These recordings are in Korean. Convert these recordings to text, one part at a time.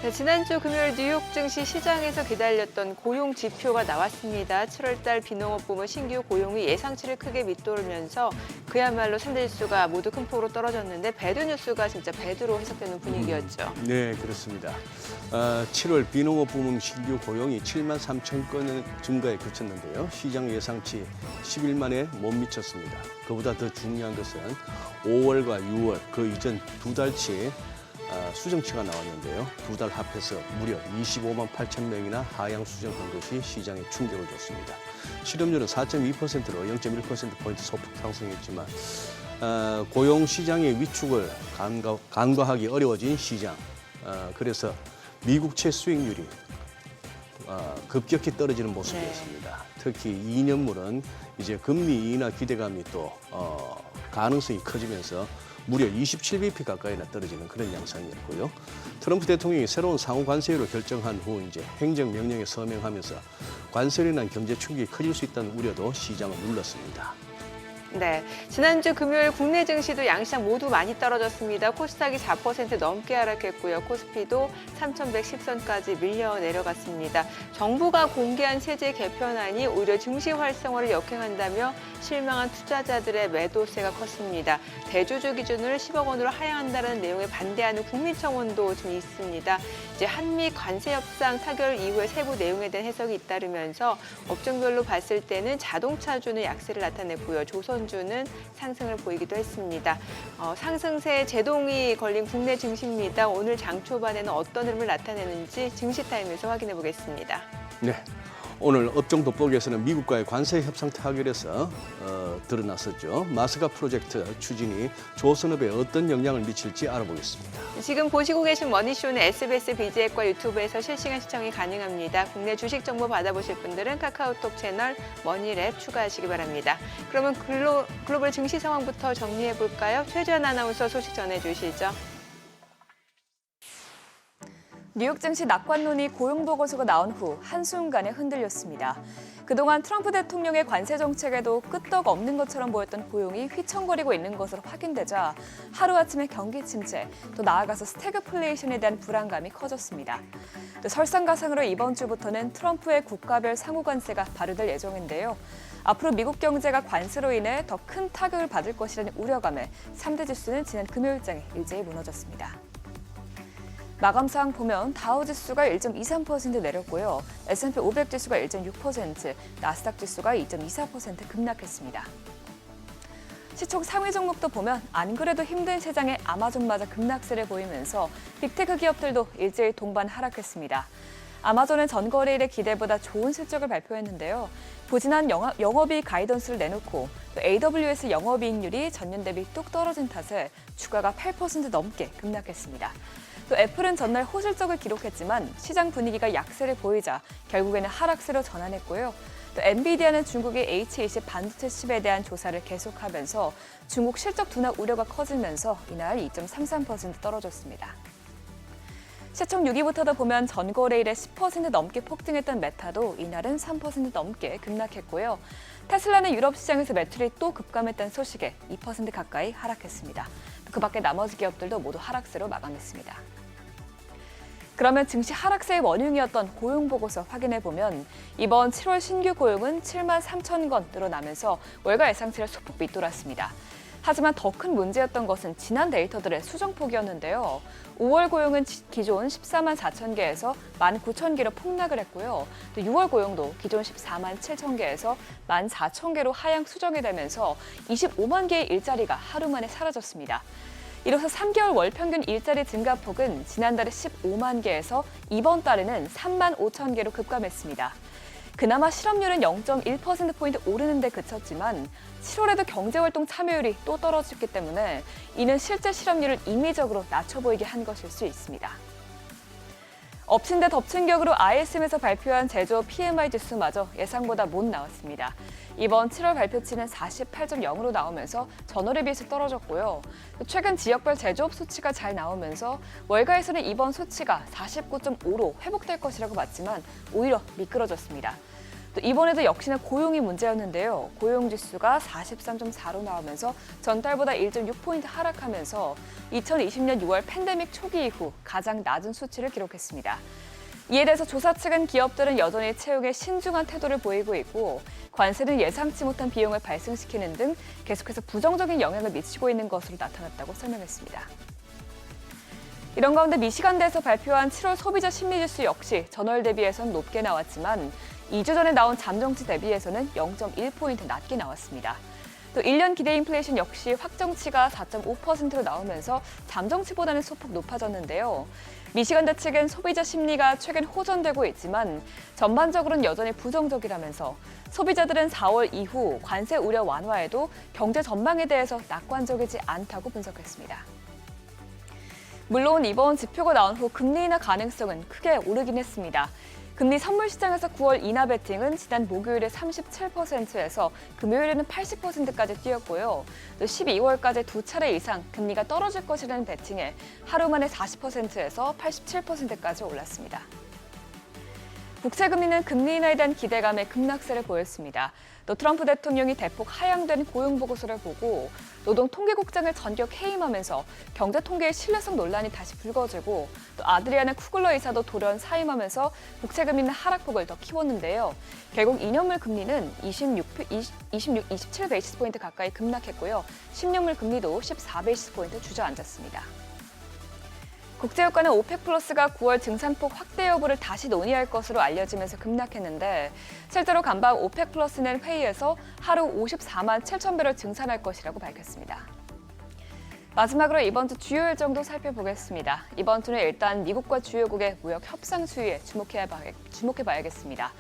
자, 지난주 금요일 뉴욕 증시 시장에서 기다렸던 고용 지표가 나왔습니다. 7월달 비농업 부문 신규 고용이 예상치를 크게 밑돌면서 그야말로 3대 지수가 모두 큰 폭으로 떨어졌는데 배드 뉴스가 진짜 배드로 해석되는 분위기였죠. 네, 그렇습니다. 7월 비농업 부문 신규 고용이 7만 3천 건의 증가에 그쳤는데요. 시장 예상치 10일 만에 못 미쳤습니다. 그보다 더 중요한 것은 5월과 6월 그 이전 두 달치 수정치가 나왔는데요. 두 달 합해서 무려 25만 8천 명이나 하향 수정한 것이 시장에 충격을 줬습니다. 실업률은 4.2%로 0.1%포인트 소폭 상승했지만 고용 시장의 위축을 간과하기 어려워진 시장. 그래서 미국채 수익률이 급격히 떨어지는 모습이었습니다. 특히 2년물은 이제 금리 인하 기대감이 또 가능성이 커지면서 무려 27bp 가까이나 떨어지는 그런 양상이었고요. 트럼프 대통령이 새로운 상호 관세율을 결정한 후 이제 행정명령에 서명하면서 관세로 인한 경제 충격이 커질 수 있다는 우려도 시장을 눌렀습니다. 네, 지난주 금요일 국내 증시도 양시장 모두 많이 떨어졌습니다. 코스닥이 4% 넘게 하락했고요. 코스피도 3,110선까지 밀려 내려갔습니다. 정부가 공개한 세제 개편안이 오히려 증시 활성화를 역행한다며 실망한 투자자들의 매도세가 컸습니다. 대주주 기준을 10억 원으로 하향한다는 내용에 반대하는 국민청원도 좀 있습니다. 이제 한미 관세 협상 타결 이후의 세부 내용에 대한 해석이 잇따르면서 업종별로 봤을 때는 자동차주는 약세를 나타냈고요. 조선주는 상승을 보이기도 했습니다. 상승세에 제동이 걸린 국내 증시입니다. 오늘 장 초반에는 어떤 흐름을 나타내는지 증시타임에서 확인해 보겠습니다. 네. 오늘 업종 돋보기에서는 미국과의 관세 협상 타결에서 드러났었죠. 마스가 프로젝트 추진이 조선업에 어떤 영향을 미칠지 알아보겠습니다. 지금 보시고 계신 머니쇼는 SBS BG앱과 유튜브에서 실시간 시청이 가능합니다. 국내 주식 정보 받아보실 분들은 카카오톡 채널 머니랩 추가하시기 바랍니다. 그러면 글로벌 증시 상황부터 정리해 볼까요? 최주연 아나운서 소식 전해주시죠. 뉴욕 증시 낙관론이 고용보고서가 나온 후 한순간에 흔들렸습니다. 그동안 트럼프 대통령의 관세 정책에도 끄떡 없는 것처럼 보였던 고용이 휘청거리고 있는 것으로 확인되자 하루아침에 경기 침체, 또 나아가서 스태그플레이션에 대한 불안감이 커졌습니다. 또 설상가상으로 이번 주부터는 트럼프의 국가별 상호 관세가 발효될 예정인데요. 앞으로 미국 경제가 관세로 인해 더 큰 타격을 받을 것이라는 우려감에 3대 지수는 지난 금요일장에 일제히 무너졌습니다. 마감상 보면 다우지수가 1.23% 내렸고요. S&P 500 지수가 1.6%, 나스닥 지수가 2.24% 급락했습니다. 시총 상위 종목도 보면 안 그래도 힘든 시장에 아마존마저 급락세를 보이면서 빅테크 기업들도 일제히 동반 하락했습니다. 아마존은 전거래일의 기대보다 좋은 실적을 발표했는데요. 부진한 영업이익 가이던스를 내놓고 또 AWS 영업이익률이 전년 대비 뚝 떨어진 탓에 주가가 8% 넘게 급락했습니다. 또 애플은 전날 호실적을 기록했지만 시장 분위기가 약세를 보이자 결국에는 하락세로 전환했고요. 또 엔비디아는 중국의 H20 반도체 칩에 대한 조사를 계속하면서 중국 실적 둔화 우려가 커지면서 이날 2.33% 떨어졌습니다. 시총 6위부터도 보면 전거래일에 10% 넘게 폭등했던 메타도 이날은 3% 넘게 급락했고요. 테슬라는 유럽 시장에서 매출이 또 급감했다는 소식에 2% 가까이 하락했습니다. 그 밖에 나머지 기업들도 모두 하락세로 마감했습니다. 그러면 증시 하락세의 원흉이었던 고용보고서 확인해보면 이번 7월 신규 고용은 7만 3천 건 늘어나면서 월가 예상치를 소폭 밑돌았습니다. 하지만 더 큰 문제였던 것은 지난 데이터들의 수정폭이었는데요. 5월 고용은 기존 14만 4천 개에서 1만 9천 개로 폭락을 했고요. 또 6월 고용도 기존 14만 7천 개에서 1만 4천 개로 하향 수정이 되면서 25만 개의 일자리가 하루 만에 사라졌습니다. 이로써 3개월 월 평균 일자리 증가폭은 지난달에 15만 개에서 이번 달에는 3만 5천 개로 급감했습니다. 그나마 실업률은 0.1%포인트 오르는 데 그쳤지만 7월에도 경제활동 참여율이 또 떨어졌기 때문에 이는 실제 실업률을 임의적으로 낮춰 보이게 한 것일 수 있습니다. 엎친 데 덮친 격으로 ISM에서 발표한 제조업 PMI 지수마저 예상보다 못 나왔습니다. 이번 7월 발표치는 48.0으로 나오면서 전월에 비해서 떨어졌고요. 최근 지역별 제조업 수치가 잘 나오면서 월가에서는 이번 수치가 49.5로 회복될 것이라고 봤지만 오히려 미끄러졌습니다. 또 이번에도 역시나 고용이 문제였는데요. 고용지수가 43.4로 나오면서 전달보다 1.6포인트 하락하면서 2020년 6월 팬데믹 초기 이후 가장 낮은 수치를 기록했습니다. 이에 대해서 조사 측은 기업들은 여전히 채용에 신중한 태도를 보이고 있고 관세는 예상치 못한 비용을 발생시키는 등 계속해서 부정적인 영향을 미치고 있는 것으로 나타났다고 설명했습니다. 이런 가운데 미시간대에서 발표한 7월 소비자 심리지수 역시 전월 대비해서는 높게 나왔지만 2주 전에 나온 잠정치 대비해서는 0.1포인트 낮게 나왔습니다. 또 1년 기대 인플레이션 역시 확정치가 4.5%로 나오면서 잠정치보다는 소폭 높아졌는데요. 미시간대 측은 소비자 심리가 최근 호전되고 있지만 전반적으로는 여전히 부정적이라면서 소비자들은 4월 이후 관세 우려 완화에도 경제 전망에 대해서 낙관적이지 않다고 분석했습니다. 물론 이번 지표가 나온 후 금리 인하 가능성은 크게 오르긴 했습니다. 금리 선물 시장에서 9월 인하 베팅은 지난 목요일에 37%에서 금요일에는 80%까지 뛰었고요. 또 12월까지 두 차례 이상 금리가 떨어질 것이라는 베팅에 하루 만에 40%에서 87%까지 올랐습니다. 국채 금리는 금리 인하에 대한 기대감에 급락세를 보였습니다. 또 트럼프 대통령이 대폭 하향된 고용 보고서를 보고 노동통계국장을 전격 해임하면서 경제 통계의 신뢰성 논란이 다시 불거지고 또 아드리아나 쿠글러 이사도 돌연 사임하면서 국채 금리는 하락폭을 더 키웠는데요. 결국 2년물 금리는 27 베이시스 포인트 가까이 급락했고요. 10년물 금리도 14 베이시스 포인트 주저앉았습니다. 국제유가는 오펙 플러스가 9월 증산폭 확대 여부를 다시 논의할 것으로 알려지면서 급락했는데 실제로 간밤 오펙 플러스는 회의에서 하루 54만 7천 배럴 증산할 것이라고 밝혔습니다. 마지막으로 이번 주 주요 일정도 살펴보겠습니다. 이번 주는 일단 미국과 주요국의 무역 협상 수위에 주목해봐야겠습니다.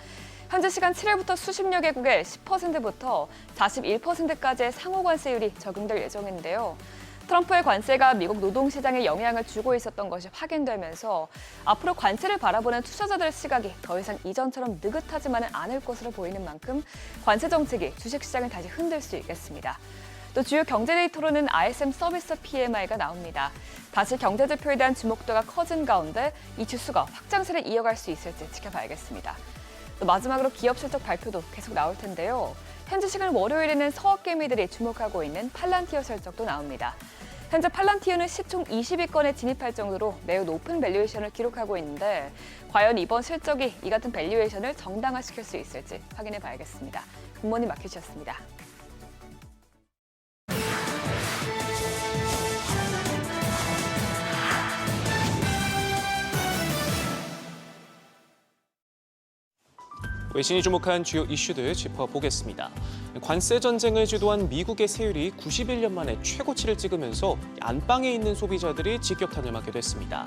현재 시간 7일부터 수십여 개국의 10%부터 41%까지의 상호 관세율이 적용될 예정인데요. 트럼프의 관세가 미국 노동시장에 영향을 주고 있었던 것이 확인되면서 앞으로 관세를 바라보는 투자자들의 시각이 더 이상 이전처럼 느긋하지만은 않을 것으로 보이는 만큼 관세 정책이 주식시장을 다시 흔들 수 있겠습니다. 또 주요 경제 데이터로는 ISM 서비스 PMI가 나옵니다. 다시 경제 지표에 대한 주목도가 커진 가운데 이 지수가 확장세를 이어갈 수 있을지 지켜봐야겠습니다. 또 마지막으로 기업 실적 발표도 계속 나올 텐데요. 현지 시간 월요일에는 서학개미들이 주목하고 있는 팔란티어 실적도 나옵니다. 현재 팔란티어는 시총 20위권에 진입할 정도로 매우 높은 밸류에이션을 기록하고 있는데 과연 이번 실적이 이 같은 밸류에이션을 정당화시킬 수 있을지 확인해 봐야겠습니다. 굿모닝 마켓이었습니다. 외신이 주목한 주요 이슈들 짚어보겠습니다. 관세 전쟁을 주도한 미국의 세율이 91년 만에 최고치를 찍으면서 안방에 있는 소비자들이 직격탄을 맞게 됐습니다.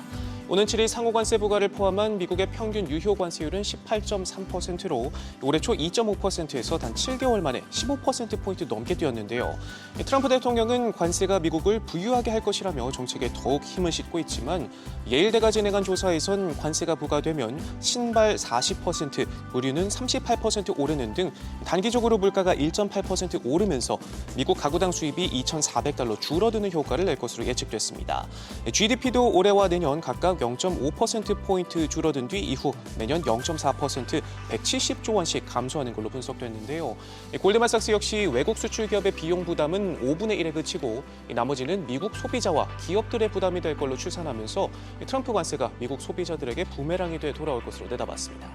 오는 7일 상호관세 부과를 포함한 미국의 평균 유효 관세율은 18.3%로 올해 초 2.5%에서 단 7개월 만에 15%포인트 넘게 뛰었는데요. 트럼프 대통령은 관세가 미국을 부유하게 할 것이라며 정책에 더욱 힘을 싣고 있지만 예일대가 진행한 조사에선 관세가 부과되면 신발 40%, 의류는 38% 오르는 등 단기적으로 물가가 1.8% 오르면서 미국 가구당 수입이 $2,400 줄어드는 효과를 낼 것으로 예측됐습니다. GDP도 올해와 내년 각각 0.5%포인트 줄어든 뒤 이후 매년 0.4%, 170조 원씩 감소하는 걸로 분석됐는데요. 골드만삭스 역시 외국 수출 기업의 비용 부담은 5분의 1에 그치고 나머지는 미국 소비자와 기업들의 부담이 될 걸로 추산하면서 트럼프 관세가 미국 소비자들에게 부메랑이 돼 돌아올 것으로 내다봤습니다.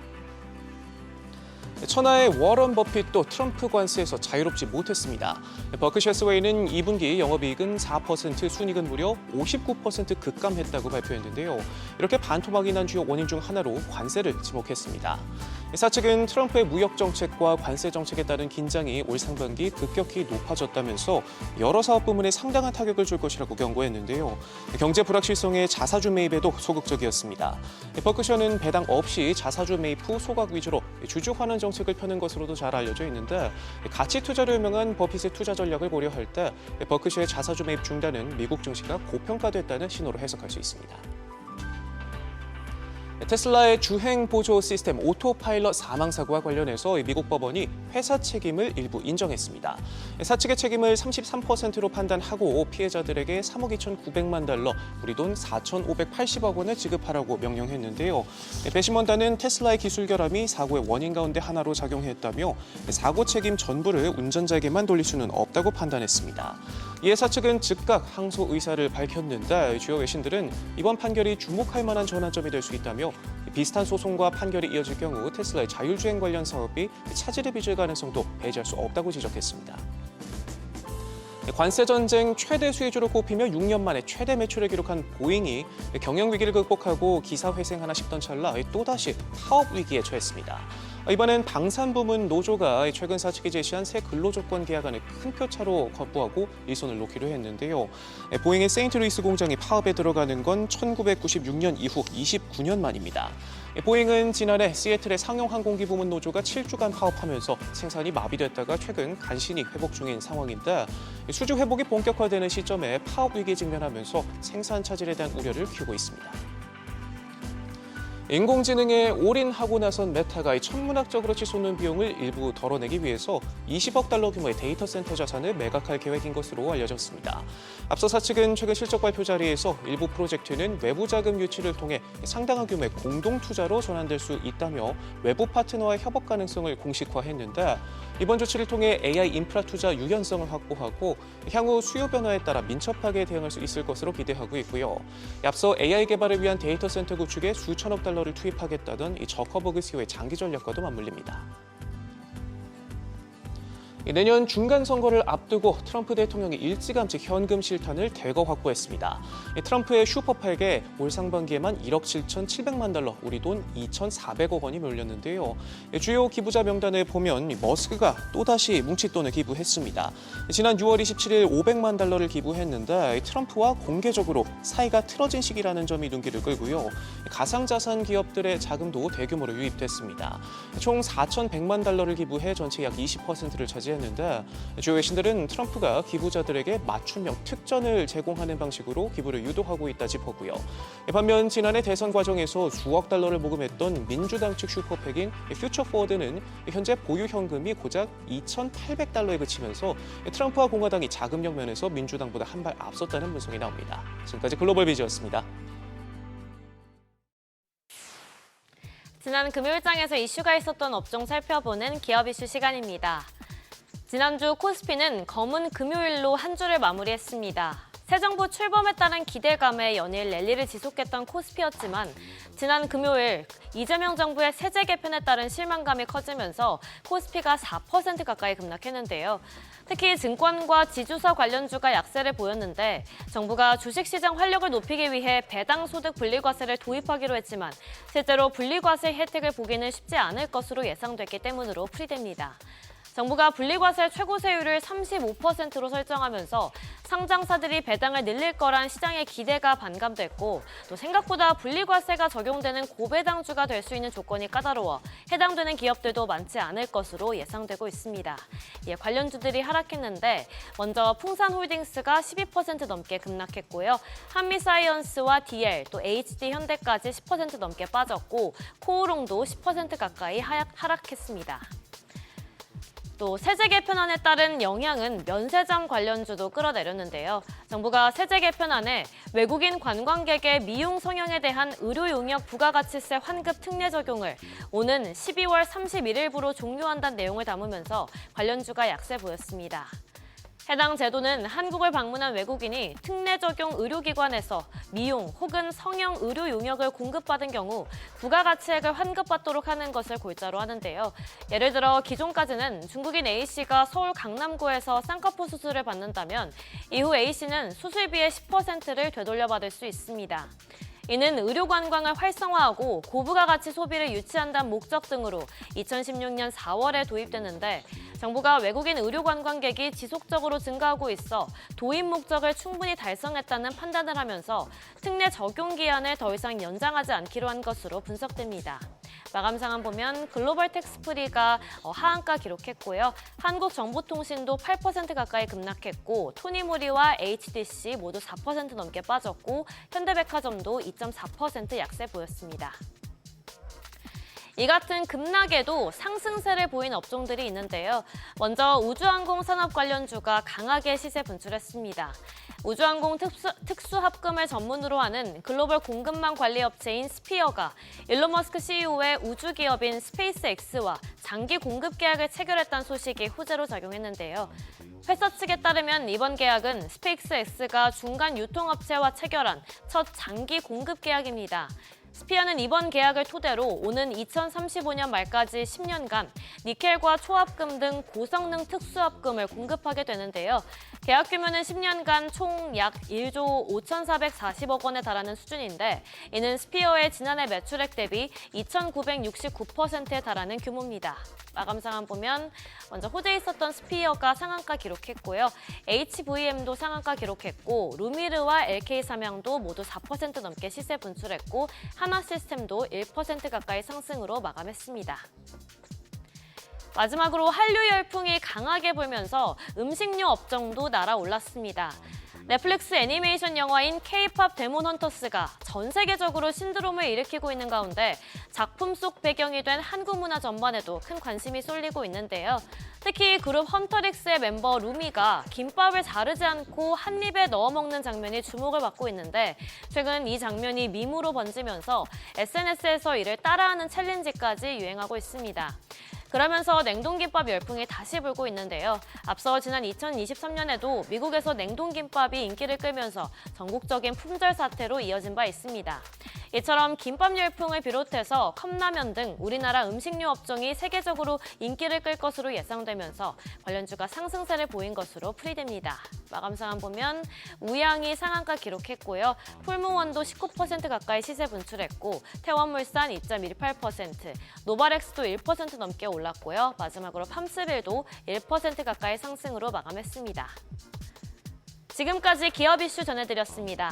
천하의 워런 버핏도 트럼프 관세에서 자유롭지 못했습니다. 버크셔 해서웨이는 2분기 영업이익은 4%, 순이익은 무려 59% 급감했다고 발표했는데요. 이렇게 반토막이 난 주요 원인 중 하나로 관세를 지목했습니다. 사측은 트럼프의 무역 정책과 관세 정책에 따른 긴장이 올 상반기 급격히 높아졌다면서 여러 사업 부문에 상당한 타격을 줄 것이라고 경고했는데요. 경제 불확실성의 자사주 매입에도 소극적이었습니다. 버크셔는 배당 없이 자사주 매입 후 소각 위주로 주주 환원 정책을 펴는 것으로도 잘 알려져 있는데 가치 투자로 유명한 버핏의 투자 전략을 고려할 때 버크셔의 자사주 매입 중단은 미국 증시가 고평가됐다는 신호로 해석할 수 있습니다. 테슬라의 주행 보조 시스템 오토파일럿 사망 사고와 관련해서 미국 법원이 회사 책임을 일부 인정했습니다. 사측의 책임을 33%로 판단하고 피해자들에게 3억 2,900만 달러, 우리 돈 4,580억 원을 지급하라고 명령했는데요. 배심원단은 테슬라의 기술 결함이 사고의 원인 가운데 하나로 작용했다며 사고 책임 전부를 운전자에게만 돌릴 수는 없다고 판단했습니다. 이에 사측은 즉각 항소 의사를 밝혔는데 주요 외신들은 이번 판결이 주목할 만한 전환점이 될 수 있다며 비슷한 소송과 판결이 이어질 경우 테슬라의 자율주행 관련 사업이 차질을 빚을 가능성도 배제할 수 없다고 지적했습니다. 관세 전쟁 최대 수혜주로 꼽히며 6년 만에 최대 매출을 기록한 보잉이 경영 위기를 극복하고 기사 회생하나 싶던 찰나 또다시 파업 위기에 처했습니다. 이번엔 방산 부문 노조가 최근 사측이 제시한 새 근로조건 계약안을 큰 표차로 거부하고 일손을 놓기로 했는데요. 보잉의 세인트루이스 공장이 파업에 들어가는 건 1996년 이후 29년 만입니다. 보잉은 지난해 시애틀의 상용 항공기 부문 노조가 7주간 파업하면서 생산이 마비됐다가 최근 간신히 회복 중인 상황인데 수주 회복이 본격화되는 시점에 파업 위기에 직면하면서 생산 차질에 대한 우려를 키우고 있습니다. 인공지능에 올인하고 나선 메타가 천문학적으로 치솟는 비용을 일부 덜어내기 위해서 20억 달러 규모의 데이터 센터 자산을 매각할 계획인 것으로 알려졌습니다. 앞서 사측은 최근 실적 발표 자리에서 일부 프로젝트는 외부 자금 유치를 통해 상당한 규모의 공동 투자로 전환될 수 있다며 외부 파트너와의 협업 가능성을 공식화했는데 이번 조치를 통해 AI 인프라 투자 유연성을 확보하고 향후 수요 변화에 따라 민첩하게 대응할 수 있을 것으로 기대하고 있고요. 앞서 AI 개발을 위한 데이터 센터 구축에 수천억 달러를 투입하겠다던 이 저커버그 CEO의 장기 전략과도 맞물립니다. 내년 중간 선거를 앞두고 트럼프 대통령이 일찌감치 현금 실탄을 대거 확보했습니다. 트럼프의 슈퍼팔게 올 상반기에만 1억 7,700만 달러, 우리 돈 2,400억 원이 몰렸는데요. 주요 기부자 명단을 보면 머스크가 또다시 뭉칫돈을 기부했습니다. 지난 6월 27일 500만 달러를 기부했는데 트럼프와 공개적으로 사이가 틀어진 시기라는 점이 눈길을 끌고요. 가상자산 기업들의 자금도 대규모로 유입됐습니다. 총 4,100만 달러를 기부해 전체 약 20%를 차지했는데 주요 외신들은 트럼프가 기부자들에게 맞춤형 특전을 제공하는 방식으로 기부를 유도하고 있다 짚었고요. 반면 지난해 대선 과정에서 수억 달러를 모금했던 민주당 측 슈퍼팩인 퓨처포워드는 현재 보유 현금이 고작 2,800달러에 그치면서 트럼프와 공화당이 자금력 면에서 민주당보다 한 발 앞섰다는 분석이 나옵니다. 지금까지 글로벌 비즈였습니다. 지난 금요일장에서 이슈가 있었던 업종 살펴보는 기업 이슈 시간입니다. 지난주 코스피는 검은 금요일로 한 주를 마무리했습니다. 새 정부 출범에 따른 기대감에 연일 랠리를 지속했던 코스피였지만 지난 금요일 이재명 정부의 세제 개편에 따른 실망감이 커지면서 코스피가 4% 가까이 급락했는데요. 특히 증권과 지주사 관련주가 약세를 보였는데 정부가 주식시장 활력을 높이기 위해 배당 소득 분리과세를 도입하기로 했지만 실제로 분리과세 혜택을 보기는 쉽지 않을 것으로 예상됐기 때문으로 풀이됩니다. 정부가 분리과세 최고 세율을 35%로 설정하면서 상장사들이 배당을 늘릴 거란 시장의 기대가 반감됐고 또 생각보다 분리과세가 적용되는 고배당주가 될 수 있는 조건이 까다로워 해당되는 기업들도 많지 않을 것으로 예상되고 있습니다. 이에 관련주들이 하락했는데 먼저 풍산홀딩스가 12% 넘게 급락했고요. 한미사이언스와 DL, 또 HD현대까지 10% 넘게 빠졌고 코오롱도 10% 가까이 하락했습니다. 또 세제 개편안에 따른 영향은 면세점 관련주도 끌어내렸는데요. 정부가 세제 개편안에 외국인 관광객의 미용 성형에 대한 의료 용역 부가가치세 환급 특례 적용을 오는 12월 31일부로 종료한다는 내용을 담으면서 관련주가 약세 보였습니다. 해당 제도는 한국을 방문한 외국인이 특례 적용 의료기관에서 미용 혹은 성형 의료 용역을 공급받은 경우 부가가치액을 환급받도록 하는 것을 골자로 하는데요. 예를 들어 기존까지는 중국인 A씨가 서울 강남구에서 쌍꺼풀 수술을 받는다면 이후 A씨는 수술비의 10%를 되돌려받을 수 있습니다. 이는 의료 관광을 활성화하고 고부가가치 소비를 유치한다는 목적 등으로 2016년 4월에 도입됐는데 정부가 외국인 의료 관광객이 지속적으로 증가하고 있어 도입 목적을 충분히 달성했다는 판단을 하면서 특례 적용 기한을 더 이상 연장하지 않기로 한 것으로 분석됩니다. 마감 상황 보면 글로벌 텍스프리가 하한가 기록했고요. 한국정보통신도 8% 가까이 급락했고 토니모리와 HDC 모두 4% 넘게 빠졌고 현대백화점도 2.4% 약세 보였습니다. 이 같은 급락에도 상승세를 보인 업종들이 있는데요. 먼저 우주항공 산업 관련주가 강하게 시세 분출했습니다. 우주항공 특수합금을 전문으로 하는 글로벌 공급망 관리 업체인 스피어가 일론 머스크 CEO의 우주기업인 스페이스X와 장기 공급 계약을 체결했다는 소식이 호재로 작용했는데요. 회사 측에 따르면 이번 계약은 스페이스X가 중간 유통업체와 체결한 첫 장기 공급 계약입니다. 스피어는 이번 계약을 토대로 오는 2035년 말까지 10년간 니켈과 초합금 등 고성능 특수합금을 공급하게 되는데요. 계약 규모는 10년간 총 약 1조 5,440억 원에 달하는 수준인데 이는 스피어의 지난해 매출액 대비 2,969%에 달하는 규모입니다. 마감 상황 보면 먼저 호재에 있었던 스피어가 상한가 기록했고요. HVM도 상한가 기록했고 루미르와 LK삼양도 모두 4% 넘게 시세 분출했고 하나시스템도 1% 가까이 상승으로 마감했습니다. 마지막으로 한류 열풍이 강하게 불면서 음식료 업종도 날아올랐습니다. 넷플릭스 애니메이션 영화인 K-팝 데몬 헌터스가 전 세계적으로 신드롬을 일으키고 있는 가운데 작품 속 배경이 된 한국 문화 전반에도 큰 관심이 쏠리고 있는데요. 특히 그룹 헌터릭스의 멤버 루미가 김밥을 자르지 않고 한 입에 넣어 먹는 장면이 주목을 받고 있는데 최근 이 장면이 밈으로 번지면서 SNS에서 이를 따라하는 챌린지까지 유행하고 있습니다. 그러면서 냉동김밥 열풍이 다시 불고 있는데요. 앞서 지난 2023년에도 미국에서 냉동김밥이 인기를 끌면서 전국적인 품절 사태로 이어진 바 있습니다. 이처럼 김밥 열풍을 비롯해서 컵라면 등 우리나라 음식료 업종이 세계적으로 인기를 끌 것으로 예상되면서 관련주가 상승세를 보인 것으로 풀이됩니다. 마감 상황 보면 우양이 상한가 기록했고요. 풀무원도 19% 가까이 시세 분출했고 태원물산 2.18%, 노바렉스도 1% 넘게 올랐고요. 마지막으로 팜스빌도 1% 가까이 상승으로 마감했습니다. 지금까지 기업 이슈 전해드렸습니다.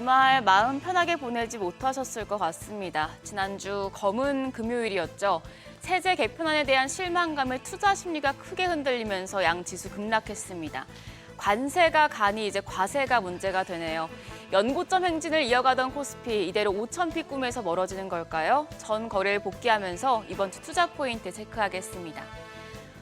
주말 마음 편하게 보내지 못하셨을 것 같습니다. 지난주 검은 금요일이었죠. 세제 개편안에 대한 실망감에 투자 심리가 크게 흔들리면서 양 지수 급락했습니다. 관세가 가니 이제 과세가 문제가 되네요. 연고점 행진을 이어가던 코스피 이대로 5,000피 꿈에서 멀어지는 걸까요? 전 거래를 복귀하면서 이번 주 투자 포인트 체크하겠습니다.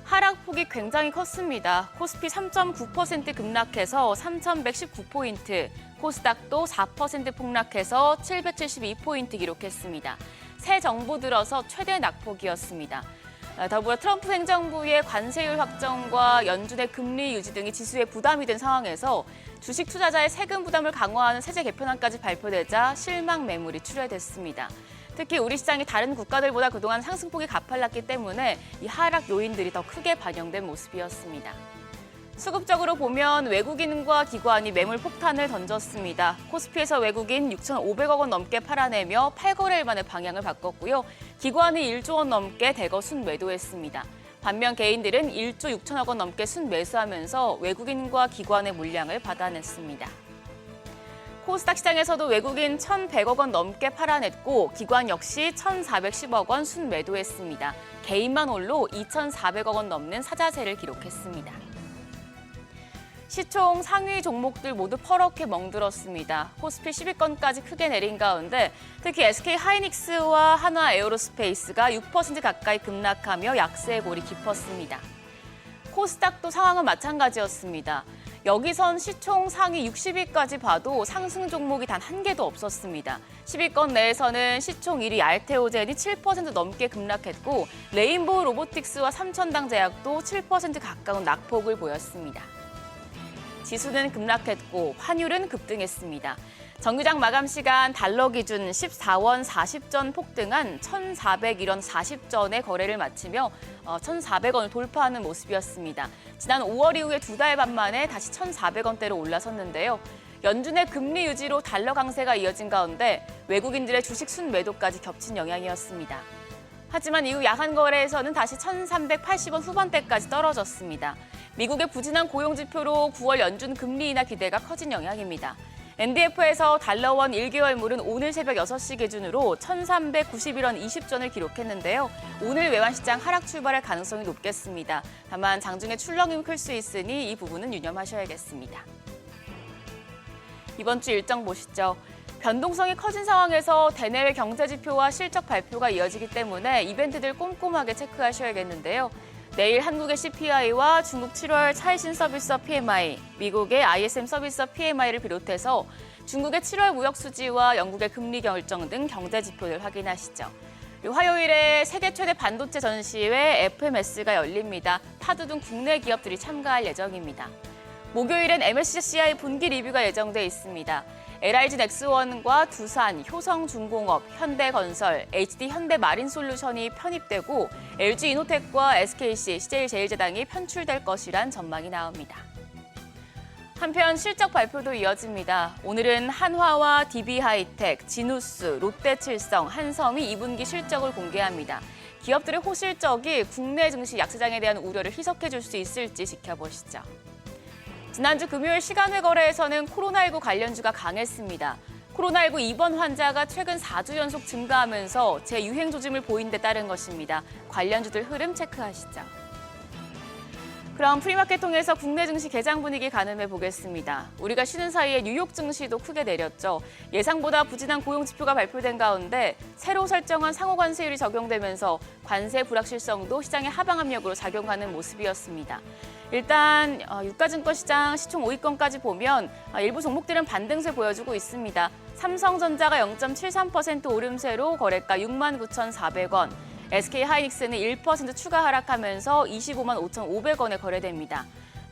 하락폭이 굉장히 컸습니다. 코스피 3.9% 급락해서 3,119포인트, 코스닥도 4% 폭락해서 772포인트 기록했습니다. 새 정부 들어서 최대 낙폭이었습니다. 더불어 트럼프 행정부의 관세율 확정과 연준의 금리 유지 등이 지수에 부담이 된 상황에서 주식 투자자의 세금 부담을 강화하는 세제 개편안까지 발표되자 실망 매물이 출회됐습니다. 특히 우리 시장이 다른 국가들보다 그동안 상승폭이 가팔랐기 때문에 이 하락 요인들이 더 크게 반영된 모습이었습니다. 수급적으로 보면 외국인과 기관이 매물 폭탄을 던졌습니다. 코스피에서 외국인 6,500억 원 넘게 팔아내며 8거래일 만에 방향을 바꿨고요. 기관이 1조 원 넘게 대거 순매도했습니다. 반면 개인들은 1조 6천억 원 넘게 순매수하면서 외국인과 기관의 물량을 받아냈습니다. 코스닥 시장에서도 외국인 1,100억 원 넘게 팔아냈고 기관 역시 1,410억 원 순매도했습니다. 개인만 홀로 2,400억 원 넘는 사자세를 기록했습니다. 시총 상위 종목들 모두 퍼렇게 멍들었습니다. 코스피 10위권까지 크게 내린 가운데 특히 SK 하이닉스와 한화 에어로스페이스가 6% 가까이 급락하며 약세의 골이 깊었습니다. 코스닥도 상황은 마찬가지였습니다. 여기선 시총 상위 60위까지 봐도 상승 종목이 단 한 개도 없었습니다. 10위권 내에서는 시총 1위 알테오젠이 7% 넘게 급락했고 레인보우 로보틱스와 삼천당 제약도 7% 가까운 낙폭을 보였습니다. 지수는 급락했고 환율은 급등했습니다. 정규장 마감 시간 달러 기준 14원 40전 폭등한 1,401원 40전의 거래를 마치며 1,400원을 돌파하는 모습이었습니다. 지난 5월 이후에 2달 반 만에 다시 1,400원대로 올라섰는데요. 연준의 금리 유지로 달러 강세가 이어진 가운데 외국인들의 주식 순매도까지 겹친 영향이었습니다. 하지만 이후 야간 거래에서는 다시 1,380원 후반대까지 떨어졌습니다. 미국의 부진한 고용지표로 9월 연준 금리 인하 기대가 커진 영향입니다. NDF에서 달러원 1개월물은 오늘 새벽 6시 기준으로 1,391원 20전을 기록했는데요. 오늘 외환시장 하락 출발할 가능성이 높겠습니다. 다만 장중에 출렁임이 클 수 있으니 이 부분은 유념하셔야겠습니다. 이번 주 일정 보시죠. 변동성이 커진 상황에서 대내외 경제지표와 실적 발표가 이어지기 때문에 이벤트들 꼼꼼하게 체크하셔야겠는데요. 내일 한국의 CPI와 중국 7월 차이신 서비스업 PMI, 미국의 ISM 서비스업 PMI를 비롯해서 중국의 7월 무역 수지와 영국의 금리 결정 등 경제 지표를 확인하시죠. 화요일에 세계 최대 반도체 전시회 FMS가 열립니다. 파드 등 국내 기업들이 참가할 예정입니다. 목요일엔 MSCI 분기 리뷰가 예정돼 있습니다. LIG 넥스원과 두산, 효성중공업, 현대건설, HD 현대마린솔루션이 편입되고 LG 이노텍과 SKC, CJ제일제당이 편출될 것이란 전망이 나옵니다. 한편 실적 발표도 이어집니다. 오늘은 한화와 DB하이텍, 지누스, 롯데칠성, 한섬이 2분기 실적을 공개합니다. 기업들의 호실적이 국내 증시 약세장에 대한 우려를 희석해 줄 수 있을지 지켜보시죠. 지난주 금요일 시간외 거래에서는 코로나19 관련주가 강했습니다. 코로나19 입원 환자가 최근 4주 연속 증가하면서 재유행 조짐을 보인 데 따른 것입니다. 관련주들 흐름 체크하시죠. 그럼 프리마켓 통해서 국내 증시 개장 분위기 가늠해 보겠습니다. 우리가 쉬는 사이에 뉴욕 증시도 크게 내렸죠. 예상보다 부진한 고용 지표가 발표된 가운데 새로 설정한 상호 관세율이 적용되면서 관세 불확실성도 시장의 하방 압력으로 작용하는 모습이었습니다. 일단 유가증권 시장 시총 5위권까지 보면 일부 종목들은 반등세 보여주고 있습니다. 삼성전자가 0.73% 오름세로 거래가 69,400원, SK하이닉스는 1% 추가 하락하면서 25만 5,500원에 거래됩니다.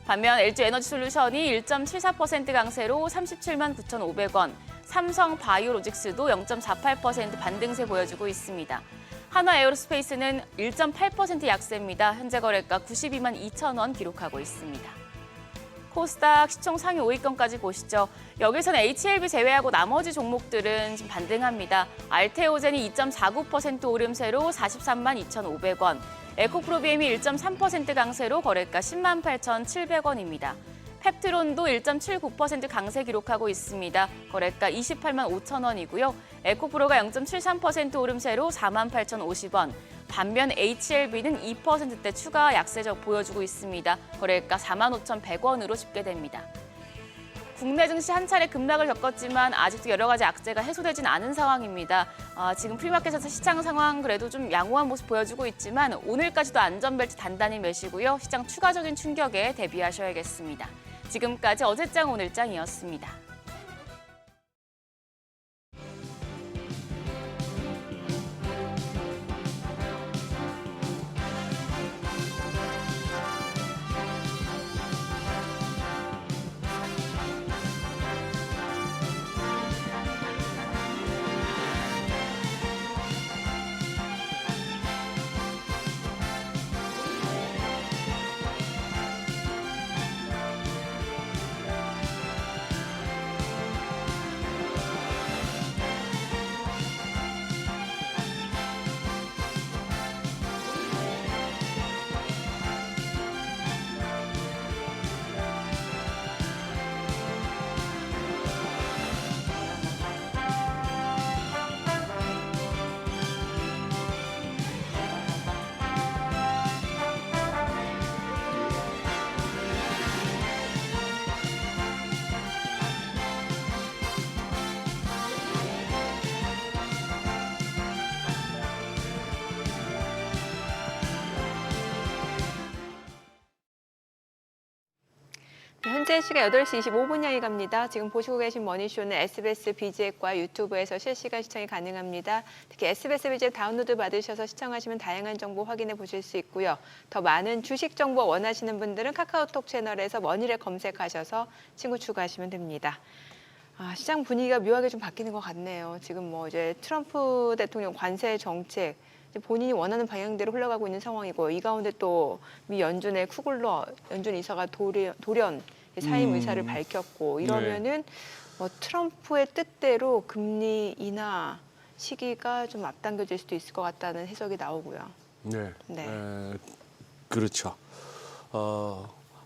반면 LG에너지솔루션이 1.74% 강세로 37만 9,500원, 삼성바이오로직스도 0.48% 반등세 보여주고 있습니다. 한화에어로스페이스는 1.8% 약세입니다. 현재 거래가 92만 2,000원 기록하고 있습니다. 코스닥 시총 상위 5위권까지 보시죠. 여기서는 HLB 제외하고 나머지 종목들은 지금 반등합니다. 알테오젠이 2.49% 오름세로 43만 2,500원, 에코프로비엠이 1.3% 강세로 거래가 10만 8,700원입니다. 펩트론도 1.79% 강세 기록하고 있습니다. 거래가 28만 5,000원이고요. 에코프로가 0.73% 오름세로 4만 8,050원. 반면 HLB는 2%대 추가 약세적 보여주고 있습니다. 거래가 4만 5,100원으로 집계됩니다. 국내 증시 한 차례 급락을 겪었지만 아직도 여러 가지 악재가 해소되진 않은 상황입니다. 지금 프리마켓에서 시장 상황 그래도 좀 양호한 모습 보여주고 있지만 오늘까지도 안전벨트 단단히 매시고요. 시장 추가적인 충격에 대비하셔야겠습니다. 지금까지 어제장 오늘장이었습니다. 현재 시각 8시 25분 향해 갑니다. 지금 보시고 계신 머니쇼는 SBS BG앱과 유튜브에서 실시간 시청이 가능합니다. 특히 SBS BG앱 다운로드 받으셔서 시청하시면 다양한 정보 확인해 보실 수 있고요. 더 많은 주식 정보 원하시는 분들은 카카오톡 채널에서 머니를 검색하셔서 친구 추가하시면 됩니다. 시장 분위기가 묘하게 좀 바뀌는 것 같네요. 지금 뭐 이제 트럼프 대통령 관세 정책 이제 본인이 원하는 방향대로 흘러가고 있는 상황이고 이 가운데 또 미 연준의 쿠글러 연준 이사가 돌연 사임 의사를 밝혔고 이러면은 뭐 트럼프의 뜻대로 금리 인하 시기가 좀 앞당겨질 수도 있을 것 같다는 해석이 나오고요. 네. 네. 그렇죠.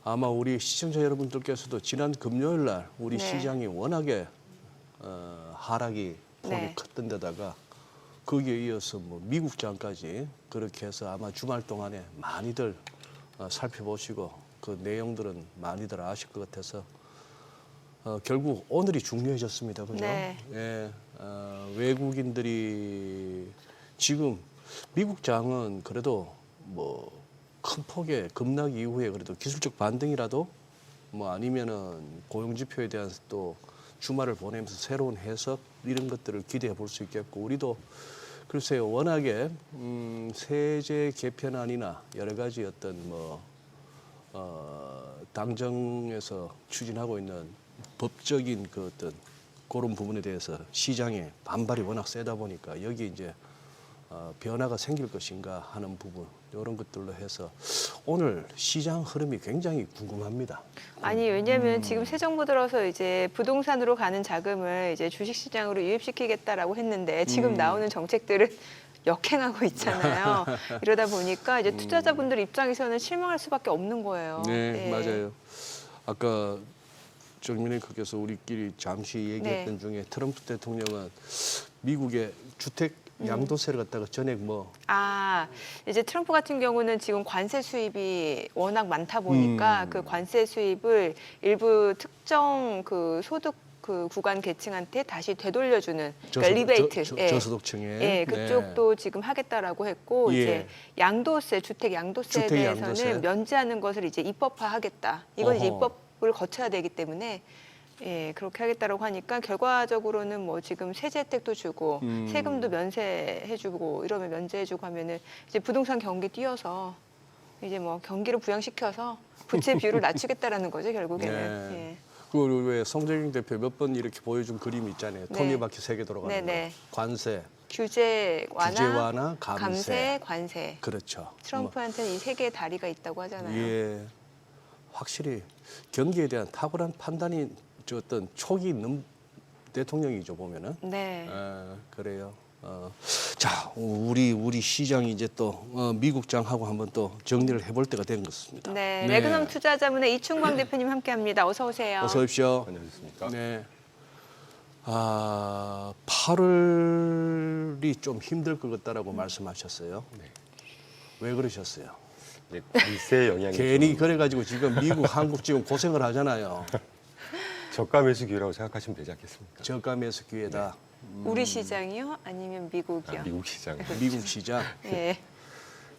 아마 우리 시청자 여러분들께서도 지난 금요일 날 우리 네. 시장이 워낙에 하락이 폭이 네. 컸던 데다가 거기에 이어서 뭐 미국장까지 그렇게 해서 아마 주말 동안에 많이들 살펴보시고 그 내용들은 많이들 아실 것 같아서 결국 오늘이 중요해졌습니다. 그죠? 네. 예, 외국인들이 지금 미국장은 그래도 뭐 큰 폭의 급락 이후에 그래도 기술적 반등이라도 뭐 아니면은 고용 지표에 대한 또 주말을 보내면서 새로운 해석 이런 것들을 기대해 볼 수 있겠고 우리도 글쎄요 워낙에 세제 개편안이나 여러 가지 어떤 뭐 당정에서 추진하고 있는 법적인 그 어떤 그런 부분에 대해서 시장의 반발이 워낙 세다 보니까 여기 이제 변화가 생길 것인가 하는 부분 이런 것들로 해서 오늘 시장 흐름이 굉장히 궁금합니다. 아니 왜냐하면 지금 새 정부 들어서 이제 부동산으로 가는 자금을 이제 주식시장으로 유입시키겠다라고 했는데 지금 나오는 정책들은 역행하고 있잖아요. 이러다 보니까 이제 투자자분들 입장에서는 실망할 수밖에 없는 거예요. 네, 맞아요. 아까 정민희 의원께서 우리끼리 잠시 얘기했던 중에 트럼프 대통령은 미국의 주택 양도세를 갖다가 전액 뭐 이제 트럼프 같은 경우는 지금 관세 수입이 워낙 많다 보니까 그 관세 수입을 일부 특정 그 소득 그 구간 계층한테 다시 되돌려주는 그러니까 리베이트, 저소득층에 예, 그쪽도 지금 하겠다라고 했고 예. 이제 양도세, 주택 양도세에 주택 대해서는 양도세. 면제하는 것을 이제 입법화하겠다. 이건 이제 어허. 입법을 거쳐야 되기 때문에. 예, 그렇게 하겠다라고 하니까 결과적으로는 뭐 지금 세제 혜택도 주고 세금도 면세해주고 이러면 면제해주고 하면은 이제 부동산 경기 뛰어서 이제 뭐 경기를 부양시켜서 부채 비율을 낮추겠다라는 거죠 결국에는. 네. 예. 그왜 송재경 대표 몇 번 이렇게 보여준 그림이 있잖아요. 네. 톱니바퀴 3개 돌아가는 네네. 거. 관세, 규제 완화, 감세. 감세, 관세. 그렇죠. 트럼프한테는 이 세 개의 다리가 있다고 하잖아요. 예, 확실히 경기에 대한 탁월한 판단이 저 어떤 촉이 있는 대통령이죠 보면은. 네. 그래요. 자, 우리 시장이 이제 또 미국장하고 한번 또 정리를 해볼 때가 된 것 같습니다. 네. 레그넘 투자자문의 이충광 대표님 함께합니다. 어서 오세요. 어서 오십시오. 안녕하십니까. 네. 8월이 좀 힘들 것 같다라고 말씀하셨어요. 네. 왜 그러셨어요? 이제 관세 영향이 괜히 좀 그래가지고 지금 미국, 한국 지금 고생을 하잖아요. 저가 매수 기회라고 생각하시면 되지 않겠습니까? 저가 매수 기회다. 우리 시장이요? 아니면 미국이요? 미국 시장. 미국 시장. 예.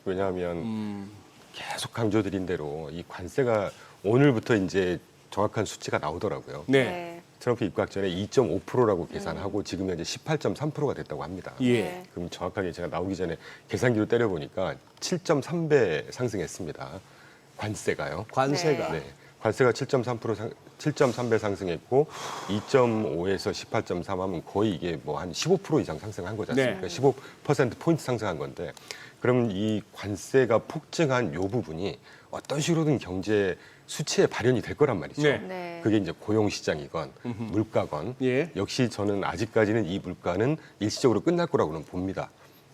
왜냐하면 계속 강조드린 대로 이 관세가 오늘부터 이제 정확한 수치가 나오더라고요. 네. 트럼프 입각 전에 2.5%라고 계산하고 지금 현재 18.3%가 됐다고 합니다. 예. 네. 그럼 정확하게 제가 나오기 전에 계산기로 때려보니까 7.3배 상승했습니다. 관세가요. 관세가. 네. 관세가 7.3배 상승했고 2.5에서 18.3 하면 거의 이게 뭐 한 15% 이상 상승한 거지 않습니까? 네. 15%포인트 상승한 건데 그럼 이 관세가 폭증한 요 부분이 어떤 식으로든 경제 수치에 발현이 될 거란 말이죠. 네. 네. 그게 이제 고용시장이건 물가건 예. 역시 저는 아직까지는 이 물가는 일시적으로 끝날 거라고는 봅니다.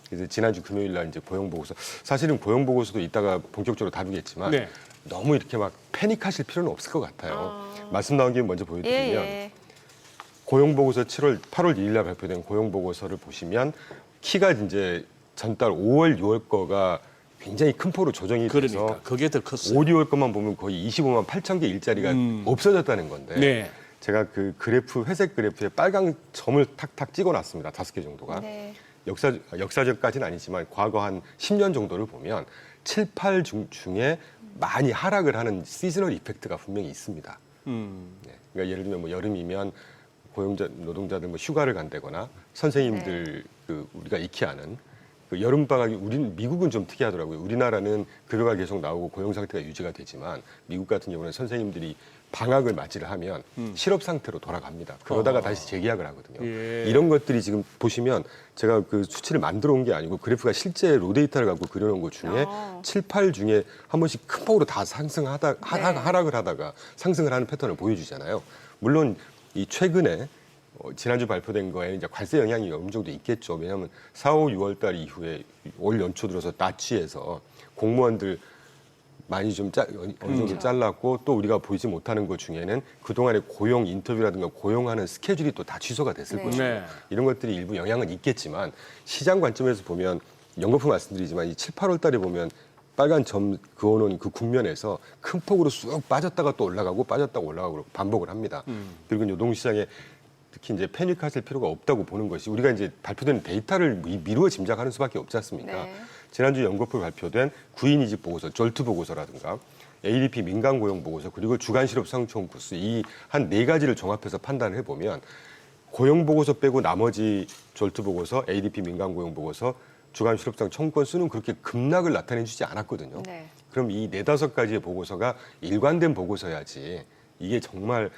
그래서 지난주 금요일 날 이제 고용보고서 사실은 고용보고서도 이따가 본격적으로 다루겠지만 네. 너무 이렇게 막 패닉하실 필요는 없을 것 같아요. 말씀 나온 김에 먼저 보여드리면 예. 고용보고서 8월 1일 날 발표된 고용보고서를 보시면 키가 이제 전달 5월, 6월 거가 굉장히 큰 폭으로 조정이 돼서 그러니까 그게 더 컸어요. 5, 6월 것만 보면 거의 25만 8천 개 일자리가 없어졌다는 건데 네. 제가 그 그래프 회색 그래프에 빨간 점을 탁탁 찍어놨습니다. 5개 정도가. 네. 역사적까지는 아니지만 과거 한 10년 정도를 보면 7, 8 중에 많이 하락을 하는 시즈널 이펙트가 분명히 있습니다. 네. 그러니까 예를 들면 뭐 여름이면 노동자들 뭐 휴가를 간다거나 선생님들 그 우리가 익히 아는 그 여름 방학이 미국은 좀 특이하더라고요. 우리나라는 급여가 계속 나오고 고용 상태가 유지가 되지만 미국 같은 경우는 선생님들이 방학을 맞이를 하면 실업 상태로 돌아갑니다. 그러다가 다시 재계약을 하거든요. 이런 것들이 지금 보시면 제가 그 수치를 만들어 온 게 아니고 그래프가 실제 로데이터를 갖고 그려놓은 것 중에 7, 8 중에 한 번씩 큰 폭으로 다 하락을 하다가 상승을 하는 패턴을 보여주잖아요. 물론 이 최근에 지난주 발표된 거에 이제 관세 영향이 어느 정도 있겠죠. 왜냐하면 4, 5, 6월 달 이후에 올 연초 들어서 나치에서 공무원들 많이 좀 어느 정도 잘랐고 또 우리가 보이지 못하는 것 중에는 그동안의 고용 인터뷰라든가 고용하는 스케줄이 또 다 취소가 됐을 것이고 이런 것들이 일부 영향은 있겠지만 시장 관점에서 보면 연거푸 말씀드리지만 이 7, 8월 달에 보면 빨간 점 그어놓은 그 국면에서 큰 폭으로 쑥 빠졌다가 또 올라가고 빠졌다가 올라가고 반복을 합니다. 그리고 노동시장에 특히 이제 패닉하실 필요가 없다고 보는 것이 우리가 이제 발표된 데이터를 미루어 짐작하는 수밖에 없지 않습니까? 네. 지난주 연거푸 발표된 구인 이직 보고서, 졸트 보고서라든가 ADP 민간 고용 보고서 그리고 주간 실업 상총 구수 이 한 4가지를 종합해서 판단을 해보면 고용 보고서 빼고 나머지 졸트 보고서, ADP 민간 고용 보고서, 주간 실업상 청구권 수는 그렇게 급락을 나타내주지 않았거든요. 네. 그럼 이 4-5가지의 보고서가 일관된 보고서야지 이게 정말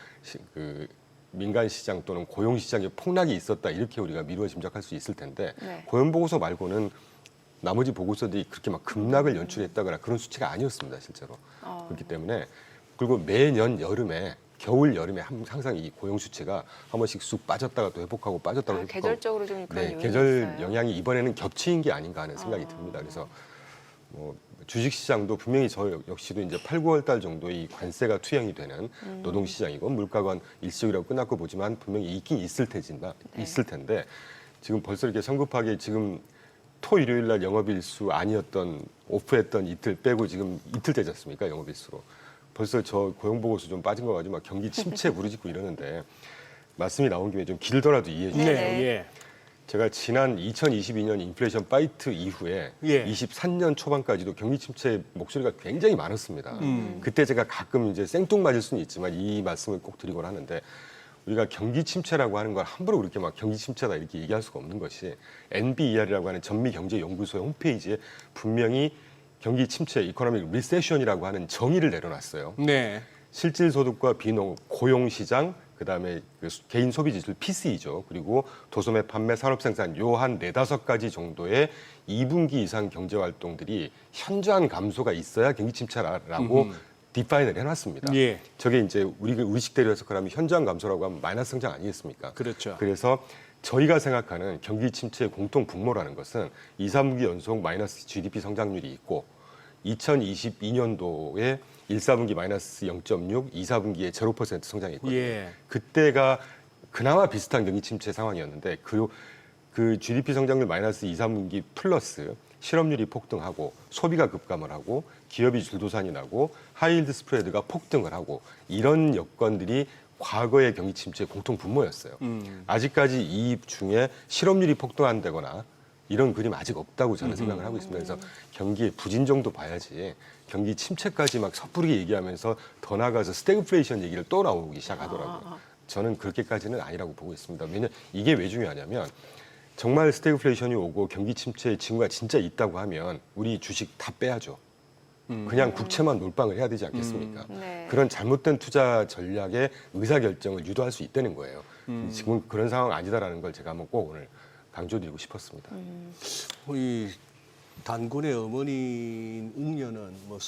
그 민간 시장 또는 고용 시장에 폭락이 있었다 이렇게 우리가 미루어 짐작할 수 있을 텐데 고용 보고서 말고는 나머지 보고서들이 그렇게 막 급락을 연출했다거나 그런 수치가 아니었습니다, 실제로. 그렇기 때문에 그리고 매년 여름에 겨울 여름에 항상 이 고용 수치가 한 번씩 쑥 빠졌다가 또 회복하고 빠졌다가 회복하고 계절적으로 좀 그런 네, 요인이 계절 있어요. 영향이 이번에는 겹치인 게 아닌가 하는 생각이 듭니다. 그래서 뭐 주식 시장도 분명히 저 역시도 이제 8, 9월 달 정도에 이 관세가 투영이 되는 노동 시장이고 물가관 일시적이라고 끝났고 보지만 분명히 있긴 있을 텐데 지금 벌써 이렇게 성급하게 지금 토 일요일 날 영업일수 아니었던 오프했던 이틀 빼고 지금 이틀 되지 않습니까? 영업일수로. 벌써 저 고용보고서 좀 빠진 거 가지고 막 경기 침체 부르짖고 이러는데 말씀이 나온 김에 좀 길더라도 이해해 주세요. 네. 제가 지난 2022년 인플레이션 파이트 이후에 23년 초반까지도 경기 침체 목소리가 굉장히 많았습니다. 그때 제가 가끔 이제 생뚱맞을 수는 있지만 이 말씀을 꼭 드리곤 하는데 우리가 경기 침체라고 하는 걸 함부로 그렇게 막 경기 침체다 이렇게 얘기할 수가 없는 것이 NBER이라고 하는 전미경제연구소의 홈페이지에 분명히 경기 침체, 이코노믹 리세션이라고 하는 정의를 내려놨어요. 네. 실질소득과 비농업, 고용시장, 그다음에 그 개인 소비 지출 PCE죠. 그리고 도소매, 판매, 산업생산 요 한 4-5가지 정도의 2분기 이상 경제활동들이 현저한 감소가 있어야 경기 침체라고 디파인을 해놨습니다. 예. 저게 이제 우리 의식대로 해석하면 현저한 감소라고 하면 마이너스 성장 아니겠습니까? 그렇죠. 그래서 저희가 생각하는 경기 침체의 공통 분모라는 것은 2, 3분기 연속 마이너스 GDP 성장률이 있고 2022년도에 1, 4분기 마이너스 0.6, 2, 4분기에 0% 성장했거든요. 예. 그때가 그나마 비슷한 경기 침체 상황이었는데 그 GDP 성장률 마이너스 2, 3분기 플러스 실업률이 폭등하고 소비가 급감을 하고 기업이 줄도산이 나고 하이힐드 스프레드가 폭등을 하고 이런 여건들이 과거의 경기 침체의 공통 분모였어요. 아직까지 이 중에 실업률이 폭등한다거나 이런 그림 아직 없다고 저는 생각을 하고 있습니다. 그래서 경기의 부진 정도 봐야지 경기 침체까지 막 섣부르게 얘기하면서 더 나아가서 스태그플레이션 얘기를 또 나오기 시작하더라고요. 저는 그렇게까지는 아니라고 보고 있습니다. 왜냐하면 이게 왜 중요하냐면 정말 스태그플레이션이 오고 경기 침체의 징후가 진짜 있다고 하면 우리 주식 다 빼야죠. 그냥 국채만 몰빵을 해야 되지 않겠습니까? 네. 그런 잘못된 투자 전략의 의사결정을 유도할 수 있다는 거예요. 지금 그런 상황 아니다라는 걸 제가 한번 꼭 오늘 강조드리고 싶었습니다. 우리 단군의 어머니 웅녀는 뭐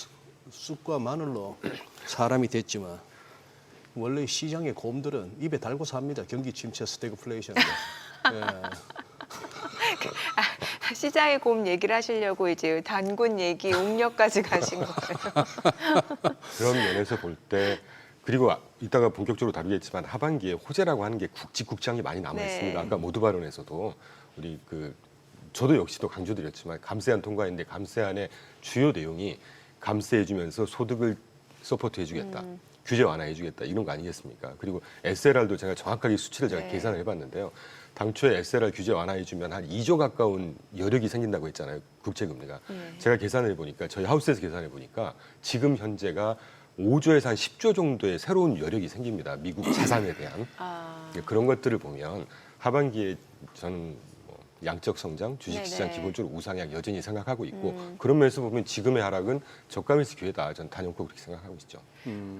쑥과 마늘로 사람이 됐지만 원래 시장의 곰들은 입에 달고 삽니다. 경기 침체, 스태그플레이션. 예. 시장의 곰 얘기를 하시려고 이제 단군 얘기, 웅녀까지 가신 거예요. 그런 면에서 볼 때 그리고 이따가 본격적으로 다루겠지만 하반기에 호재라고 하는 게 국지국장이 많이 남아 있습니다. 네. 아까 모두 발언에서도 우리 저도 역시도 강조드렸지만 감세안 통과했는데 감세안의 주요 내용이 감세해주면서 소득을 서포트해주겠다. 규제 완화해주겠다 이런 거 아니겠습니까? 그리고 SLR도 제가 정확하게 수치를 제가 네. 계산을 해봤는데요. 당초에 SLR 규제 완화해주면 한 2조 가까운 여력이 생긴다고 했잖아요. 국채금리가. 제가 계산을 해보니까 저희 하우스에서 계산해보니까 지금 현재가 5조에서 한 10조 정도의 새로운 여력이 생깁니다. 미국 자산에 대한. 그런 것들을 보면 하반기에 저는 양적 성장, 주식시장 네네. 기본적으로 우상향 여전히 생각하고 있고 그런 면에서 보면 지금의 하락은 저가일수 기회다. 저는 단연코 그렇게 생각하고 있죠.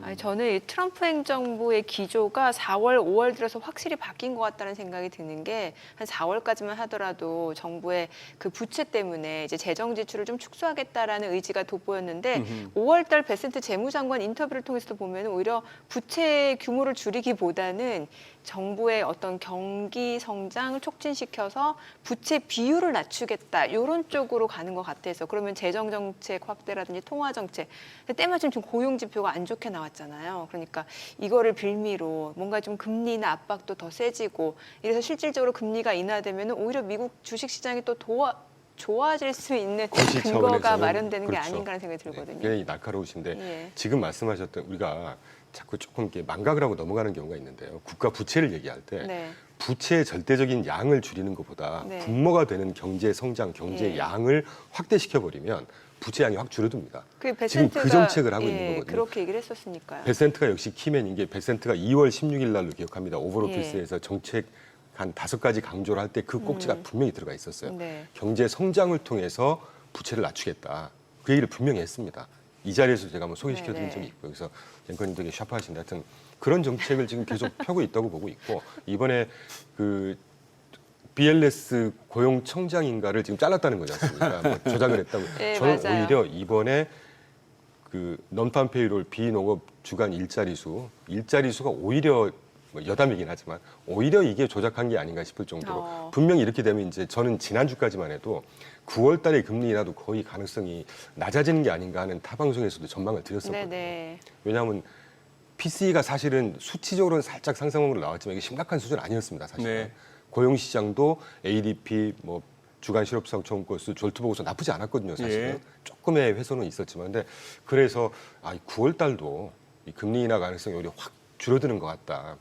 아니, 저는 이 트럼프 행정부의 기조가 4월, 5월 들어서 확실히 바뀐 것 같다는 생각이 드는 게 한 4월까지만 하더라도 정부의 그 부채 때문에 이제 재정 지출을 좀 축소하겠다라는 의지가 돋보였는데 5월달 베센트 재무장관 인터뷰를 통해서도 보면 오히려 부채 규모를 줄이기보다는 정부의 어떤 경기 성장을 촉진시켜서 부채 비율을 낮추겠다 이런 쪽으로 가는 것 같아서 그러면 재정 정책 확대라든지 통화 정책 때마침 좀 고용 지표가 안 좋게 나왔잖아요. 그러니까 이거를 빌미로 뭔가 좀 금리나 압박도 더 세지고 이래서 실질적으로 금리가 인하되면 오히려 미국 주식 시장이 또 좋아질 수 있는 거시 근거가 차원에서는 마련되는 게 그렇죠. 아닌가 하는 생각이 들거든요. 굉장히 날카로우신데 예. 지금 말씀하셨던 우리가 자꾸 조금 이렇게 망각을 하고 넘어가는 경우가 있는데요. 국가 부채를 얘기할 때 네. 부채의 절대적인 양을 줄이는 것보다 네. 분모가 되는 경제 성장, 경제 예. 양을 확대시켜 버리면 부채 양이 확 줄어듭니다. 그 지금 베센트가 그 정책을 하고 예, 있는 거거든요. 그렇게 얘기를 했었으니까요. 베센트가 역시 키맨인 게 베센트가 2월 16일 날로 기억합니다. 예. 오버오피스에서 정책 한 5가지 강조를 할 때 그 꼭지가 분명히 들어가 있었어요. 네. 경제 성장을 통해서 부채를 낮추겠다. 그 얘기를 분명히 했습니다. 이 자리에서 제가 한번 소개시켜드린 네네. 적이 있고 그래서 앵커님 되게 샤프하신데 하여튼 그런 정책을 지금 계속 펴고 있다고 보고 있고 이번에 그 BLS 고용청장인가를 지금 잘랐다는 거지 않습니까? 뭐 조작을 했다고. 네, 저는 맞아요. 오히려 이번에 그 넌팜 페이롤 비농업 주간 일자리 수가 오히려 뭐 여담이긴 하지만 오히려 이게 조작한 게 아닌가 싶을 정도로 분명히 이렇게 되면 이제 저는 지난주까지만 해도 9월 달에 금리 인하도 거의 가능성이 낮아지는 게 아닌가 하는 타 방송에서도 전망을 드렸었거든요. 네네. 왜냐하면 PC가 사실은 수치적으로는 살짝 상승으로 나왔지만 이게 심각한 수준 아니었습니다. 사실은. 네. 고용시장도 ADP, 뭐 주간 실업성 건수, 졸트 보고서 나쁘지 않았거든요. 사실은. 예. 조금의 훼손은 있었지만 근데 그래서 9월 달도 이 금리 인하 가능성이 오히려 확 줄어드는 것 같다.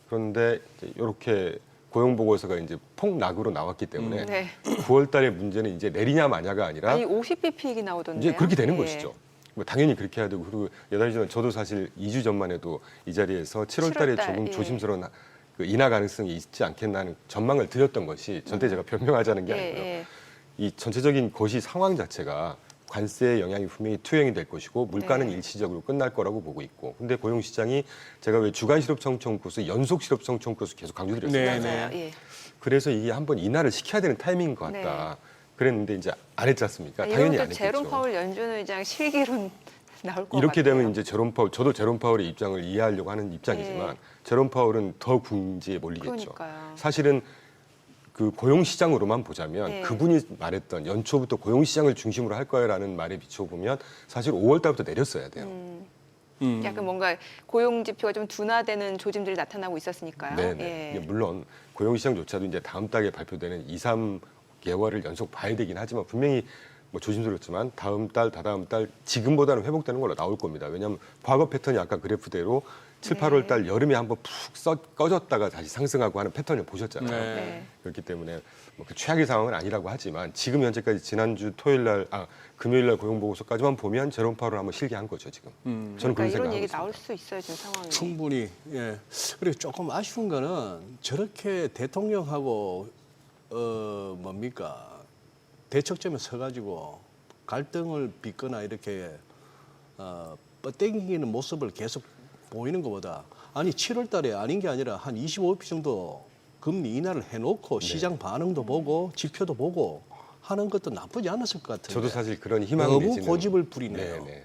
그런데 이렇게 고용 보고서가 이제 폭락으로 나왔기 때문에 네. 9월 달의 문제는 이제 내리냐 마냐가 아니라 아니 50bp 나오던데요. 이제 그렇게 되는 예. 것이죠. 뭐 당연히 그렇게 해야 되고 그리고 여덟 전 저도 사실 2주 전만 해도 이 자리에서 7월 달에 7월 달, 조금 예. 조심스러운 그 인하 가능성이 있지 않겠나 하는 전망을 드렸던 것이 절대 제가 변명하자는 게 아니고요. 예. 이 전체적인 거시 상황 자체가 관세의 영향이 분명히 투영이 될 것이고 물가는 네. 일시적으로 끝날 거라고 보고 있고 근데 고용 시장이 제가 왜 주간 실업성 청구수 연속 실업성 청구수 계속 강조드렸습니다. 네. 맞아요. 예. 그래서 이게 한번 인하를 시켜야 되는 타이밍인 것 같다. 그랬는데 이제 안 했지 않습니까? 당연히 안 이것도 제롬 했겠죠. 파월 연준 의장 실기론 나올 것 이렇게 같아요. 되면 이제 제롬 파월, 저도 제롬 파월의 입장을 이해하려고 하는 입장이지만 제롬 파월은 더 궁지에 몰리겠죠. 그러니까요. 사실은 그 고용 시장으로만 보자면 네. 그분이 말했던 연초부터 고용 시장을 중심으로 할 거야라는 말에 비춰보면 사실 5월 달부터 내렸어야 돼요. 약간 뭔가 고용 지표가 좀 둔화되는 조짐들이 나타나고 있었으니까요. 네네. 이게 물론 고용 시장조차도 이제 다음 달에 발표되는 2, 3개월을 연속 봐야 되긴 하지만 분명히 뭐 조심스럽지만 다음 달, 다다음 달 지금보다는 회복되는 걸로 나올 겁니다. 왜냐하면 과거 패턴이 아까 그래프대로 7, 8월 달 여름에 한번 푹 꺼졌다가 다시 상승하고 하는 패턴을 보셨잖아요. 네. 그렇기 때문에 뭐 그 최악의 상황은 아니라고 하지만 지금 현재까지 지난주 금요일 날 고용 보고서까지만 보면 제롬 파월을 한번 실기한 거죠 지금. 저는 그러니까 그런 이런 생각하고 얘기 있습니다. 나올 수 있어요 지금 상황이. 충분히. 예. 그리고 조금 아쉬운 거는 저렇게 대통령하고 뭡니까 대척점에 서가지고 갈등을 빚거나 이렇게 뻗땡기는 모습을 계속 보이는 것보다 아니 7월달에 아닌 게 아니라 한 25% 정도 금리 인하를 해놓고 시장 반응도 보고 지표도 보고 하는 것도 나쁘지 않았을 것 같은데. 저도 사실 그런 희망을 너무 내지는 고집을 부리네요. 네네.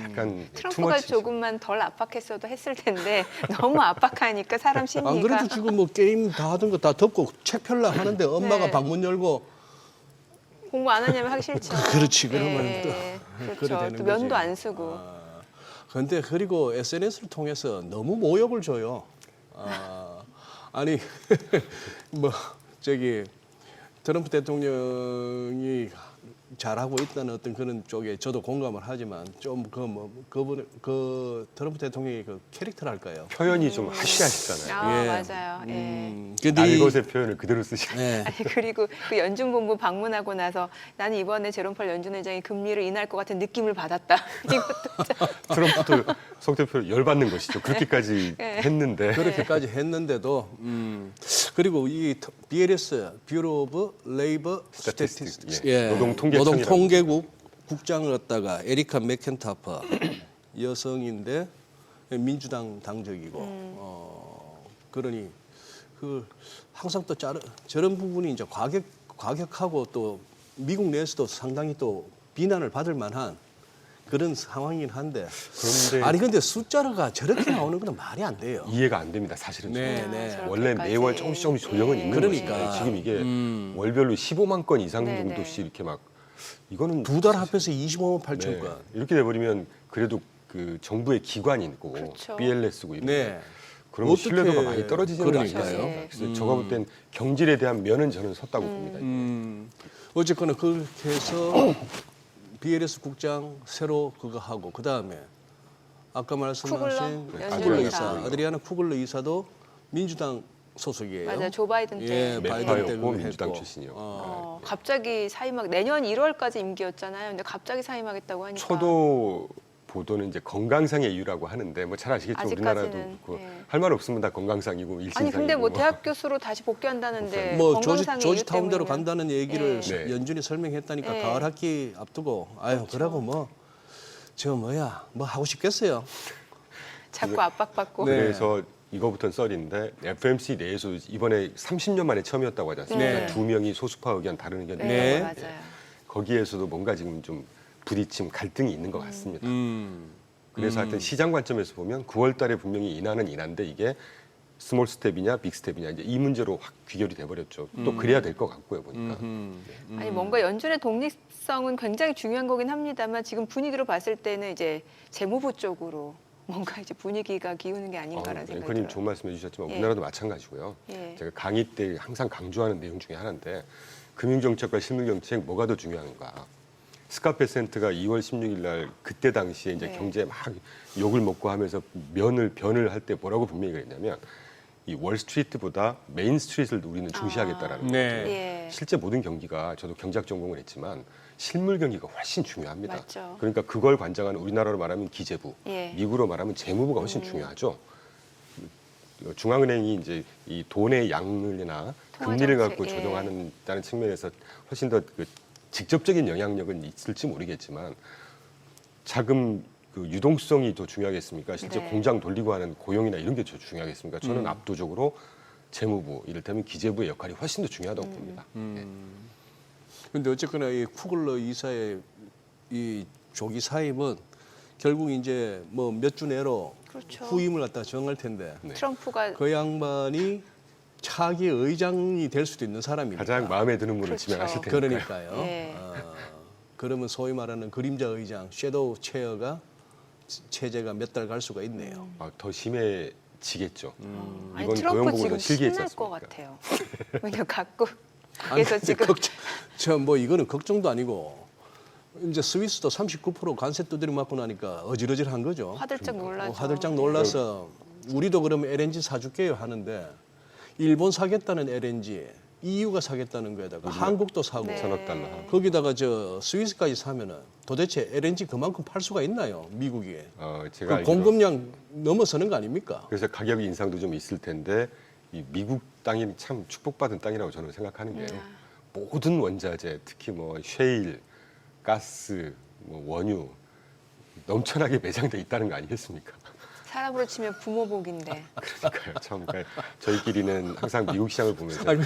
약간 트럼프가 투머치죠. 조금만 덜 압박했어도 했을 텐데 너무 압박하니까 사람 심리가. 안 그래도 지금 뭐 게임 다 하던 거 다 덮고 책 펼라 하는데 엄마가 네. 방문 열고 공부 안 하냐면 하기 싫죠. 그렇지, 그러면 예, 그래 그렇죠. 되는 또 면도 거지. 안 쓰고. 그런데 그리고 SNS를 통해서 너무 모욕을 줘요. 아니 뭐 저기 트럼프 대통령이 잘하고 있다는 어떤 그런 쪽에 저도 공감을 하지만 좀 그 트럼프 대통령의 그 캐릭터랄까요? 표현이 좀 하시하시잖아요. 예. 맞아요. 근데 이- 날것의 표현을 그대로 쓰시고 예. 아니, 그리고 그 연준본부 방문하고 나서 나는 이번에 제롬 파월 연준 의장이 금리를 인할 것 같은 느낌을 받았다. 이것도 트럼프도 석 대표 열받는 것이죠. 그렇게까지 네. 했는데 그렇게까지 했는데도 그리고 이 BLS Bureau of Labor Statistics 예. 노동통계청이라고 노동통계국 국장을 갖다가 에리카 맥켄타퍼 여성인데 민주당 당적이고 그러니 그 항상 또 저런 부분이 이제 과격하고 또 미국 내에서도 상당히 또 비난을 받을 만한 그런 상황이긴 한데 그런데 아니 근데 숫자가 저렇게 나오는 건 말이 안 돼요. 이해가 안 됩니다. 사실은. 네, 저는. 네. 원래 저렇게까지. 매월 조금씩 조정은 있는 그러니까. 것인데 지금 이게 월별로 15만 건 이상 네, 정도씩 이렇게 막 이거는 두 달 합해서 25만 8천 네. 건. 이렇게 돼버리면 그래도 그 정부의 기관이 있고 그렇죠. BLS고 이런 네. 그런 어떻게 신뢰도가 많이 떨어지지는 그러니까요. 않습니다. 그래서 제가 볼 땐 경질에 대한 면은 저는 섰다고 봅니다. 어쨌거나 그렇게 해서 BLS 국장 새로 그거 하고 그 다음에 아까 말씀하신 쿠글러 쿠글러 연준 이사 이사. 아드리아나 쿠글러 이사도 민주당 소속이에요. 맞아요. 조 바이든 때. 예, 네. 바이든 때 매파였고 그거 민주당 했고. 출신이요. 갑자기 사임하게 내년 1월까지 임기였잖아요. 근데 갑자기 사임하겠다고 하니까. 초도 보도는 이제 건강상의 이유라고 하는데 뭐 잘 아시겠지만 우리나라도 아직까지는, 그 예. 할 말 없으면 다 건강상이고 일신상이고. 아니 근데 뭐 대학 교수로 다시 복귀한다는데 뭐 건강상의 조지 이유 타운대로 때문이면. 간다는 얘기를 네. 네. 연준이 설명했다니까 네. 가을 학기 앞두고 아유 그러고 뭐 하고 싶겠어요. 자꾸 압박받고. 네. 그래서 이거부터는 썰인데 FMC 내에서 이번에 30년 만에 처음이었다고 하지 않습니까? 네. 두 명이 소수파 의견 다른 의견 네, 네. 맞아요. 거기에서도 뭔가 지금 좀 부딪힘 갈등이 있는 것 같습니다. 그래서 하여튼 시장 관점에서 보면 9월 달에 분명히 인하는 인한데 이게 스몰 스텝이냐 빅 스텝이냐 이제 이 문제로 확 귀결이 돼버렸죠. 또 그래야 될 것 같고요 보니까. 아니 뭔가 연준의 독립성은 굉장히 중요한 거긴 합니다만 지금 분위기로 봤을 때는 이제 재무부 쪽으로 뭔가 이제 분위기가 기우는 게 아닌가라는 생각이 앵커님 들어요. 좋은 말씀 해주셨지만 예. 우리나라도 마찬가지고요. 예. 제가 강의 때 항상 강조하는 내용 중에 하나인데 금융정책과 실물정책 뭐가 더 중요한가. 스카페센트가 2월 16일 날 그때 당시에 이제 네. 경제에 막 욕을 먹고 하면서 변을 할 때 뭐라고 분명히 그랬냐면 이 월스트리트보다 메인스트리트를 우리는 중시하겠다라는 네. 거죠. 예. 실제 모든 경기가 저도 경제학 전공을 했지만 실물 경기가 훨씬 중요합니다. 맞죠. 그러니까 그걸 관장하는 우리나라로 말하면 기재부, 예. 미국으로 말하면 재무부가 훨씬 중요하죠. 중앙은행이 이제 이 돈의 양을이나 금리를 통화 갖고 정책, 예. 조정하는다는 측면에서 훨씬 더 그 직접적인 영향력은 있을지 모르겠지만 자금 그 유동성이 더 중요하겠습니까? 실제 네. 공장 돌리고 하는 고용이나 이런 게 더 중요하겠습니까? 저는 압도적으로 재무부, 이를테면 기재부의 역할이 훨씬 더 중요하다고 봅니다. 예. 근데 어쨌거나 이 쿠글러 이사의 이 조기 사임은 결국 이제 뭐 몇 주 내로 그렇죠. 후임을 갖다 정할 텐데 네. 트럼프가 그 양반이 차기 의장이 될 수도 있는 사람이니까. 가장 마음에 드는 분을 그렇죠. 지명하실 테니까요. 그러니까요. 예. 그러면 소위 말하는 그림자 의장, 섀도우 체어가 체제가 몇 달 갈 수가 있네요. 더 심해지겠죠. 아니 이번 트럼프 고용 지금 보고서 실기했지 신날 것 않습니까? 같아요. 왜냐 각국 아니, 그래서 근데 지금 저뭐 이거는 걱정도 아니고 이제 스위스도 39% 관세 두드려 맞고 나니까 어질어질한 거죠. 화들짝 놀라죠. 화들짝 놀라서 우리도 그러면 LNG 사줄게요 하는데 일본 사겠다는 LNG, EU가 사겠다는 거에다가 한국도 사고 네. 천억 달러. 거기다가 저 스위스까지 사면은 도대체 LNG 그만큼 팔 수가 있나요? 미국이. 제가 그 알기로 공급량 넘어서는 거 아닙니까? 그래서 가격 인상도 좀 있을 텐데 이 미국 땅이 참 축복받은 땅이라고 저는 생각하는 게요. 모든 원자재, 특히 뭐 셰일, 가스, 뭐 원유 넘쳐나게 매장돼 있다는 거 아니겠습니까? 사람으로 치면 부모복인데 그러니까요. 참 그러니까 저희끼리는 항상 미국 시장을 보면서 아니,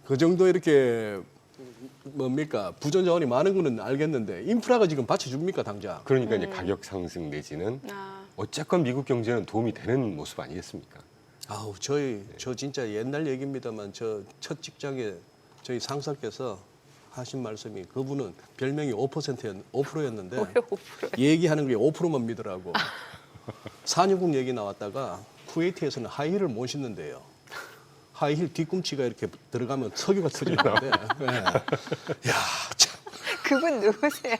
그 정도 이렇게 뭡니까 부전 자원이 많은 거는 알겠는데 인프라가 지금 받쳐줍니까 당장? 그러니까 이제 가격 상승 내지는 어쨌건 미국 경제는 도움이 되는 모습 아니겠습니까? 아우 저 진짜 옛날 얘기입니다만 저 첫 직장에 저희 상사께서 하신 말씀이 그분은 별명이 5%였는데 5%. 얘기하는 게 5%만 믿으라고. 산유국 얘기 나왔다가 쿠웨이트에서는 하이힐을 못 신는데요. 하이힐 뒤꿈치가 이렇게 들어가면 석유가 터지는데. 야, 참. 그분 누구세요?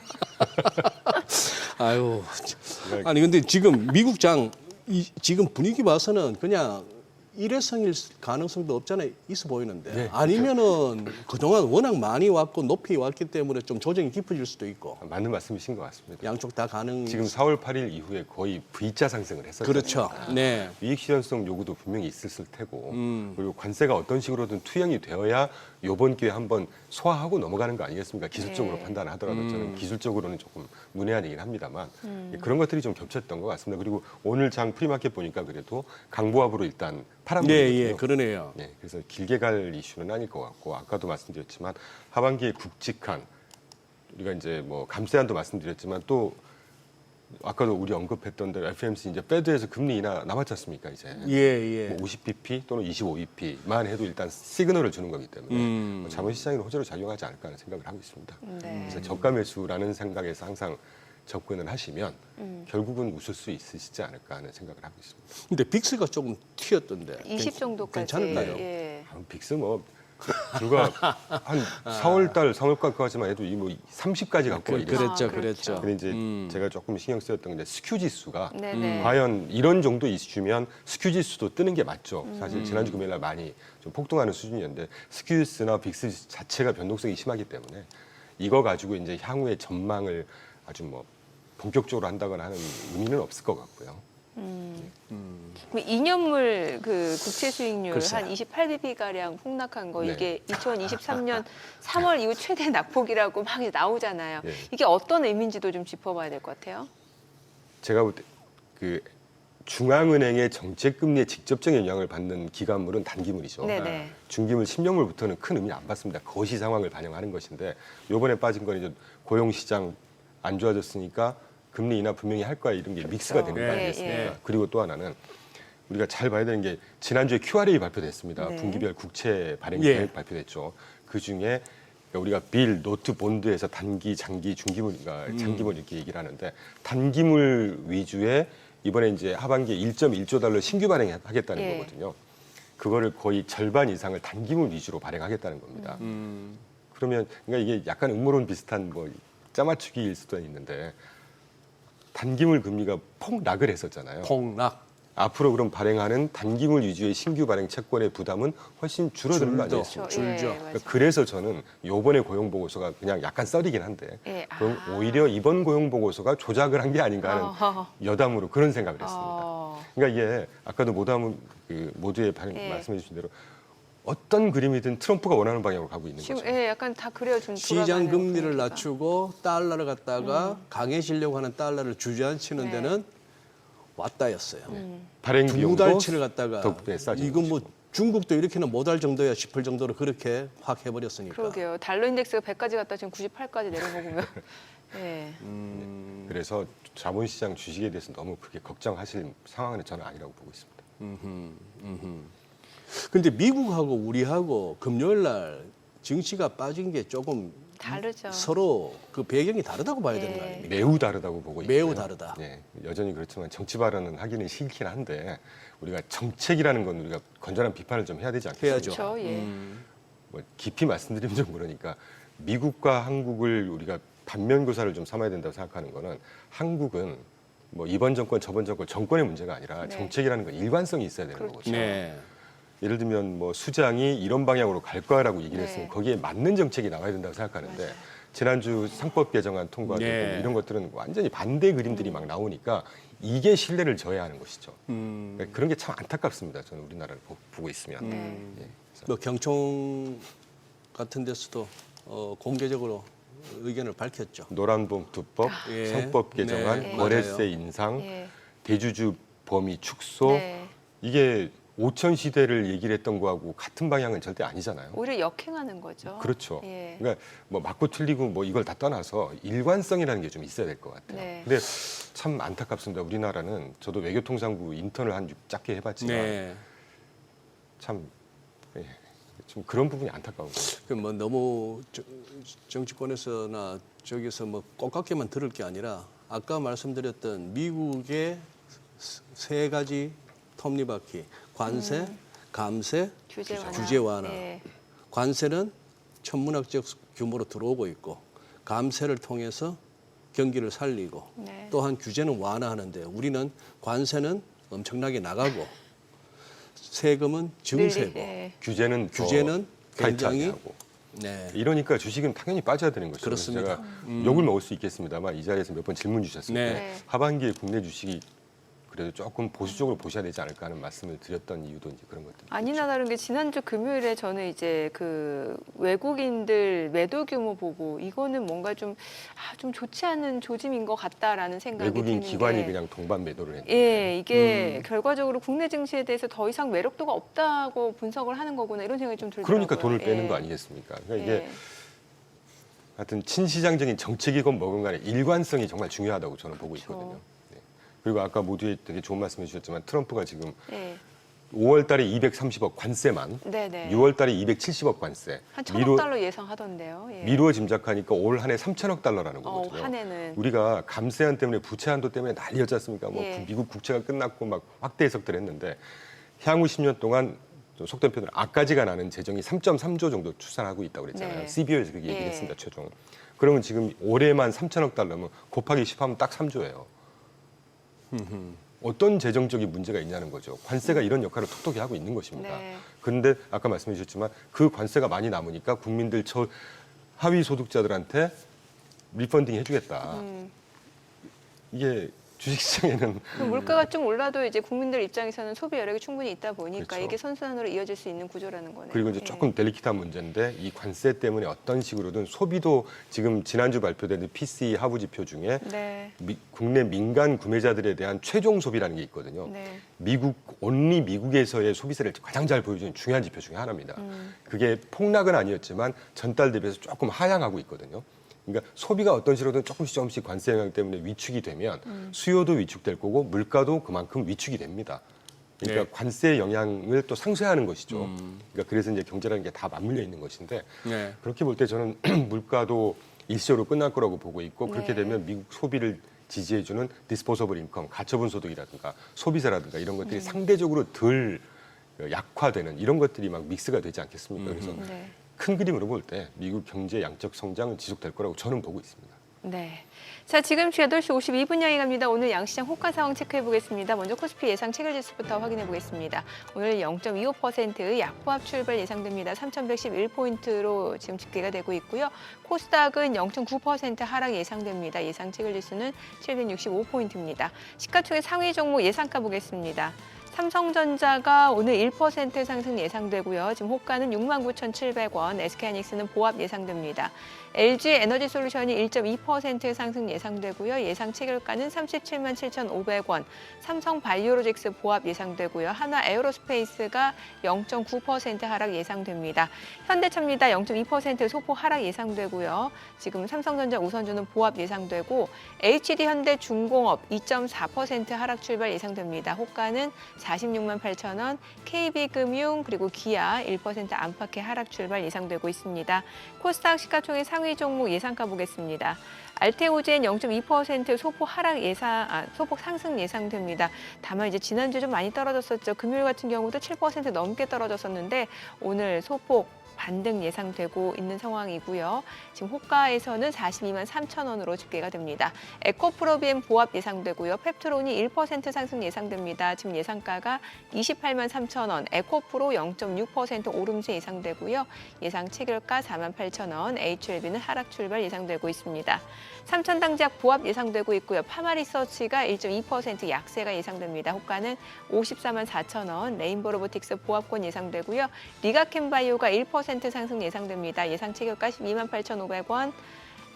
아유. 참. 아니 근데 지금 미국 지금 분위기 봐서는 그냥 일회성일 가능성도 없잖아요. 있어 보이는데. 네, 아니면은 그동안 워낙 많이 왔고 높이 왔기 때문에 좀 조정이 깊어질 수도 있고. 맞는 말씀이신 것 같습니다. 양쪽 다 가능. 지금 4월 8일 이후에 거의 V자 상승을 했었죠. 그렇죠. 네. 이익 실현성 요구도 분명히 있었을 테고 그리고 관세가 어떤 식으로든 투영이 되어야 이번 기회에 한번 소화하고 넘어가는 거 아니겠습니까? 기술적으로 네. 판단을 하더라도 저는 기술적으로는 조금 문외한이긴 합니다만 그런 것들이 좀 겹쳤던 것 같습니다. 그리고 오늘 장 프리마켓 보니까 그래도 강보합으로 일단 파란불이거든요. 네, 예, 그러네요. 네, 그래서 길게 갈 이슈는 아닐 것 같고 아까도 말씀드렸지만 하반기에 굵직한 우리가 이제 뭐 감세안도 말씀드렸지만 또 아까도 우리 언급했던 대로 FMC 이제 패드에서 금리 인하 남았지 않습니까 이제 예, 예. 뭐 50bp 또는 25bp만 해도 일단 시그널을 주는 거기 때문에 뭐 자본시장에는 호재로 작용하지 않을까 하는 생각을 하고 있습니다. 네. 그래서 저가 매수라는 생각에서 항상 접근을 하시면 결국은 웃을 수 있으시지 않을까 하는 생각을 하고 있습니다. 근데 빅스가 조금 튀었던데. 20 정도까지. 괜찮을까요? 예. 빅스 뭐 불과 한 4월달, 3월까지만 해도 이 뭐 30까지 갖고 와 이랬어요. 그랬죠, 아, 그랬죠. 근데 이제 제가 조금 신경 쓰였던 게 스큐 지수가 네네. 과연 이런 정도 이슈면 스큐 지수도 뜨는 게 맞죠. 사실 지난주 금요일 날 많이 좀 폭등하는 수준이었는데 스큐 지수나 빅스 자체가 변동성이 심하기 때문에 이거 가지고 이제 향후의 전망을 아주 뭐 본격적으로 한다거나 하는 의미는 없을 것 같고요. 그럼 2년물 그 국채 수익률 글쎄. 한 28bp 가량 폭락한 거 네. 이게 2023년 3월 이후 최대 낙폭이라고 막 나오잖아요. 네. 이게 어떤 의미인지도 좀 짚어봐야 될 것 같아요. 제가 볼 때 그 중앙은행의 정책금리에 직접적인 영향을 받는 기간물은 단기물이죠. 네네. 중기물 10년물부터는 큰 의미 안 받습니다. 거시 상황을 반영하는 것인데 이번에 빠진 건 이제 고용시장 안 좋아졌으니까 금리 인하 분명히 할 거야 이런 게 믹스가 되는 거 네, 아니겠습니까? 예. 그리고 또 하나는 우리가 잘 봐야 되는 게 지난주에 QRA 발표됐습니다. 네. 분기별 국채 발행 예. 계획 발표됐죠. 그중에 우리가 빌, 노트, 본드에서 단기, 장기, 중기물, 그러니까 장기물 이렇게 얘기를 하는데 단기물 위주의 이번에 이제 하반기에 1.1조 달러 신규 발행하겠다는 예. 거거든요. 그거를 거의 절반 이상을 단기물 위주로 발행하겠다는 겁니다. 그러면 그러니까 이게 약간 음모론 비슷한 뭐 짜맞추기일 수도 있는데 단기물 금리가 폭락을 했었잖아요. 폭락. 앞으로 그럼 발행하는 단기물 위주의 신규 발행 채권의 부담은 훨씬 줄어드는 거 아니겠습니까? 줄죠. 예, 맞아요. 그래서 저는 요번에 고용보고서가 그냥 약간 썰이긴 한데 예, 그럼 오히려 이번 고용보고서가 조작을 한 게 아닌가 하는 어허. 여담으로 그런 생각을 했습니다. 어. 그러니까 이게 아까도 모두의 예. 말씀해 주신 대로 어떤 그림이든 트럼프가 원하는 방향으로 가고 있는 지금 거죠. 예, 약간 다 그려준 시장 돌아가는 금리를 분위기가. 낮추고 달러를 갖다가 강해지려고 하는 달러를 주저앉히는 네. 데는 왔다였어요. 발행 두 비용도 달치를 갖다가 더 싸지는 이건 뭐 것이고. 중국도 이렇게는 못 할 정도야 싶을 정도로 그렇게 확 해버렸으니까. 그러게요. 달러 인덱스가 100까지 갔다 지금 98까지 내려먹으면 예. 그래서 자본시장 주식에 대해서 너무 그렇게 걱정하실 상황은 저는 아니라고 보고 있습니다. 근데 미국하고 우리하고 금요일 날 증시가 빠진 게 조금 다르죠. 서로 그 배경이 다르다고 봐야 되는 거 예. 아닙니까? 매우 다르다고 보고 있고요. 매우 다르다. 네, 여전히 그렇지만 정치 발언은 하기는 싫긴 한데 우리가 정책이라는 건 우리가 건전한 비판을 좀 해야 되지 않겠습니까? 해야죠. 그렇죠. 예. 뭐 깊이 말씀드리면 좀 그러니까 미국과 한국을 우리가 반면교사를 좀 삼아야 된다고 생각하는 거는 한국은 뭐 이번 정권 저번 정권 정권의 문제가 아니라 네. 정책이라는 건 일관성이 있어야 되는 그렇죠. 거거든요. 네. 예를 들면 뭐 수장이 이런 방향으로 갈 거라고 얘기를 네. 했으면 거기에 맞는 정책이 나와야 된다고 생각하는데 지난주 상법 개정안 통과되고 네. 이런 것들은 완전히 반대 그림들이 막 나오니까 이게 신뢰를 저해하는 것이죠. 그러니까 그런 게 참 안타깝습니다. 저는 우리나라를 보고 있으면. 네. 예, 그래서 뭐 경총 같은 데서도 공개적으로 의견을 밝혔죠. 노란봉투법, 예. 상법 개정안, 네, 거래세 맞아요. 인상, 예. 대주주 범위 축소 네. 이게 5천 시대를 얘기를 했던 거하고 같은 방향은 절대 아니잖아요. 오히려 역행하는 거죠. 그렇죠. 예. 그러니까 뭐 맞고 틀리고 뭐 이걸 다 떠나서 일관성이라는 게 좀 있어야 될 것 같아요. 네. 근데 참 안타깝습니다. 우리나라는 저도 외교통상부 인턴을 한 짧게 해봤지만 네. 참 예, 좀 그런 부분이 안타까운 거예요. 그 뭐 너무 정치권에서나 저기서 뭐 꼴깍게만 들을 게 아니라 아까 말씀드렸던 미국의 세 가지 톱니바퀴 관세, 감세, 규제 완화. 예. 관세는 천문학적 규모로 들어오고 있고 감세를 통해서 경기를 살리고 네. 또한 규제는 완화하는데 우리는 관세는 엄청나게 나가고 세금은 증세고 네. 규제는 규제는 타이트하게 굉장히 하고. 네. 이러니까 주식은 당연히 빠져야 되는 것이죠. 그렇습니다. 제가 욕을 먹을 수 있겠습니다만 이 자리에서 몇 번 질문 주셨을 네. 때 네. 하반기에 국내 주식이 그래도 조금 보수적으로 보셔야 되지 않을까 하는 말씀을 드렸던 이유도 이제 그런 것들. 아니나 다른 게 지난주 금요일에 저는 이제 그 외국인들 매도 규모 보고 이거는 뭔가 좀 좋지 않은 조짐인 것 같다라는 생각이 외국인 드는 기관이 게 그냥 동반 매도를 했는데 예, 이게 결과적으로 국내 증시에 대해서 더 이상 매력도가 없다고 분석을 하는 거구나 이런 생각이 좀 들더라고요. 그러니까 돈을 빼는 예. 거 아니겠습니까? 그러니까 이게 예. 하여튼 친시장적인 정책이건 뭐건 간에 일관성이 정말 중요하다고 저는 보고 그렇죠. 있거든요. 네. 그리고 아까 모두에 되게 좋은 말씀해 주셨지만 트럼프가 지금 예. 5월 달에 230억 관세만 네네. 6월 달에 270억 관세 한 1,000억 달러 예상하던데요. 예. 미루어 짐작하니까 올 한 해 3천억 달러라는 거거든요. 한 해는. 우리가 감세안 때문에 부채 한도 때문에 난리였지 않습니까? 뭐 예. 미국 국채가 끝났고 막 확대 해석들 했는데 향후 10년 동안 좀 속된 표현으로 악가지가 나는 재정이 3.3조 정도 추산하고 있다고 그랬잖아요. 네. CBO에서 그렇게 예. 얘기했습니다. 최종. 그러면 지금 올해만 3천억 달러면 곱하기 10하면 딱 3조예요. 어떤 재정적인 문제가 있냐는 거죠. 관세가 이런 역할을 톡톡히 하고 있는 것입니다. 네. 그런데 아까 말씀해 주셨지만 그 관세가 많이 남으니까 국민들 하위 소득자들한테 리펀딩 해주겠다. 이게 주식시장에는 그 물가가 좀 올라도 이제 국민들 입장에서는 소비 여력이 충분히 있다 보니까 그렇죠. 이게 선순환으로 이어질 수 있는 구조라는 거네요. 그리고 이제 예. 조금 델리키트한 문제인데 이 관세 때문에 어떤 식으로든 소비도 지금 지난주 발표된 PCE 하부 지표 중에 네. 국내 민간 구매자들에 대한 최종 소비라는 게 있거든요. 네. 미국에서의 소비세를 가장 잘 보여주는 중요한 지표 중에 하나입니다. 그게 폭락은 아니었지만 전달 대비해서 조금 하향하고 있거든요. 그러니까 소비가 어떤 식으로든 조금씩 관세 영향 때문에 위축이 되면 수요도 위축될 거고 물가도 그만큼 위축이 됩니다. 그러니까 네. 관세 영향을 또 상쇄하는 것이죠. 그러니까 그래서 이제 경제라는 게 다 맞물려 있는 것인데 네. 그렇게 볼 때 저는 물가도 일시적으로 끝날 거라고 보고 있고 그렇게 네. 되면 미국 소비를 지지해주는 디스포서블 인컴, 가처분 소득이라든가 소비세라든가 이런 것들이 상대적으로 덜 약화되는 이런 것들이 막 믹스가 되지 않겠습니까? 그래서 네. 큰 그림으로 볼 때 미국 경제 양적 성장은 지속될 거라고 저는 보고 있습니다. 네. 자, 지금 8시 52분 향해 갑니다. 오늘 양시장 호가 상황 체크해 보겠습니다. 먼저 코스피 예상 체결지수부터 확인해 보겠습니다. 오늘 0.25%의 약보합 출발 예상됩니다. 3,111포인트로 지금 집계가 되고 있고요. 코스닥은 0.9% 하락 예상됩니다. 예상 체결지수는 765포인트입니다. 시가총액 상위 종목 예상가 보겠습니다. 삼성전자가 오늘 1% 상승 예상되고요. 지금 호가는 69,700원, SK하이닉스는 보합 예상됩니다. LG 에너지솔루션이 1.2% 상승 예상되고요. 예상 체결가는 377,500원, 삼성바이오로직스 보합 예상되고요. 하나에어로스페이스가 0.9% 하락 예상됩니다. 현대차입니다. 0.2% 소폭 하락 예상되고요. 지금 삼성전자 우선주는 보합 예상되고 HD현대중공업 2.4% 하락 출발 예상됩니다. 호가는 46만 8천 원, KB금융 그리고 기아 1% 안팎의 하락 출발 예상되고 있습니다. 코스닥 시가총액 상위 종목 예상가 보겠습니다. 알테오젠 0.2% 소폭 상승 예상됩니다. 다만 이제 지난주 좀 많이 떨어졌었죠. 금요일 같은 경우도 7% 넘게 떨어졌었는데 오늘 소폭 반등 예상되고 있는 상황이고요. 지금 호가에서는 42만 3천 원으로 집계가 됩니다. 에코프로비엠 보합 예상되고요. 펩트론이 1% 상승 예상됩니다. 지금 예상가가 28만 3천 원, 에코프로 0.6% 오름세 예상되고요. 예상 체결가 4만 8천 원, HLB는 하락 출발 예상되고 있습니다. 삼천당제약 보합 예상되고 있고요. 파마리서치가 1.2% 약세가 예상됩니다. 호가는 54만 4천 원, 레인보로보틱스 보합권 예상되고요. 리가캠바이오가 1% 상승 예상됩니다. 예상 체결가 12만 8,500원,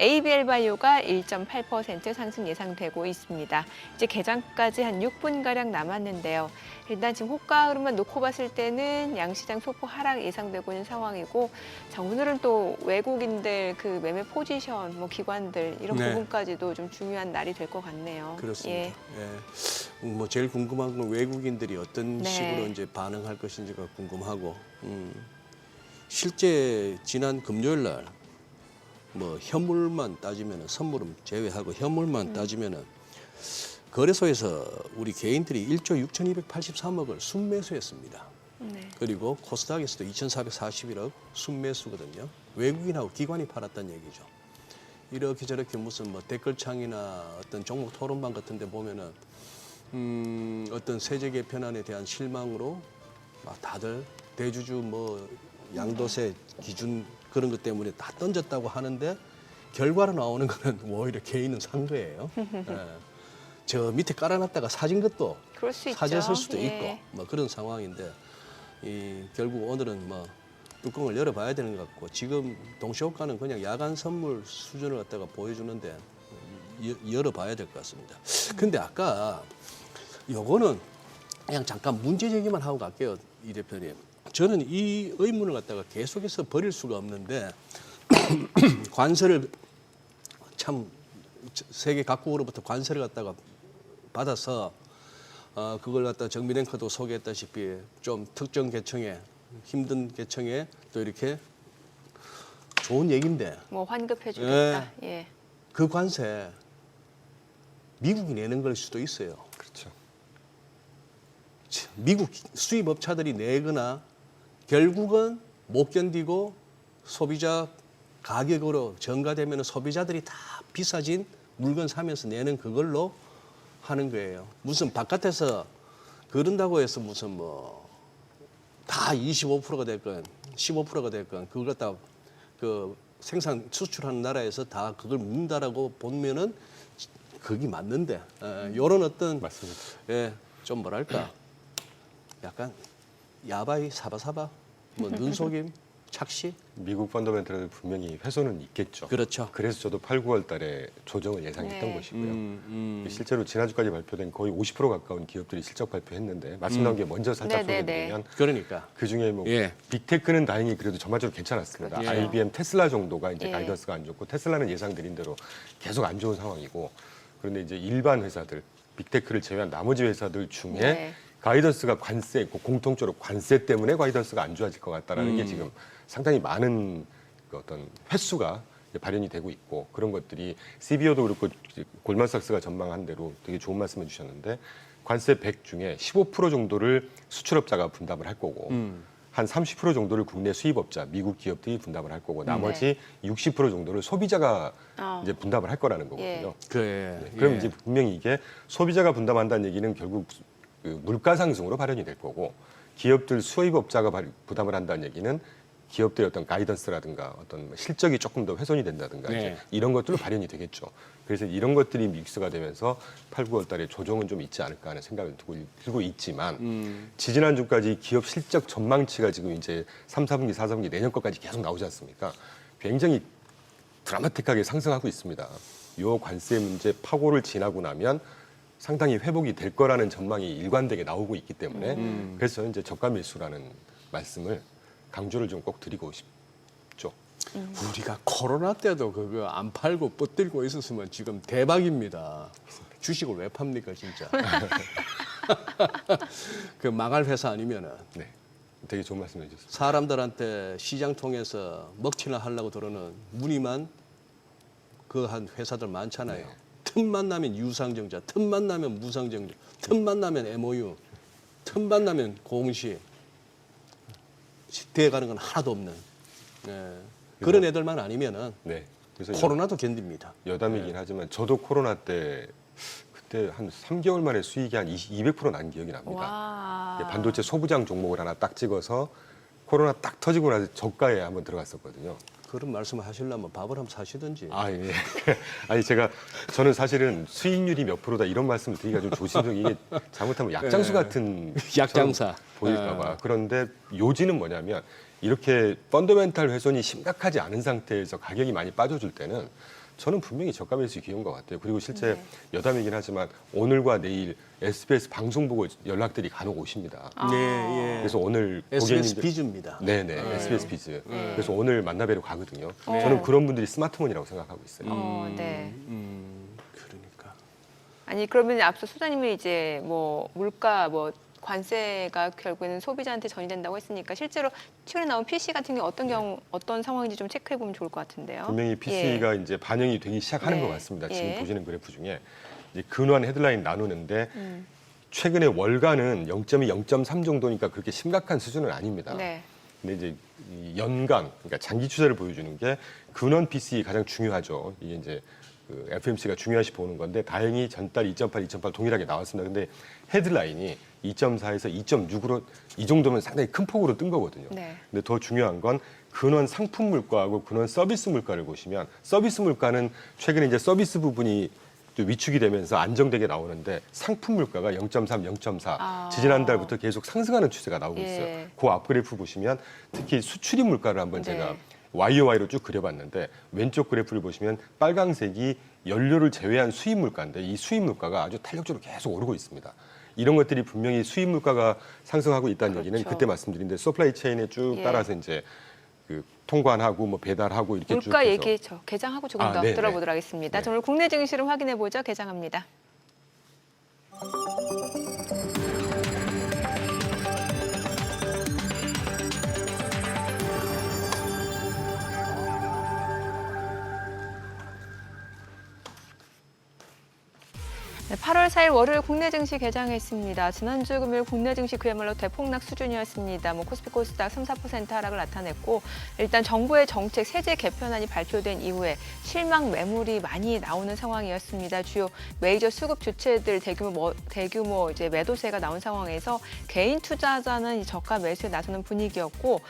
ABL바이오가 1.8% 상승 예상되고 있습니다. 이제 개장까지 한 6분가량 남았는데요. 일단 지금 호가 흐름만 놓고 봤을 때는 양시장 소폭 하락 예상되고 있는 상황이고, 자, 오늘은 또 외국인들 그 매매 포지션, 기관들 이런 네. 부분까지도 좀 중요한 날이 될 것 같네요. 그렇습니다. 예. 예. 뭐 제일 궁금한 건 외국인들이 어떤 네. 식으로 이제 반응할 것인지가 궁금하고, 실제 지난 금요일 날 뭐 현물만 따지면은 선물은 제외하고 현물만 따지면은 거래소에서 우리 개인들이 1조 6,283억을 순매수했습니다. 네. 그리고 코스닥에서도 2,441억 순매수거든요. 외국인하고 기관이 팔았다는 얘기죠. 이렇게 저렇게 무슨 뭐 댓글창이나 어떤 종목 토론방 같은 데 보면은 어떤 세제 개편안에 대한 실망으로 막 다들 대주주 뭐 양도세 기준 그런 것 때문에 다 던졌다고 하는데 결과로 나오는 거는 오히려 개인은 산 거예요. 예. 저 밑에 깔아놨다가 사진 것도 그럴 수 있죠. 사졌을 수도 예. 있고 뭐 그런 상황인데 결국 오늘은 뭐 뚜껑을 열어봐야 되는 것 같고 지금 동시효과는 그냥 야간 선물 수준을 갖다가 보여주는데 열어봐야 될 것 같습니다. 근데 아까 요거는 그냥 잠깐 문제 제기만 하고 갈게요, 이 대표님. 저는 이 의문을 갖다가 계속해서 버릴 수가 없는데 관세를 참 세계 각국으로부터 관세를 갖다가 받아서 그걸 갖다 정미랭크도 소개했다시피 좀 특정 계층에 힘든 계층에 또 이렇게 좋은 얘기인데 뭐 환급해주겠다. 예. 그 관세 미국이 내는 걸 수도 있어요. 그렇죠. 미국 수입업자들이 내거나 결국은 못 견디고 소비자 가격으로 전가되면 소비자들이 다 비싸진 물건 사면서 내는 그걸로 하는 거예요. 무슨 바깥에서 그런다고 해서 무슨 뭐 다 25%가 됐건 15%가 됐건 그걸 갖다 그 생산 수출하는 나라에서 다 그걸 묻는다라고 보면은 그게 맞는데 이런 어떤 맞습니다. 좀 뭐랄까 약간 야바이 사바사바 뭐 눈속임 착시 미국 펀더멘털은 분명히 훼손은 있겠죠. 그렇죠. 그래서 저도 8, 9월 달에 조정을 예상했던 네. 것이고요. 실제로 지난주까지 발표된 거의 50% 가까운 기업들이 실적 발표했는데 말씀 나온 게 먼저 살짝 네네네. 소개드리면 그러니까 그중에 뭐 예. 빅테크는 다행히 그래도 전반적으로 괜찮았습니다. 그렇죠. IBM, 테슬라 정도가 이제 예. 가이던스가 안 좋고 테슬라는 예상드린 대로 계속 안 좋은 상황이고 그런데 이제 일반 회사들 빅테크를 제외한 나머지 회사들 중에 네. 가이던스가 관세 있고 공통적으로 관세 때문에 가이던스가 안 좋아질 것 같다라는 게 지금 상당히 많은 그 어떤 횟수가 이제 발현이 되고 있고 그런 것들이 CBO도 그렇고 골만삭스가 전망한 대로 되게 좋은 말씀해 주셨는데 관세 100 중에 15% 정도를 수출업자가 분담을 할 거고 한 30% 정도를 국내 수입업자, 미국 기업들이 분담을 할 거고 나머지 60% 정도를 소비자가 이제 분담을 할 거라는 거거든요. 그래. 네, 그럼 이제 분명히 이게 소비자가 분담한다는 얘기는 결국 그 물가 상승으로 발현이 될 거고 기업들 수입업자가 부담을 한다는 얘기는 기업들의 어떤 가이던스라든가 어떤 실적이 조금 더 훼손이 된다든가 네. 이제 이런 것들로 발현이 되겠죠. 그래서 이런 것들이 믹스가 되면서 8, 9월 달에 조정은 좀 있지 않을까 하는 생각을 들고 있지만 지지난주까지 기업 실적 전망치가 지금 이제 3, 4분기, 4, 4분기 내년 것까지 계속 나오지 않습니까? 굉장히 드라마틱하게 상승하고 있습니다. 이 관세 문제 파고를 지나고 나면 상당히 회복이 될 거라는 전망이 일관되게 나오고 있기 때문에 그래서 이제 저가 밀수라는 말씀을 강조를 좀 꼭 드리고 싶죠. 우리가 코로나 때도 그거 안 팔고 뻗들고 있었으면 지금 대박입니다. 주식을 왜 팝니까 진짜? 그 망할 회사 아니면은 네, 되게 좋은 말씀 해주셨습니다. 사람들한테 시장 통해서 먹튀나 하려고 들어오는 무늬만 그 한 회사들 많잖아요. 네. 틈만 나면 유상증자, 틈만 나면 무상증자, 틈만 나면 MOU, 틈만 나면 공시 돼가는 건 하나도 없는 그런 애들만 아니면은 네, 그래서 코로나도 견딥니다. 여담이긴 하지만 저도 코로나 때 그때 한 3개월 만에 수익이 한 200% 난 기억이 납니다. 와. 반도체 소부장 종목을 하나 딱 찍어서 코로나 딱 터지고 나서 저가에 한번 들어갔었거든요. 그런 말씀을 하시려면 밥을 한번 사시든지. 아, 예. 아니, 저는 사실은 수익률이 몇 프로다 이런 말씀을 드리기가 좀 조심스러워. 이게 잘못하면 약장수 같은. 약장사. 보일까봐. 그런데 요지는 뭐냐면 이렇게 펀더멘탈 훼손이 심각하지 않은 상태에서 가격이 많이 빠져줄 때는 저는 분명히 저가 매수 기회인 것 같아요. 그리고 실제 여담이긴 하지만 오늘과 내일 SBS 방송 보고 연락들이 간혹 오십니다. 네, 예. 그래서 오늘 SBS 고객님들 비즈입니다. 네네 SBS 비즈. 그래서 오늘 만나뵈러 가거든요. 저는 그런 분들이 스마트폰이라고 생각하고 있어요. 네. 그러니까. 아니 그러면 앞서 소장님이 이제 뭐 물가 뭐 관세가 결국에는 소비자한테 전이된다고 했으니까 실제로 최근에 나온 PC 같은 경우 어떤 경우 어떤 상황인지 좀 체크해 보면 좋을 것 같은데요. 분명히 PC가 이제 반영이 되기 시작하는 네. 것 같습니다. 지금 예. 보시는 그래프 중에 이제 근원 헤드라인 나누는데 최근에 월간은 0.2, 0.3 정도니까 그렇게 심각한 수준은 아닙니다. 네. 근데 이제 이 연간, 그러니까 장기 추세를 보여주는 게 근원 PC 가장 중요하죠. 이게 이제 그 FMC가 중요시 보는 건데 다행히 전달 2.8, 2.8 동일하게 나왔습니다. 근데 헤드라인이 2.4에서 2.6으로 이 정도면 상당히 큰 폭으로 뜬 거거든요. 네. 근데 더 중요한 건 근원 상품 물가하고 근원 서비스 물가를 보시면 서비스 물가는 최근에 이제 서비스 부분이 또 위축이 되면서 안정되게 나오는데 상품 물가가 0.3, 0.4 지지난달부터 계속 상승하는 추세가 나오고 예. 있어요. 그 앞 그래프 보시면 특히 수출입 물가를 한번 네. 제가 YOY로 쭉 그려봤는데 왼쪽 그래프를 보시면 빨강색이 연료를 제외한 수입 물가인데 이 수입 물가가 아주 탄력적으로 계속 오르고 있습니다. 이런 것들이 분명히 수입 물가가 상승하고 있다는 그렇죠. 얘기는 그때 말씀드린 데 서플라이 체인에 쭉 예. 따라서 이제 그 통관하고 뭐 배달하고 이렇게 쭉 물가 해서 얘기 개장하고 조금 더 네, 들어보도록 네. 하겠습니다. 네. 자, 오늘 국내 증시를 확인해 보죠. 개장합니다. 네, 8월 4일 월요일 국내 증시 개장했습니다. 지난주 금요일 국내 증시 그야말로 대폭락 수준이었습니다. 코스피 코스닥 3, 4% 하락을 나타냈고 일단 정부의 정책 세제 개편안이 발표된 이후에 실망 매물이 많이 나오는 상황이었습니다. 주요 메이저 수급 주체들 대규모 이제 매도세가 나온 상황에서 개인 투자자는 이 저가 매수에 나서는 분위기였고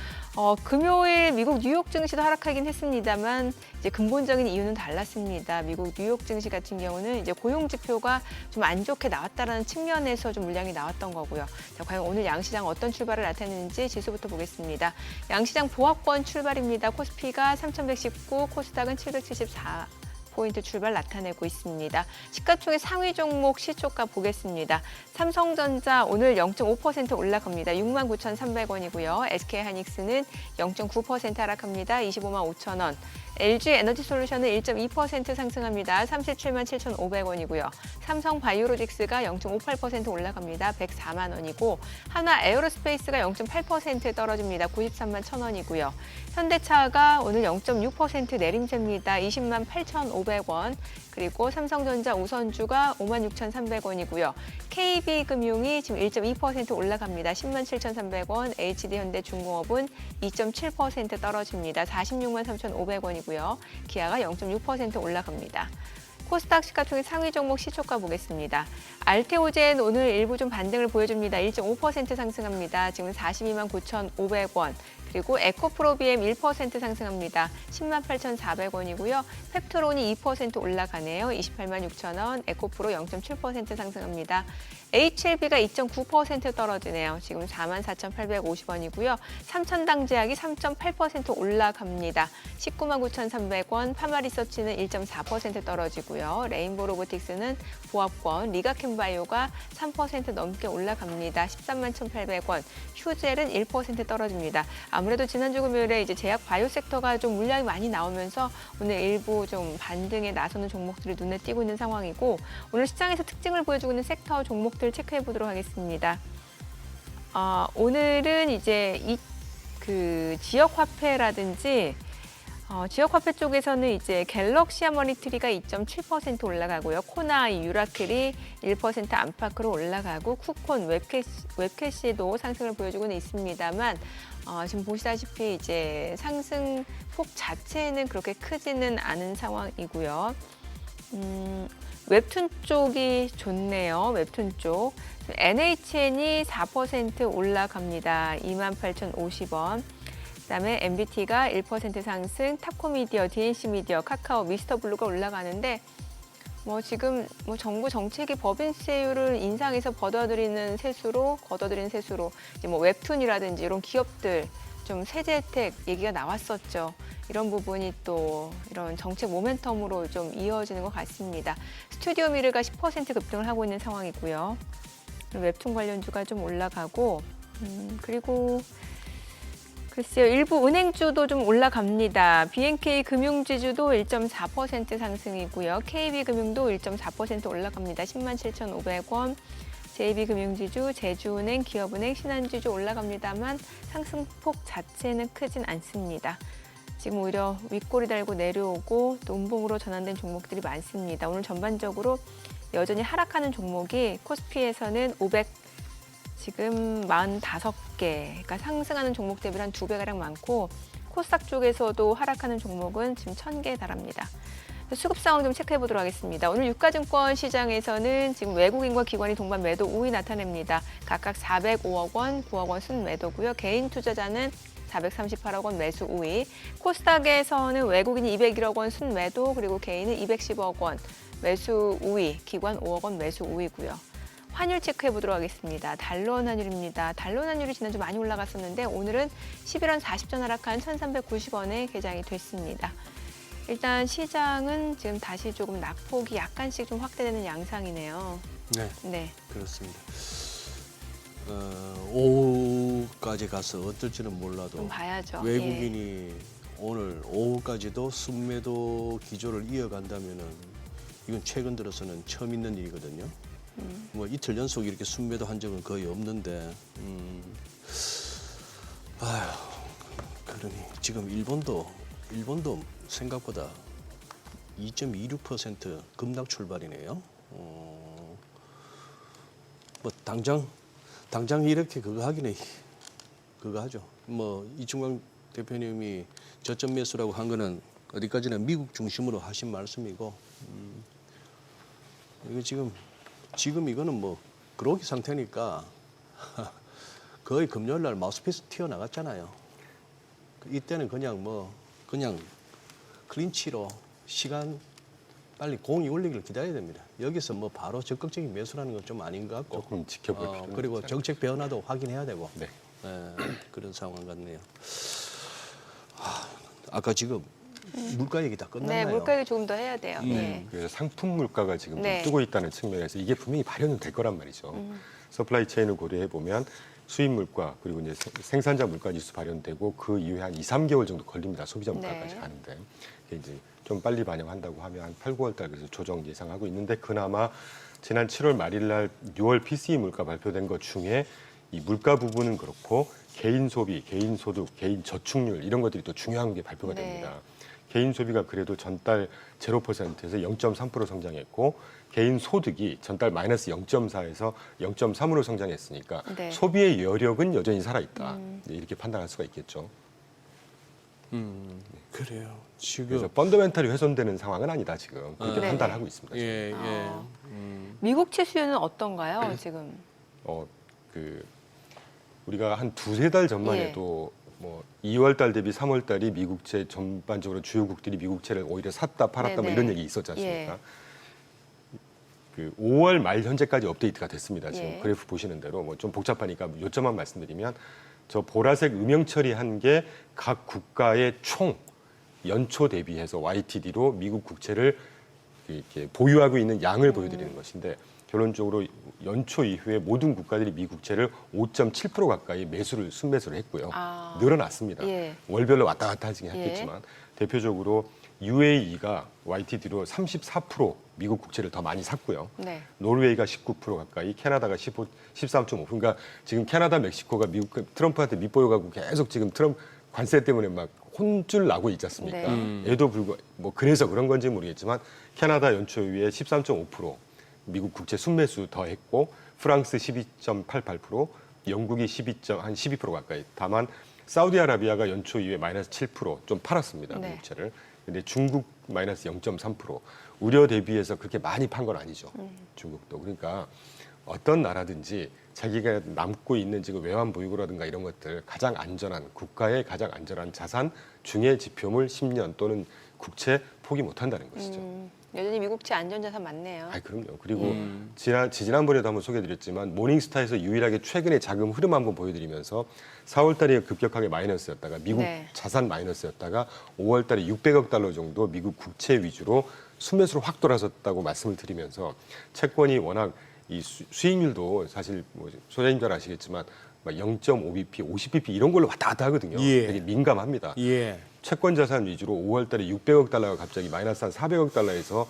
금요일 미국 뉴욕 증시도 하락하긴 했습니다만 이제 근본적인 이유는 달랐습니다. 미국 뉴욕 증시 같은 경우는 이제 고용 지표가 좀 안 좋게 나왔다라는 측면에서 좀 물량이 나왔던 거고요. 자, 과연 오늘 양시장 어떤 출발을 나타내는지 지수부터 보겠습니다. 양시장 보합권 출발입니다. 코스피가 3,119, 코스닥은 774. 포인트 출발 나타내고 있습니다. 시가총액 상위 종목 시초가 보겠습니다. 삼성전자 오늘 0.5% 올라갑니다. 69,300원이고요. SK하이닉스는 0.9% 하락합니다. 25만 5천 원. LG에너지솔루션은 1.2% 상승합니다. 37만 7,500원이고요. 삼성바이오로직스가 0.58% 올라갑니다. 104만 원이고 하나에어로스페이스가 0.8% 떨어집니다. 93만 1,000원이고요. 현대차가 오늘 0.6% 내림세입니다. 20만 8,500원. 그리고 삼성전자 우선주가 56,300원이고요. KB금융이 지금 1.2% 올라갑니다. 10만 7,300원. HD현대중공업은 2.7% 떨어집니다. 46만 3,500원이고요. 기아가 0.6% 올라갑니다. 코스닥 시가총액 상위 종목 시초가 보겠습니다. 알테오젠 오늘 일부 좀 반등을 보여줍니다. 1.5% 상승합니다. 지금 42만 9,500원. 그리고 에코프로비엠 1% 상승합니다. 10만 8,400원이고요. 펩트론이 2% 올라가네요. 28만 6천 원. 에코프로 0.7% 상승합니다. HLB가 2.9% 떨어지네요. 지금 4만 4,850원이고요. 삼천당제약이 3.8% 올라갑니다. 19만 9,300원. 파마리서치는 1.4% 떨어지고요. 레인보 로보틱스는 보합권, 리가캠바이오가 3% 넘게 올라갑니다. 13만 1,800원. 휴젤은 1% 떨어집니다. 아무래도 지난주 금요일에 이제 제약 바이오 섹터가 좀 물량이 많이 나오면서 오늘 일부 좀 반등에 나서는 종목들이 눈에 띄고 있는 상황이고 오늘 시장에서 특징을 보여주고 있는 섹터 종목들 체크해 보도록 하겠습니다. 오늘은 이제 그 지역 화폐라든지 지역 화폐 쪽에서는 이제 갤럭시 하모니트리가 2.7% 올라가고요. 코나 유라클이 1% 안팎으로 올라가고 쿠콘 웹캐시도 상승을 보여주고는 있습니다만 지금 보시다시피 이제 상승폭 자체는 그렇게 크지는 않은 상황이고요. 웹툰 쪽이 좋네요. 웹툰 쪽. NHN이 4% 올라갑니다. 28,050원. 그다음에 MBT가 1% 상승, 탑코미디어, DNC미디어, 카카오, 미스터블루가 올라가는데 지금 정부 정책이 법인세율을 인상해서 걷어들이는 세수로 이제 웹툰이라든지 이런 기업들 좀 세제 혜택 얘기가 나왔었죠. 이런 부분이 또 이런 정책 모멘텀으로 좀 이어지는 것 같습니다. 스튜디오 미르가 10% 급등을 하고 있는 상황이고요. 웹툰 관련주가 좀 올라가고 그리고 글쎄요, 일부 은행주도 좀 올라갑니다. BNK 금융지주도 1.4% 상승이고요. KB금융도 1.4% 올라갑니다. 10만 7,500원. JB금융지주, 제주은행, 기업은행, 신한지주 올라갑니다만 상승폭 자체는 크진 않습니다. 지금 오히려 윗꼬리 달고 내려오고 또 음봉으로 전환된 종목들이 많습니다. 오늘 전반적으로 여전히 하락하는 종목이 코스피에서는 500 지금 45개, 그러니까 상승하는 종목 대비 한 2배가량 많고 코스닥 쪽에서도 하락하는 종목은 지금 1,000개에 달합니다. 수급 상황 좀 체크해 보도록 하겠습니다. 오늘 유가증권 시장에서는 지금 외국인과 기관이 동반 매도 우위 나타냅니다. 각각 405억 원, 9억 원 순매도고요. 개인 투자자는 438억 원 매수 우위. 코스닥에서는 외국인이 201억 원 순매도, 그리고 개인은 210억 원 매수 우위, 기관 5억 원 매수 우위고요. 환율 체크해 보도록 하겠습니다. 달러원 환율입니다. 달러원 환율이 지난주 많이 올라갔었는데 오늘은 11원 40전 하락한 1,390원에 개장이 됐습니다. 일단 시장은 지금 다시 조금 낙폭이 약간씩 좀 확대되는 양상이네요. 네, 네. 그렇습니다. 오후까지 가서 어떨지는 몰라도 좀 봐야죠. 외국인이 오늘 오후까지도 순매도 기조를 이어간다면은 이건 최근 들어서는 처음 있는 일이거든요. 뭐 이틀 연속 이렇게 순매도 한 적은 거의 없는데, 그러니 지금 일본도 생각보다 2.26% 급락 출발이네요. 뭐 당장 이렇게 그거 하기는 그거 하죠. 뭐 이충광 대표님이 저점 매수라고 한 거는 어디까지나 미국 중심으로 하신 말씀이고, 이거 지금 이거는 뭐 그러기 상태니까 거의 금요일 날 마우스피스 튀어나갔잖아요. 이때는 그냥 클린치로 시간 빨리 공이 올리기를 기다려야 됩니다. 여기서 뭐 바로 적극적인 매수라는 건 좀 아닌 것 같고, 조금 지켜볼 필요는 그리고 있죠. 정책 변화도 확인해야 되고, 네. 그런 상황 같네요. 아까 지금 물가 얘기 다 끝났나요? 네, 물가 얘기 조금 더 해야 돼요. 예. 그래서 상품 물가가 지금 네. 뜨고 있다는 측면에서 이게 분명히 발현은 될 거란 말이죠. 서플라이 체인을 고려해 보면 수입 물가 그리고 이제 생산자 물가 지수 발현되고 그 이후에 한 2, 3개월 정도 걸립니다. 소비자 물가까지 네. 가는데 이게 이제 좀 빨리 반영한다고 하면 한 8, 9월 달 그래서 조정 예상하고 있는데, 그나마 지난 7월 말일 날 6월 PCE 물가 발표된 것 중에 이 물가 부분은 그렇고 개인 소비, 개인 소득, 개인 저축률 이런 것들이 또 중요한 게 발표가 네. 됩니다. 개인 소비가 그래도 전달 0%에서 0.3% 성장했고, 개인 소득이 전달 마이너스 0.4에서 0.3으로 성장했으니까 네. 소비의 여력은 여전히 살아있다. 이렇게 판단할 수가 있겠죠. 그래요. 지금 그래서 펀더멘탈이 훼손되는 상황은 아니다 지금 그렇게 네. 판단하고 있습니다. 지금. 예. 미국채 수요는 어떤가요, 지금? 우리가 한 두세 달 전만 예. 해도 뭐 2월 달 대비 3월 달이 미국채 전반적으로 주요국들이 미국채를 오히려 샀다 팔았다 뭐 네네. 이런 얘기 있었지 않습니까? 예. 그 5월 말 현재까지 업데이트가 됐습니다. 지금 예. 그래프 보시는 대로 뭐 좀 복잡하니까 요점만 말씀드리면, 저 보라색 음영 처리한 게 각 국가의 총 연초 대비해서 YTD로 미국 국채를 이렇게 보유하고 있는 양을 보여드리는 것인데, 결론적으로 연초 이후에 모든 국가들이 미국채를 5.7% 가까이 순매수를 했고요. 늘어났습니다. 예. 월별로 왔다 갔다 하긴 했겠지만 대표적으로 UAE가 YTD로 34% 미국 국채를 더 많이 샀고요. 네. 노르웨이가 19% 가까이, 캐나다가 13.5%. 그러니까 지금 캐나다, 멕시코가 트럼프한테 밑보여가고 계속 지금 트럼프 관세 때문에 막 혼쭐 나고 있지 않습니까? 네. 에도 불구하고 뭐 그래서 그런 건지 모르겠지만 캐나다 연초 이후에 13.5% 미국 국채 순매수 더 했고, 프랑스 12.88%, 영국이 12% 가까이. 다만 사우디아라비아가 연초 이후에 마이너스 7% 좀 팔았습니다. 네. 미국 채를. 근데 중국 마이너스 0.3%. 우려 대비해서 그렇게 많이 판 건 아니죠. 중국도. 그러니까 어떤 나라든지 자기가 남고 있는 지금 외환 보유고라든가 이런 것들, 가장 안전한, 국가의 가장 안전한 자산 중에 지표물 10년 또는 국채 포기 못한다는 것이죠. 여전히 미국채 안전자산 많네요. 그럼요. 그리고 지난번에도 한번 소개해드렸지만 모닝스타에서 유일하게 최근의 자금 흐름 한번 보여드리면서 4월 달에 급격하게 마이너스였다가 미국 네. 자산 마이너스였다가 5월 달에 600억 달러 정도 미국 국채 위주로 순매수로 확 돌아섰다고 말씀을 드리면서, 채권이 워낙 이 수익률도 사실 뭐 소장님 잘 아시겠지만 막 0.5bp, 50bp 이런 걸로 왔다 갔다 하거든요. 예. 되게 민감합니다. 예. 채권 자산 위주로 5월 달에 600억 달러가 갑자기 마이너스 한 400억 달러에서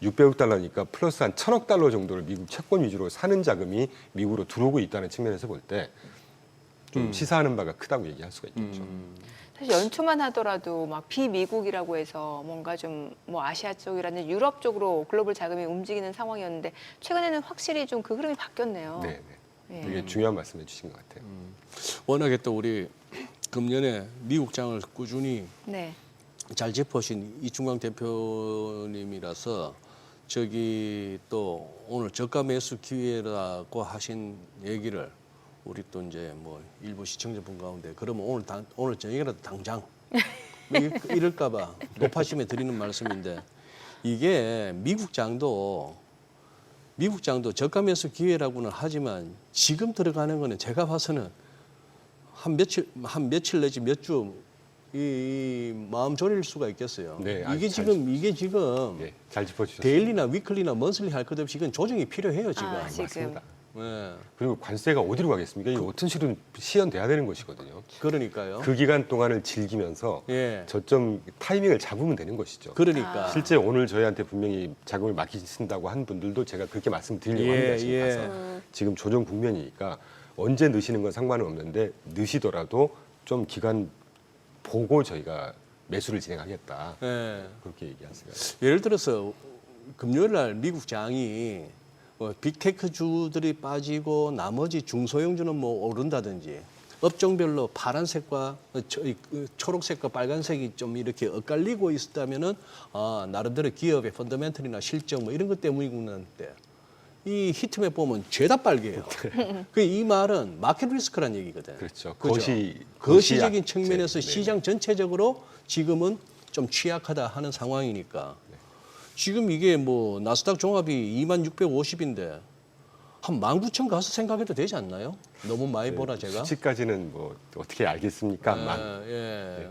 600억 달러니까 플러스 한 1000억 달러 정도를 미국 채권 위주로 사는 자금이 미국으로 들어오고 있다는 측면에서 볼 때 좀 시사하는 바가 크다고 얘기할 수가 있겠죠. 사실 연초만 하더라도 막 비미국이라고 해서 뭔가 좀 뭐 아시아 쪽이라든지 유럽 쪽으로 글로벌 자금이 움직이는 상황이었는데 최근에는 확실히 좀 그 흐름이 바뀌었네요. 네, 예. 되게 중요한 말씀해 주신 것 같아요. 워낙에 또 우리 금년에 미국장을 꾸준히 네. 잘 짚으신 이충광 대표님이라서 저기 또 오늘 저가 매수 기회라고 하신 얘기를 우리 또 이제 뭐 일부 시청자분 가운데 그러면 오늘 저녁이라도 당장 뭐 이럴까봐 높아심에 드리는 말씀인데 이게 미국장도 저가 매수 기회라고는 하지만 지금 들어가는 거는 제가 봐서는 한 며칠 내지 몇 주 이 마음 졸일 수가 있겠어요. 네, 이게 지금 네, 잘 짚어주셨습니다. 데일리나 위클리나 먼슬리 할 것 없이 이건 조정이 필요해요 지금. 아, 지금. 맞습니다. 네, 그리고 관세가 어디로 가겠습니까? 이 오튼 실은 시연돼야 되는 것이거든요. 그러니까요. 그 기간 동안을 즐기면서 예, 저점 타이밍을 잡으면 되는 것이죠. 그러니까. 실제 오늘 저희한테 분명히 자금을 맡기신다고 한 분들도 제가 그렇게 말씀드리려고 합니다. 지금 예. 가서. 지금 조정 국면이니까 언제 넣으시는 건 상관은 없는데 넣으시더라도 좀 기간 보고 저희가 매수를 진행하겠다. 예. 그렇게 얘기하세요. 예를 들어서 금요일 날 미국 장이 빅테크 주들이 빠지고 나머지 중소형주는 뭐 오른다든지 업종별로 파란색과 초록색과 빨간색이 좀 이렇게 엇갈리고 있었다면은 나름대로 기업의 펀더멘털이나 실적 뭐 이런 것 때문이구나 한데 이 히트맵 보면 죄다 빨개요. 그 이 말은 마켓 리스크란 얘기거든. 그렇죠. 그죠? 거시적인 거시적인 측면에서 네. 시장 전체적으로 지금은 좀 취약하다 하는 상황이니까 지금 이게 뭐 나스닥 종합이 2650인데 한 19,000 가서 생각해도 되지 않나요? 너무 많이 보라 제가. 수치까지는 뭐 어떻게 알겠습니까만 예.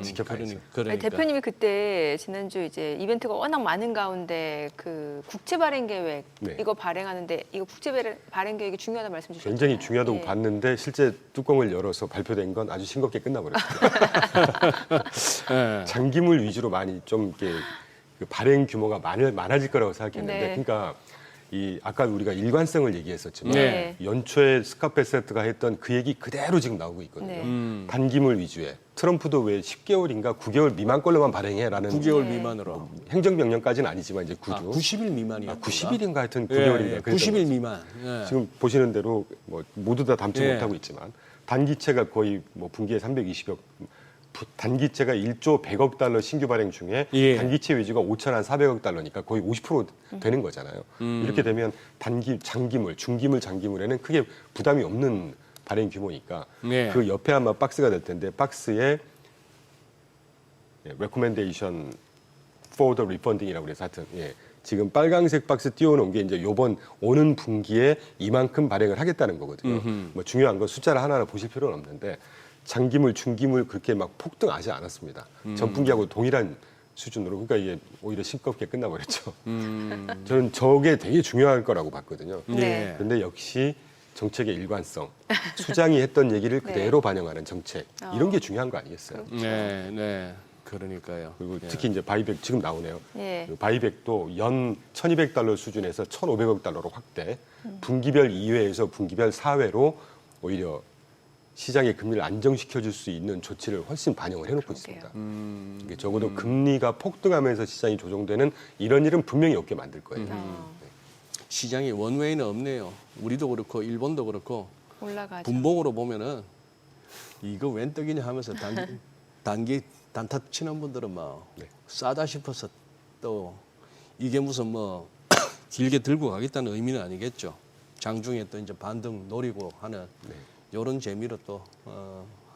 지켜봐야죠. 그러니까. 아니, 대표님이 그때 지난주 이제 이벤트가 워낙 많은 가운데 그 국채 발행 계획 네. 이거 발행하는데 이거 국채 발행 계획이 중요하다는 말씀 주셨잖아요. 굉장히 중요하다고 예. 봤는데 실제 뚜껑을 열어서 발표된 건 아주 싱겁게 끝나버렸습니다. 예. 장기물 위주로 많이 좀 이렇게 그 발행 규모가 많아질 거라고 생각했는데, 네. 그러니까 이 아까 우리가 일관성을 얘기했었지만 네. 연초에 스카페세트가 했던 그 얘기 그대로 지금 나오고 있거든요. 네. 단기물 위주의 트럼프도 왜 10개월인가 9개월 미만 걸로만 발행해라는 9개월 네. 미만으로. 행정명령까지는 아니지만 이제 구조 90일 미만이요. 90일인가 하여튼 예, 9개월인가 예, 90일 미만. 예. 지금 보시는 대로 뭐 모두 다 담지 예. 못하고 있지만 단기채가 거의 뭐 분기에 320억, 단기채가 1조 100억 달러 신규 발행 중에 예. 단기채 위주가 5,400억 달러니까 거의 50% 되는 거잖아요. 이렇게 되면 장기물, 중기물, 장기물에는 크게 부담이 없는 발행 규모니까 예. 그 옆에 아마 박스가 될 텐데 박스에 recommendation for the refunding이라고 그래서 하여튼 지금 빨강색 박스 띄워놓은 게 이제 요번 오는 분기에 이만큼 발행을 하겠다는 거거든요. 뭐 중요한 건 숫자를 하나하나 보실 필요는 없는데 장기물, 중기물 그렇게 막 폭등하지 않았습니다. 전분기하고 동일한 수준으로. 그러니까 이게 오히려 싱겁게 끝나버렸죠. 저는 저게 되게 중요할 거라고 봤거든요. 네. 그런데 역시 정책의 일관성, 수장이 했던 얘기를 네. 그대로 반영하는 정책 이런 게 중요한 거 아니겠어요? 네, 네. 그러니까요. 그리고 예. 특히 이제 바이백 지금 나오네요. 예. 그 바이백도 연 1,200달러 수준에서 1,500억 달러로 확대. 분기별 2회에서 분기별 4회로 오히려 시장의 금리를 안정시켜 줄 수 있는 조치를 훨씬 반영을 해놓고 있습니다. 이게 적어도 금리가 폭등하면서 시장이 조정되는 이런 일은 분명히 없게 만들 거예요. 시장이 원웨이는 없네요. 우리도 그렇고 일본도 그렇고 올라가죠. 분봉으로 보면은 이거 웬 떡이냐 하면서 단타 치는 분들은 막 네. 싸다 싶어서 또 이게 무슨 뭐 길게 들고 가겠다는 의미는 아니겠죠. 장중에 또 이제 반등 노리고 하는 네. 이런 재미로 또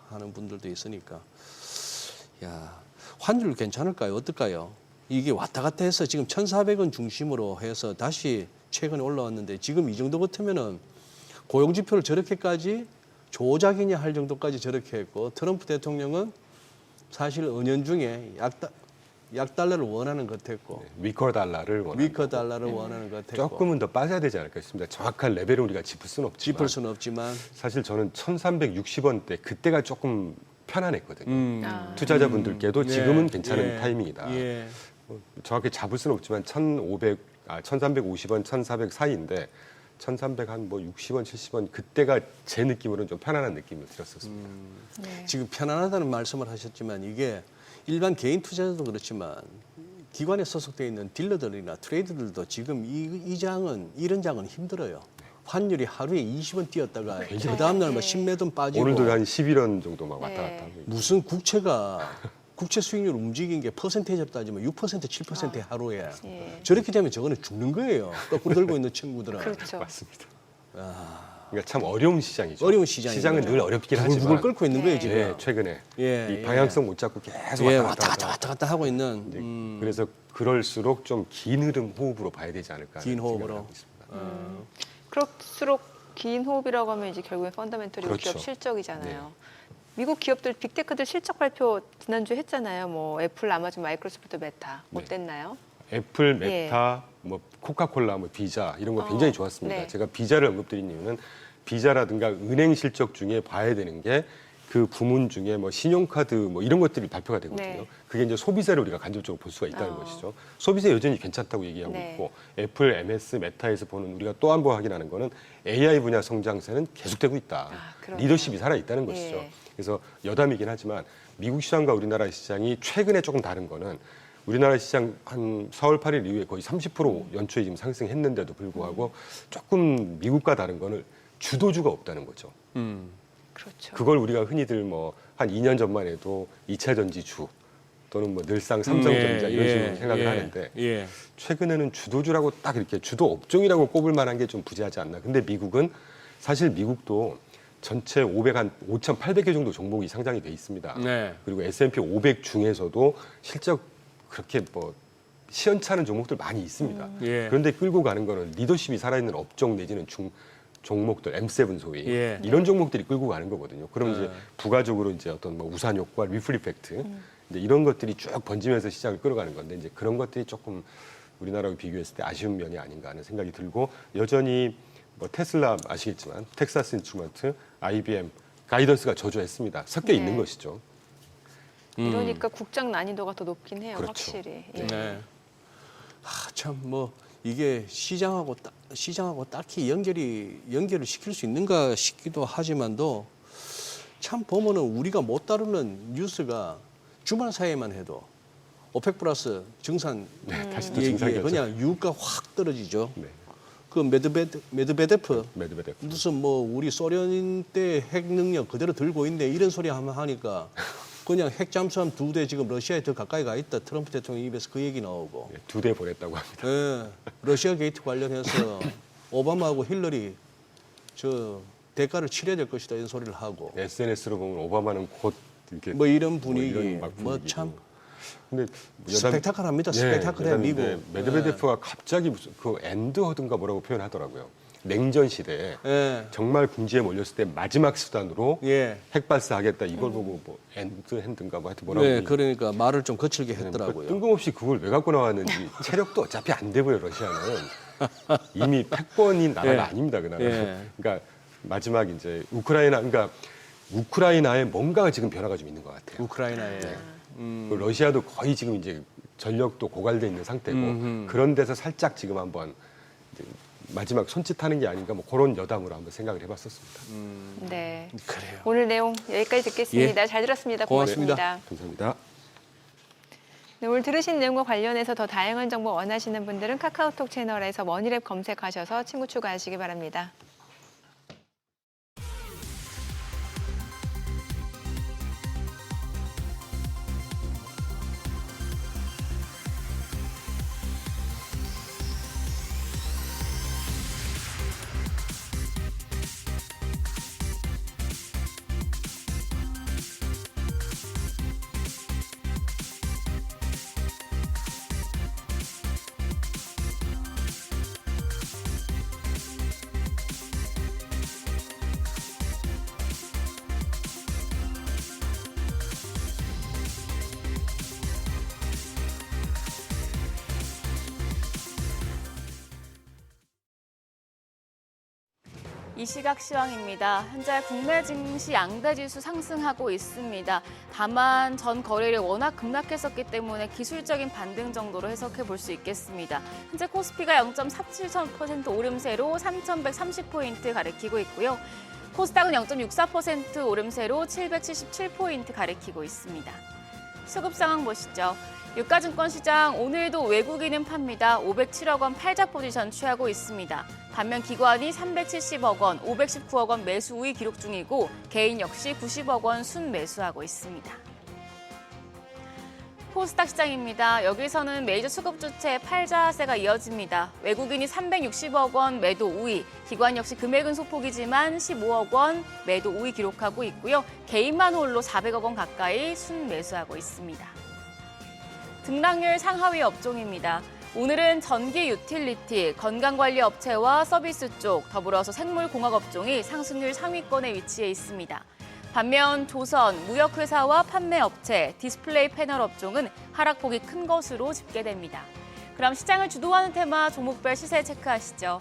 하는 분들도 있으니까. 야, 환율 괜찮을까요? 어떨까요? 이게 왔다 갔다 해서 지금 1,400원 중심으로 해서 다시 최근에 올라왔는데 지금 이 정도 같으면은 고용 지표를 저렇게까지 조작이냐 할 정도까지 저렇게 했고 트럼프 대통령은 사실 은연중에 약달러를 원하는 것 같았고 위커 달러를 원하는 위커 달러를 원하는 것 같았고 조금은 더 빠져야 되지 않을까 싶습니다. 정확한 레벨을 우리가 짚을 수는 없지만 짚을 수는 없지만 사실 저는 1,360원대 그때가 조금 편안했거든요. 아. 투자자분들께도 네, 지금은 괜찮은 예, 타이밍이다. 예. 정확히 잡을 수는 없지만 1,350원, 1,400 사이인데 1,300 한 뭐 60원, 70원 그때가 제 느낌으로는 좀 편안한 느낌을 들었었습니다. 네. 지금 편안하다는 말씀을 하셨지만 이게 일반 개인 투자자도 그렇지만 기관에 소속되어 있는 딜러들이나 트레이더들도 지금 이 장은 이런 장은 힘들어요. 환율이 하루에 20원 뛰었다가 그 다음 날 뭐 10몇 원 빠지고 오늘도 한 11원 정도 막 왔다 네. 갔다 하고 있고. 무슨 국채가 국채 수익률 움직인 게 퍼센테이지로 따지면 6% 7% 하루에. 예. 저렇게 되면 저거는 죽는 거예요. 거꾸로 들고 있는 친구들은. 그렇죠. 맞습니다. 그러니까 참 어려운 시장이죠. 어려운 시장이죠. 시장은 늘 어렵긴 하지만 부글부글 끓고 있는 거예요, 네. 지금. 예, 최근에 예, 이 방향성 못 잡고 계속 예, 왔다 왔다 갔다 하고 있는 이제 그래서 그럴수록 좀 긴 흐름 호흡으로 봐야 되지 않을까 긴 하는 생각을 호흡으로. 하고 있습니다. 그럴수록 긴 호흡이라고 하면 이제 결국엔 펀더멘털이고 그렇죠. 기업 실적이잖아요. 미국 기업들 빅테크들 실적 발표 지난주에 했잖아요. 뭐 애플, 아마존, 마이크로소프트, 메타 네. 어땠나요? 애플, 메타, 뭐 코카콜라, 뭐 비자 이런 거 굉장히 좋았습니다. 네. 제가 비자를 언급드린 이유는 비자라든가 은행 실적 중에 봐야 되는 게 그 부문 중에 뭐 신용카드 뭐 이런 것들이 발표가 되거든요. 네. 그게 이제 소비세를 우리가 간접적으로 볼 수가 있다는 어. 것이죠. 소비세 여전히 괜찮다고 얘기하고 네. 있고 애플, MS, 메타에서 보는 우리가 또 한 번 확인하는 거는 AI 분야 성장세는 계속되고 있다. 그러네요. 리더십이 살아 있다는 것이죠. 예. 그래서 여담이긴 하지만 미국 시장과 우리나라 시장이 최근에 조금 다른 거는 우리나라 시장 한 4월 8일 이후에 거의 30% 연초에 지금 상승했는데도 불구하고 조금 미국과 다른 거는 주도주가 없다는 거죠. 그렇죠. 그걸 우리가 흔히들 뭐 한 2년 전만 해도 2차 전지주 또는 뭐 늘상 삼성전자 이런 식으로 생각을 하는데 예. 최근에는 주도주라고 딱 이렇게 주도 업종이라고 꼽을 만한 게 좀 부재하지 않나. 근데 미국은 사실 미국도 전체 5,800개 정도 종목이 상장이 돼 있습니다. 네. 그리고 S&P 500 중에서도 실적 그렇게 뭐 시원찮은 종목들 많이 있습니다. 예. 그런데 끌고 가는 거는 리더십이 살아있는 업종 내지는 종목들 M7 소위 예. 이런 종목들이 끌고 가는 거거든요. 그럼 이제 네. 부가적으로 이제 어떤 뭐 우산 효과, 리플 이펙트 이제 이런 것들이 쭉 번지면서 시장을 끌어가는 건데 이제 그런 것들이 조금 우리나라와 비교했을 때 아쉬운 면이 아닌가 하는 생각이 들고 여전히 뭐 테슬라 아시겠지만 텍사스 인스트루먼트, IBM 가이던스가 저조했습니다. 섞여 있는 네. 것이죠. 이러니까 국장 난이도가 더 높긴 해요, 그렇죠. 확실히. 예. 네. 참 뭐 이게 시장하고 딱히 연결을 시킬 수 있는가 싶기도 하지만도 참 보면은 우리가 못 다루는 뉴스가 주말 사이에만 해도 오펙 플러스 증산 네, 다시 또 얘기에 증상이었죠. 그냥 유가 확 떨어지죠. 네. 그 메드베데프 메드베데프. 무슨 뭐 우리 소련 때 핵 능력 그대로 들고 있네 이런 소리 하니까 그냥 핵 잠수함 2대 지금 러시아에 더 가까이 가 있다. 트럼프 대통령 입에서 그 얘기 나오고. 2대 보냈다고 합니다. 예, 러시아 게이트 관련해서 오바마하고 힐러리 저 대가를 치러야 될 것이다 이런 소리를 하고 SNS로 보면 오바마는 곧 이렇게 뭐 이런 분위기 이런 막 뭐 분위기고. 참 근데 스펙타클합니다. 스펙타클해 미국. 메드베데프가 갑자기 무슨 그 엔드허든가 뭐라고 표현하더라고요. 냉전 시대에 예. 정말 궁지에 몰렸을 때 마지막 수단으로 예. 핵 발사하겠다 이걸 보고 뭐 엔드핸드인가 뭐 하여튼 뭐라고 네, 그러니까 말을 좀 거칠게 그러니까 했더라고요. 뜬금없이 그걸 왜 갖고 나왔는지 체력도 어차피 안 되고요 러시아는 이미 패권인 나라가 예. 아닙니다 그 나라. 예. 그러니까 마지막 이제 그러니까 우크라이나에 뭔가가 지금 변화가 좀 있는 것 같아요. 우크라이나에 그 러시아도 거의 지금 이제 전력도 고갈돼 있는 상태고 그런 데서 살짝 지금 한번 이제 마지막 손짓하는 게 아닌가 뭐 그런 여담으로 한번 생각을 해봤었습니다. 네. 그래요. 오늘 내용 여기까지 듣겠습니다. 잘 들었습니다. 고맙습니다. 고맙습니다. 감사합니다. 네, 오늘 들으신 내용과 관련해서 더 다양한 정보 원하시는 분들은 카카오톡 채널에서 머니랩 검색하셔서 친구 추가하시기 바랍니다. 이 시각 시황입니다. 현재 국내 증시 양대 지수 상승하고 있습니다. 다만 전 거래일이 워낙 급락했었기 때문에 기술적인 반등 정도로 해석해 볼 수 있겠습니다. 현재 코스피가 0.47% 오름세로 3,130포인트 가리키고 있고요. 코스닥은 0.64% 오름세로 777포인트 가리키고 있습니다. 수급 상황 보시죠. 유가증권 시장 오늘도 외국인은 팝니다. 507억 원 팔자 포지션 취하고 있습니다. 반면 기관이 370억 원, 519억 원 매수 우위 기록 중이고 개인 역시 90억 원 순매수하고 있습니다. 코스닥 시장입니다. 여기서는 메이저 수급 주체 팔자세가 이어집니다. 외국인이 360억 원 매도 우위, 기관 역시 금액은 소폭이지만 15억 원 매도 우위 기록하고 있고요. 개인만 홀로 400억 원 가까이 순매수하고 있습니다. 등락률 상하위 업종입니다. 오늘은 전기 유틸리티, 건강관리 업체와 서비스 쪽, 더불어서 생물공학 업종이 상승률 상위권에 위치해 있습니다. 반면 조선, 무역회사와 판매업체, 디스플레이 패널 업종은 하락폭이 큰 것으로 집계됩니다. 그럼 시장을 주도하는 테마 종목별 시세 체크하시죠.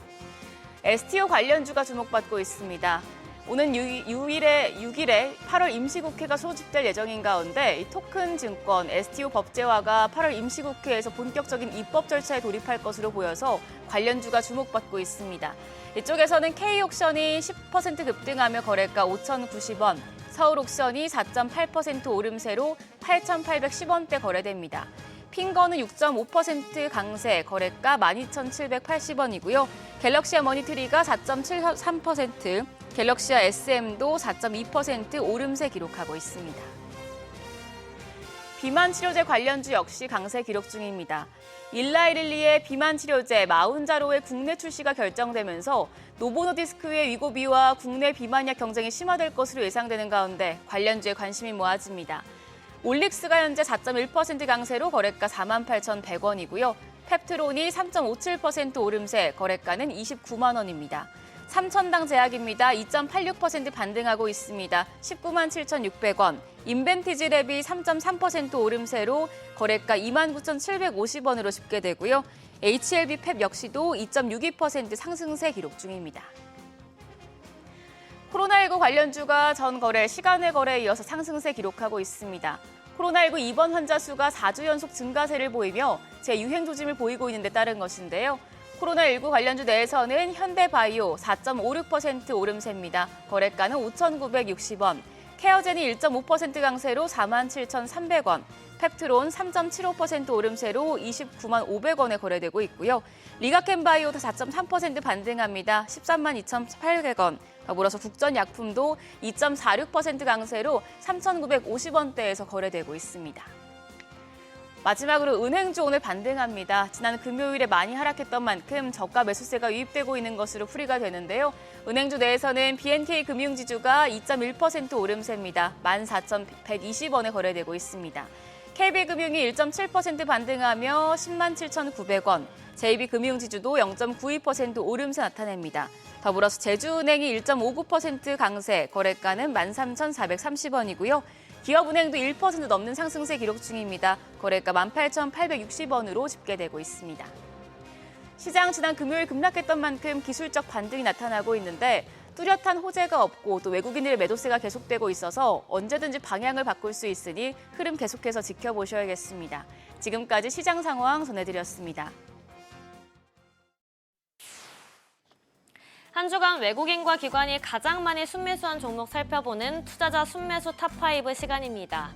STO 관련주가 주목받고 있습니다. 오는 6일에 8월 임시국회가 소집될 예정인 가운데 이 토큰증권, STO 법제화가 8월 임시국회에서 본격적인 입법 절차에 돌입할 것으로 보여서 관련주가 주목받고 있습니다. 이쪽에서는 K옥션이 10% 급등하며 거래가 5,090원, 서울옥션이 4.8% 오름세로 8,810원대 거래됩니다. 핑거는 6.5% 강세, 거래가 12,780원이고요. 갤럭시아 머니트리가 4.73%, 갤럭시아 SM도 4.2% 오름세 기록하고 있습니다. 비만 치료제 관련주 역시 강세 기록 중입니다. 일라이릴리의 비만 치료제 마운자로의 국내 출시가 결정되면서 노보노디스크의 위고비와 국내 비만약 경쟁이 심화될 것으로 예상되는 가운데 관련주에 관심이 모아집니다. 올릭스가 현재 4.1% 강세로 거래가 48,100원이고요. 펩트론이 3.57% 오름세, 거래가는 29만 원입니다. 삼천당 제약입니다. 2.86% 반등하고 있습니다. 19만 7,600원. 인벤티지랩이 3.3% 오름세로 거래가 29,750원으로 집계되고요. HLB펩 역시도 2.62% 상승세 기록 중입니다. 코로나19 관련주가 전 거래, 시간의 거래에 이어서 상승세 기록하고 있습니다. 코로나19 입원 환자 수가 4주 연속 증가세를 보이며 재유행 조짐을 보이고 있는 데 따른 것인데요. 코로나19 관련주 내에서는 현대바이오 4.56% 오름세입니다. 거래가는 5,960원. 케어젠이 1.5% 강세로 47,300원. 펩트론 3.75% 오름세로 29만 500원에 거래되고 있고요. 리가켄바이오도 4.3% 반등합니다. 13만 2,800원. 더불어서 국전약품도 2.46% 강세로 3,950원대에서 거래되고 있습니다. 마지막으로 은행주 오늘 반등합니다. 지난 금요일에 많이 하락했던 만큼 저가 매수세가 유입되고 있는 것으로 풀이가 되는데요. 은행주 내에서는 BNK 금융지주가 2.1% 오름세입니다. 14,120원에 거래되고 있습니다. KB금융이 1.7% 반등하며 10만 7,900원, JB금융지주도 0.92% 오름세 나타냅니다. 더불어서 제주은행이 1.59% 강세, 거래가는 13,430원이고요. 기업은행도 1% 넘는 상승세 기록 중입니다. 거래가 18,860원으로 집계되고 있습니다. 시장 지난 금요일 급락했던 만큼 기술적 반등이 나타나고 있는데 뚜렷한 호재가 없고 또 외국인들의 매도세가 계속되고 있어서 언제든지 방향을 바꿀 수 있으니 흐름 계속해서 지켜보셔야겠습니다. 지금까지 시장 상황 전해드렸습니다. 한 주간 외국인과 기관이 가장 많이 순매수한 종목 살펴보는 투자자 순매수 탑5 시간입니다.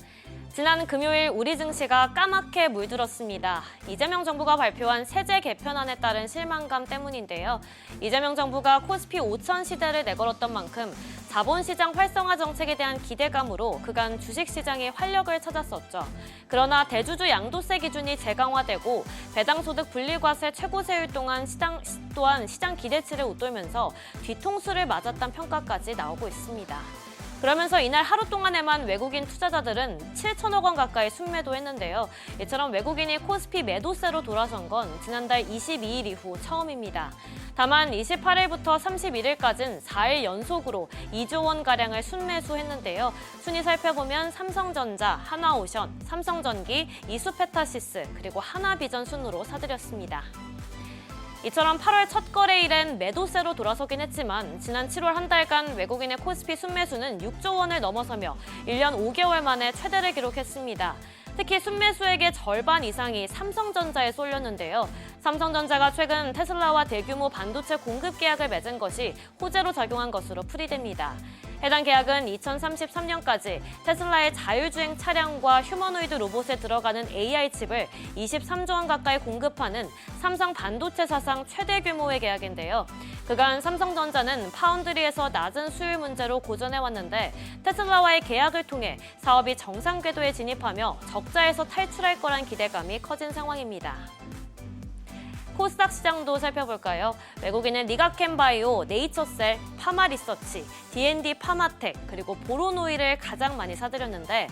지난 금요일 우리 증시가 까맣게 물들었습니다. 이재명 정부가 발표한 세제 개편안에 따른 실망감 때문인데요. 이재명 정부가 코스피 5천 시대를 내걸었던 만큼 자본시장 활성화 정책에 대한 기대감으로 그간 주식시장의 활력을 찾았었죠. 그러나 대주주 양도세 기준이 재강화되고 배당소득 분리과세 최고세율 또한 시장 기대치를 웃돌면서 뒤통수를 맞았다는 평가까지 나오고 있습니다. 그러면서 이날 하루 동안에만 외국인 투자자들은 7천억 원 가까이 순매도했는데요. 이처럼 외국인이 코스피 매도세로 돌아선 건 지난달 22일 이후 처음입니다. 다만 28일부터 31일까지는 4일 연속으로 2조 원가량을 순매수했는데요. 순위 살펴보면 삼성전자, 하나오션, 삼성전기, 이수페타시스, 그리고 하나비전 순으로 사들였습니다. 이처럼 8월 첫 거래일엔 매도세로 돌아서긴 했지만 지난 7월 한 달간 외국인의 코스피 순매수는 6조 원을 넘어서며 1년 5개월 만에 최대를 기록했습니다. 특히 순매수액의 절반 이상이 삼성전자에 쏠렸는데요. 삼성전자가 최근 테슬라와 대규모 반도체 공급 계약을 맺은 것이 호재로 작용한 것으로 풀이됩니다. 해당 계약은 2033년까지 테슬라의 자율주행 차량과 휴머노이드 로봇에 들어가는 AI 칩을 23조 원 가까이 공급하는 삼성 반도체 사상 최대 규모의 계약인데요. 그간 삼성전자는 파운드리에서 낮은 수율 문제로 고전해왔는데 테슬라와의 계약을 통해 사업이 정상 궤도에 진입하며 적자에서 탈출할 거란 기대감이 커진 상황입니다. 코스닥 시장도 살펴볼까요? 외국인은 리가켄바이오, 네이처셀, 파마리서치, D&D 파마텍, 그리고 보로노이를 가장 많이 사들였는데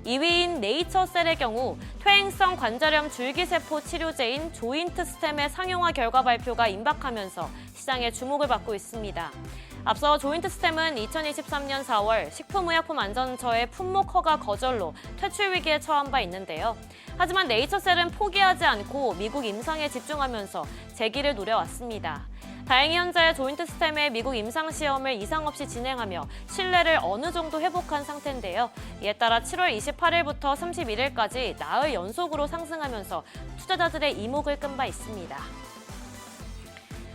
2위인 네이처셀의 경우 퇴행성 관절염 줄기세포 치료제인 조인트 스템의 상용화 결과 발표가 임박하면서 시장의 주목을 받고 있습니다. 앞서 조인트 스템은 2023년 4월 식품의약품안전처의 품목 허가 거절로 퇴출 위기에 처한 바 있는데요. 하지만 네이처셀은 포기하지 않고 미국 임상에 집중하면서 재기를 노려왔습니다. 다행히 현재 조인트 스템의 미국 임상 시험을 이상 없이 진행하며 신뢰를 어느 정도 회복한 상태인데요. 이에 따라 7월 28일부터 31일까지 나흘 연속으로 상승하면서 투자자들의 이목을 끈 바 있습니다.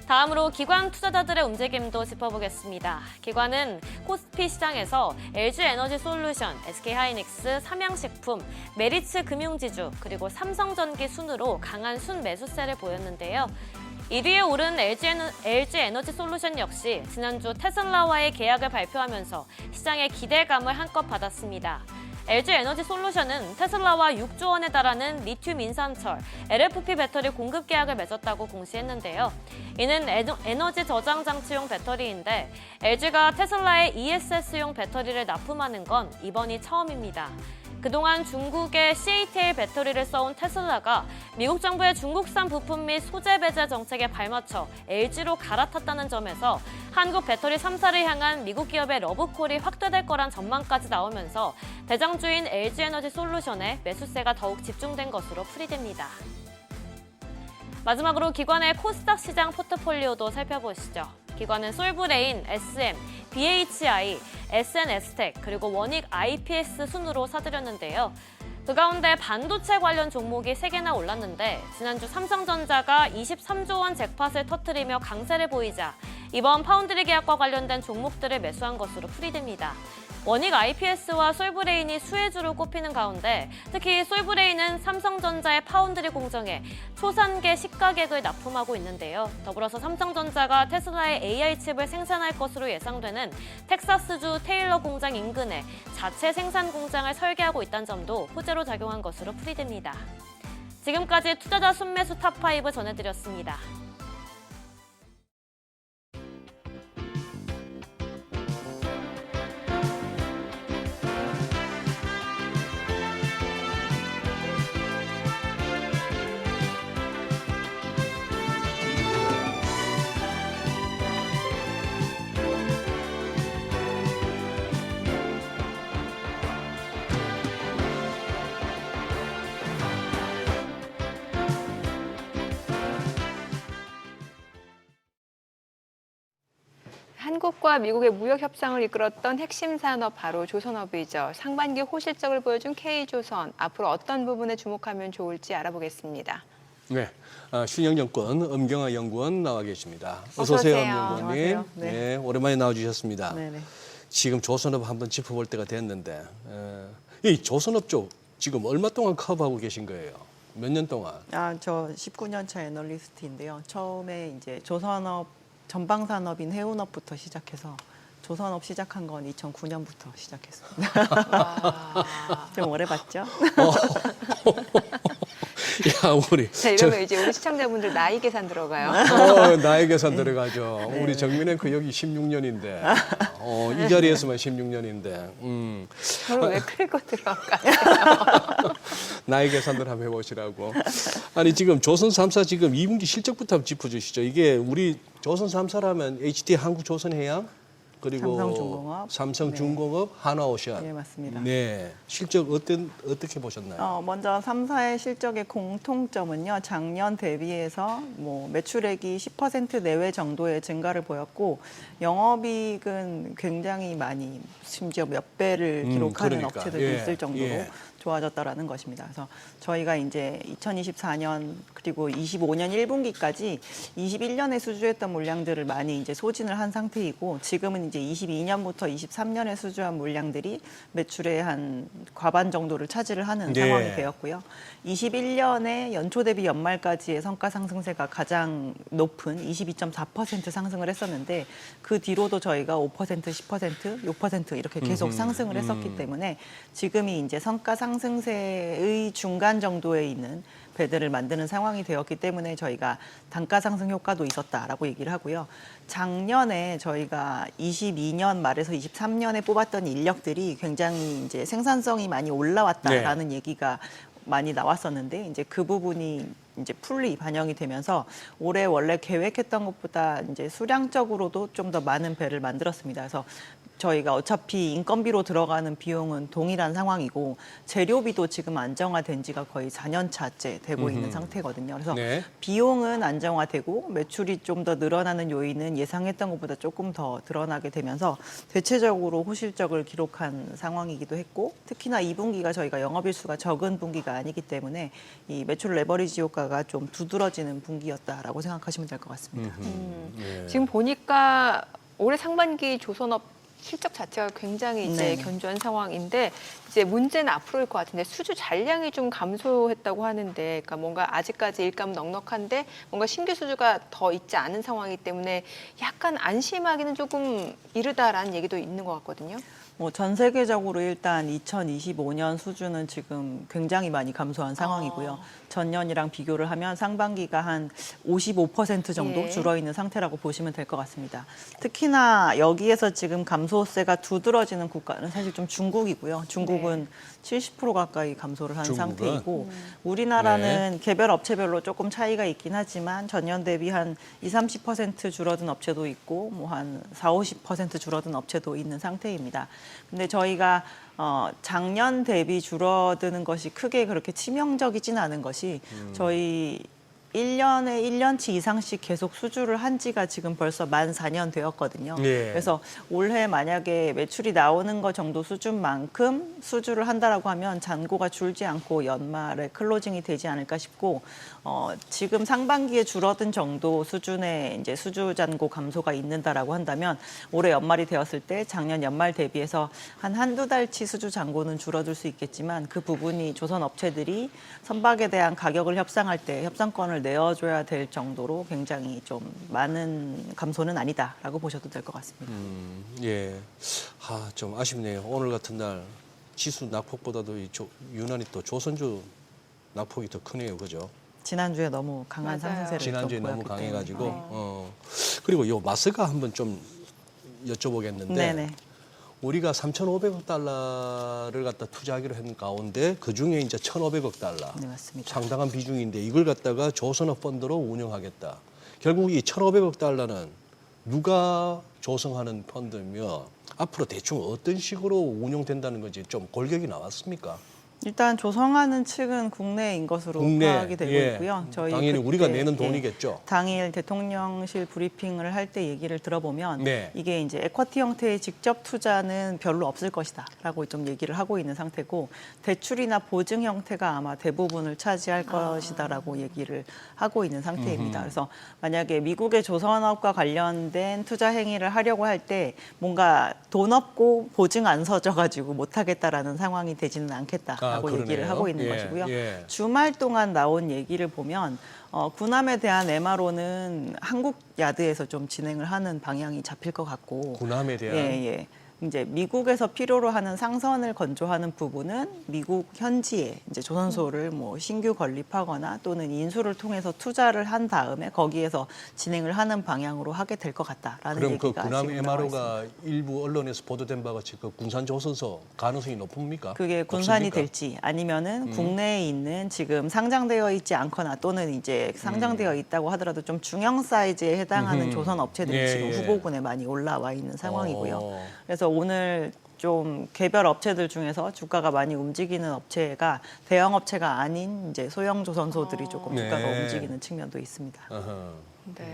다음으로 기관 투자자들의 움직임도 짚어보겠습니다. 기관은 코스피 시장에서 LG에너지솔루션, SK하이닉스, 삼양식품, 메리츠 금융지주, 그리고 삼성전기 순으로 강한 순매수세를 보였는데요. 1위에 오른 LG에너지솔루션 역시 지난주 테슬라와의 계약을 발표하면서 시장의 기대감을 한껏 받았습니다. LG에너지솔루션은 테슬라와 6조 원에 달하는 리튬 인산철, LFP 배터리 공급 계약을 맺었다고 공시했는데요. 이는 에너지 저장 장치용 배터리인데 LG가 테슬라의 ESS용 배터리를 납품하는 건 이번이 처음입니다. 그동안 중국의 CATL 배터리를 써온 테슬라가 미국 정부의 중국산 부품 및 소재 배제 정책에 발맞춰 LG로 갈아탔다는 점에서 한국 배터리 3사를 향한 미국 기업의 러브콜이 확대될 거란 전망까지 나오면서 대장주인 LG에너지솔루션에 매수세가 더욱 집중된 것으로 풀이됩니다. 마지막으로 기관의 코스닥 시장 포트폴리오도 살펴보시죠. 기관은 솔브레인, SM, BHI, SNS텍, 그리고 원익 IPS 순으로 사들였는데요. 그 가운데 반도체 관련 종목이 3개나 올랐는데 지난주 삼성전자가 23조 원 잭팟을 터뜨리며 강세를 보이자 이번 파운드리 계약과 관련된 종목들을 매수한 것으로 풀이됩니다. 원익 IPS와 솔브레인이 수혜주로 꼽히는 가운데 특히 솔브레인은 삼성전자의 파운드리 공정에 초산계 시가객을 납품하고 있는데요. 더불어서 삼성전자가 테슬라의 AI 칩을 생산할 것으로 예상되는 텍사스주 테일러 공장 인근에 자체 생산 공장을 설계하고 있다는 점도 호재로 작용한 것으로 풀이됩니다. 지금까지 투자자 순매수 탑5 전해드렸습니다. 한국과 미국의 무역 협상을 이끌었던 핵심 산업 바로 조선업이죠. 상반기 호실적을 보여준 K조선. 앞으로 어떤 부분에 주목하면 좋을지 알아보겠습니다. 네, 신영정권 엄경아 연구원 나와 계십니다. 어서 오세요, 오세요. 연구원님. 안녕하세요. 네, 오랜만에 나와주셨습니다. 네네. 지금 조선업 한번 짚어볼 때가 됐는데 이 조선업 쪽 지금 얼마 동안 커버하고 계신 거예요? 몇 년 동안? 저 19년 차 애널리스트인데요. 처음에 이제 조선업 전방 산업인 해운업부터 시작해서 조선업 시작한 건 2009년부터 시작했습니다. 좀 오래 봤죠? 야, 우리 자, 이러면 이제 우리 시청자분들 나이 계산 들어가요. 나이 계산 들어가죠. 우리 정민은 여기 16년인데 이 자리에서만 16년인데 저를 왜 끌고 들어갈까요? 나이 계산들 한번 해보시라고. 아니 지금 조선 3사 지금 2분기 실적부터 한번 짚어주시죠. 이게 우리 조선 3사라면 HD 한국조선해양 그리고 삼성중공업. 삼성중공업, 하나오션. 네, 맞습니다. 네, 실적 어떻게 보셨나요? 먼저 3사의 실적의 공통점은요. 작년 대비해서 매출액이 10% 내외 정도의 증가를 보였고 영업이익은 굉장히 많이 심지어 몇 배를 기록하는 그러니까. 업체들도 예, 있을 정도로 예. 좋아졌다라는 것입니다. 그래서 저희가 이제 2024년 그리고 25년 1분기까지 21년에 수주했던 물량들을 많이 이제 소진을 한 상태이고 지금은 이제 이제 22년부터 23년에 수주한 물량들이 매출의 한 과반 정도를 차지를 하는 네. 상황이 되었고요. 21년에 연초 대비 연말까지의 성과 상승세가 가장 높은 22.4% 상승을 했었는데 그 뒤로도 저희가 5%, 10%, 6% 이렇게 계속 상승을 했었기 때문에 지금이 이제 성과 상승세의 중간 정도에 있는 배들을 만드는 상황이 되었기 때문에 저희가 단가 상승 효과도 있었다라고 얘기를 하고요. 작년에 저희가 22년 말에서 23년에 뽑았던 인력들이 굉장히 이제 생산성이 많이 올라왔다라는 얘기가 많이 나왔었는데 이제 그 부분이 이제 풀리 반영이 되면서 올해 원래 계획했던 것보다 이제 수량적으로도 좀 더 많은 배를 만들었습니다. 그래서 저희가 어차피 인건비로 들어가는 비용은 동일한 상황이고 재료비도 지금 안정화된 지가 거의 4년 차째 되고 있는 상태거든요. 그래서 네. 비용은 안정화되고 매출이 좀 더 늘어나는 요인은 예상했던 것보다 조금 더 드러나게 되면서 대체적으로 호실적을 기록한 상황이기도 했고 특히나 2분기가 저희가 영업일수가 적은 분기가 아니기 때문에 이 매출 레버리지 효과가 좀 두드러지는 분기였다라고 생각하시면 될 것 같습니다. 예. 지금 보니까 올해 상반기 조선업 실적 자체가 굉장히 이제 네. 견조한 상황인데 이제 문제는 앞으로일 것 같은데 수주 잔량이 좀 감소했다고 하는데 그러니까 뭔가 아직까지 일감 넉넉한데 뭔가 신규 수주가 더 있지 않은 상황이기 때문에 약간 안심하기는 조금 이르다라는 얘기도 있는 것 같거든요. 뭐 전 세계적으로 일단 2025년 수주는 지금 굉장히 많이 감소한 상황이고요. 전년이랑 비교를 하면 상반기가 한 55% 정도 예. 줄어 있는 상태라고 보시면 될 것 같습니다. 특히나 여기에서 지금 감소세가 두드러지는 국가는 사실 좀 중국이고요. 중국은 70% 가까이 감소를 한 중국은? 상태이고 우리나라는 개별 업체별로 조금 차이가 있긴 하지만 전년 대비 한 20, 30% 줄어든 업체도 있고 뭐 한 40, 50% 줄어든 업체도 있는 상태입니다. 근데 저희가 작년 대비 줄어드는 것이 크게 그렇게 치명적이진 않은 것이 저희 1년에 1년치 이상씩 계속 수주를 한 지가 지금 벌써 만 4년 되었거든요. 예. 그래서 올해 만약에 매출이 나오는 것 정도 수준만큼 수주를 한다라고 하면 잔고가 줄지 않고 연말에 클로징이 되지 않을까 싶고 지금 상반기에 줄어든 정도 수준의 이제 수주 잔고 감소가 있는다라고 한다면 올해 연말이 되었을 때 작년 연말 대비해서 한두 달치 수주 잔고는 줄어들 수 있겠지만 그 부분이 조선 업체들이 선박에 대한 가격을 협상할 때 협상권을 내어줘야 될 정도로 굉장히 좀 많은 감소는 아니다라고 보셔도 될 것 같습니다. 예. 좀 아쉽네요. 오늘 같은 날 지수 낙폭보다도 유난히 또 조선주 낙폭이 더 크네요. 그죠? 지난주에 너무 강한 맞아요. 상승세를 지난주에 좀 너무 보였기 강해가지고. 때문에. 그리고 요 마스가 한번 좀 여쭤보겠는데 네네. 우리가 3,500억 달러를 갖다 투자하기로 했는 가운데 그중에 이제 1,500억 달러. 네, 맞습니다. 상당한 비중인데 이걸 갖다가 조선업 펀드로 운영하겠다. 결국 이 1,500억 달러는 누가 조성하는 펀드며 앞으로 대충 어떤 식으로 운영된다는 건지 좀 골격이 나왔습니까? 일단 조성하는 측은 국내인 것으로 파악이 되고 있고요. 저희 당연히 우리가 그때, 내는 예, 돈이겠죠. 당일 대통령실 브리핑을 할 때 얘기를 들어보면 네. 이게 이제 에쿼티 형태의 직접 투자는 별로 없을 것이다라고 좀 얘기를 하고 있는 상태고 대출이나 보증 형태가 아마 대부분을 차지할 것이다라고 얘기를 하고 있는 상태입니다. 그래서 만약에 미국의 조선업과 관련된 투자 행위를 하려고 할 때 뭔가 돈 없고 보증 안 서져가지고 못하겠다라는 상황이 되지는 않겠다라고 그러네요. 얘기를 하고 있는 예, 것이고요. 예. 주말 동안 나온 얘기를 보면 군함에 대한 MRO는 한국 야드에서 좀 진행을 하는 방향이 잡힐 것 같고 군함에 대한 예. 이제 미국에서 필요로 하는 상선을 건조하는 부분은 미국 현지에 이제 조선소를 뭐 신규 건립하거나 또는 인수를 통해서 투자를 한 다음에 거기에서 진행을 하는 방향으로 하게 될 것 같다라는 그럼 그 얘기가 군함 지금 나와 있습니다. MRO가 일부 언론에서 보도된 바가 같이 그 군산 조선소 가능성이 높습니까? 그게 군산이 없습니까? 될지 아니면은 국내에 있는 지금 상장되어 있지 않거나 또는 이제 상장되어 있다고 하더라도 좀 중형 사이즈에 해당하는 조선 업체들이 예, 지금 예. 후보군에 많이 올라와 있는 상황이고요. 어. 그래서 오늘 좀 개별 업체들 중에서 주가가 많이 움직이는 업체가 대형 업체가 아닌 이제 소형 조선소들이 조금 주가가 네. 움직이는 측면도 있습니다. 어허. 네.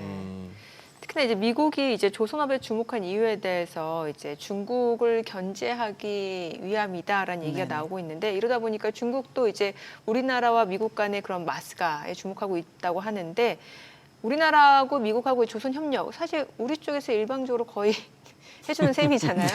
특히나 이제 미국이 이제 조선업에 주목한 이유에 대해서 이제 중국을 견제하기 위함이다라는 얘기가 네네. 나오고 있는데 이러다 보니까 중국도 이제 우리나라와 미국 간의 그런 마스가에 주목하고 있다고 하는데 우리나라하고 미국하고의 조선 협력 사실 우리 쪽에서 일방적으로 거의 해주는 셈이잖아요.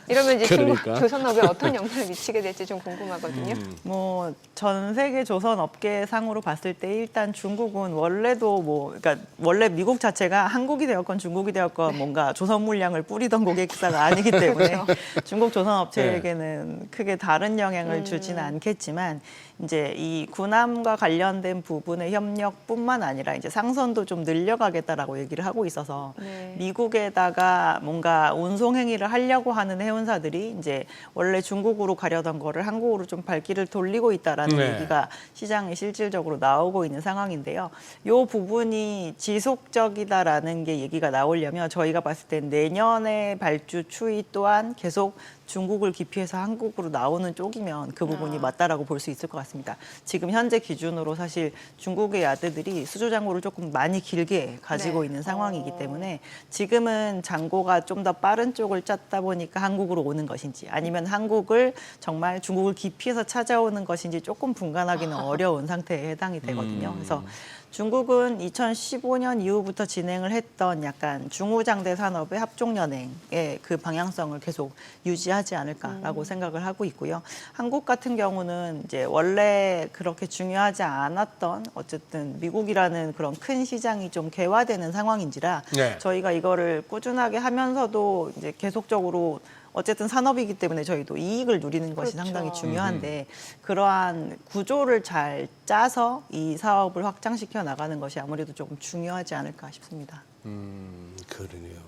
이러면 이제 그러니까. 중국 조선업에 어떤 영향을 미치게 될지 좀 궁금하거든요. 뭐 전 세계 조선 업계 상으로 봤을 때 일단 중국은 원래도 그러니까 원래 미국 자체가 한국이 되었건 중국이 되었건 뭔가 조선 물량을 뿌리던 고객사가 아니기 때문에 중국 조선 업체에게는 크게 다른 영향을 주지는 않겠지만 이제 이 군함과 관련된 부분의 협력뿐만 아니라 이제 상선도 좀 늘려가겠다라고 얘기를 하고 있어서 네. 미국에다가 뭔가 운송 행위를 하려고 하는 해운사들이 이제 원래 중국으로 가려던 거를 한국으로 좀 발길을 돌리고 있다라는 네. 얘기가 시장에 실질적으로 나오고 있는 상황인데요. 이 부분이 지속적이다라는 게 얘기가 나오려면 저희가 봤을 때 내년에 발주 추이 또한 계속 중국을 기피해서 한국으로 나오는 쪽이면 그 부분이 맞다라고 볼 수 있을 것 같습니다. 지금 현재 기준으로 사실 중국의 야드들이 수조 잔고를 조금 많이 길게 가지고 네. 있는 상황이기 때문에 지금은 잔고가 좀 더 빠른 쪽을 짰다 보니까 한국으로 오는 것인지 아니면 한국을 정말 중국을 기피해서 찾아오는 것인지 조금 분간하기는 어려운 상태에 해당이 되거든요. 그래서 중국은 2015년 이후부터 진행을 했던 약간 중후장대 산업의 합종연행의 그 방향성을 계속 유지하지 않을까라고 생각을 하고 있고요. 한국 같은 경우는 이제 원래 그렇게 중요하지 않았던 어쨌든 미국이라는 그런 큰 시장이 좀 개화되는 상황인지라 네. 저희가 이거를 꾸준하게 하면서도 이제 계속적으로 어쨌든 산업이기 때문에 저희도 이익을 누리는 것이 그렇죠. 상당히 중요한데 그러한 구조를 잘 짜서 이 사업을 확장시켜 나가는 것이 아무래도 조금 중요하지 않을까 싶습니다. 그러네요.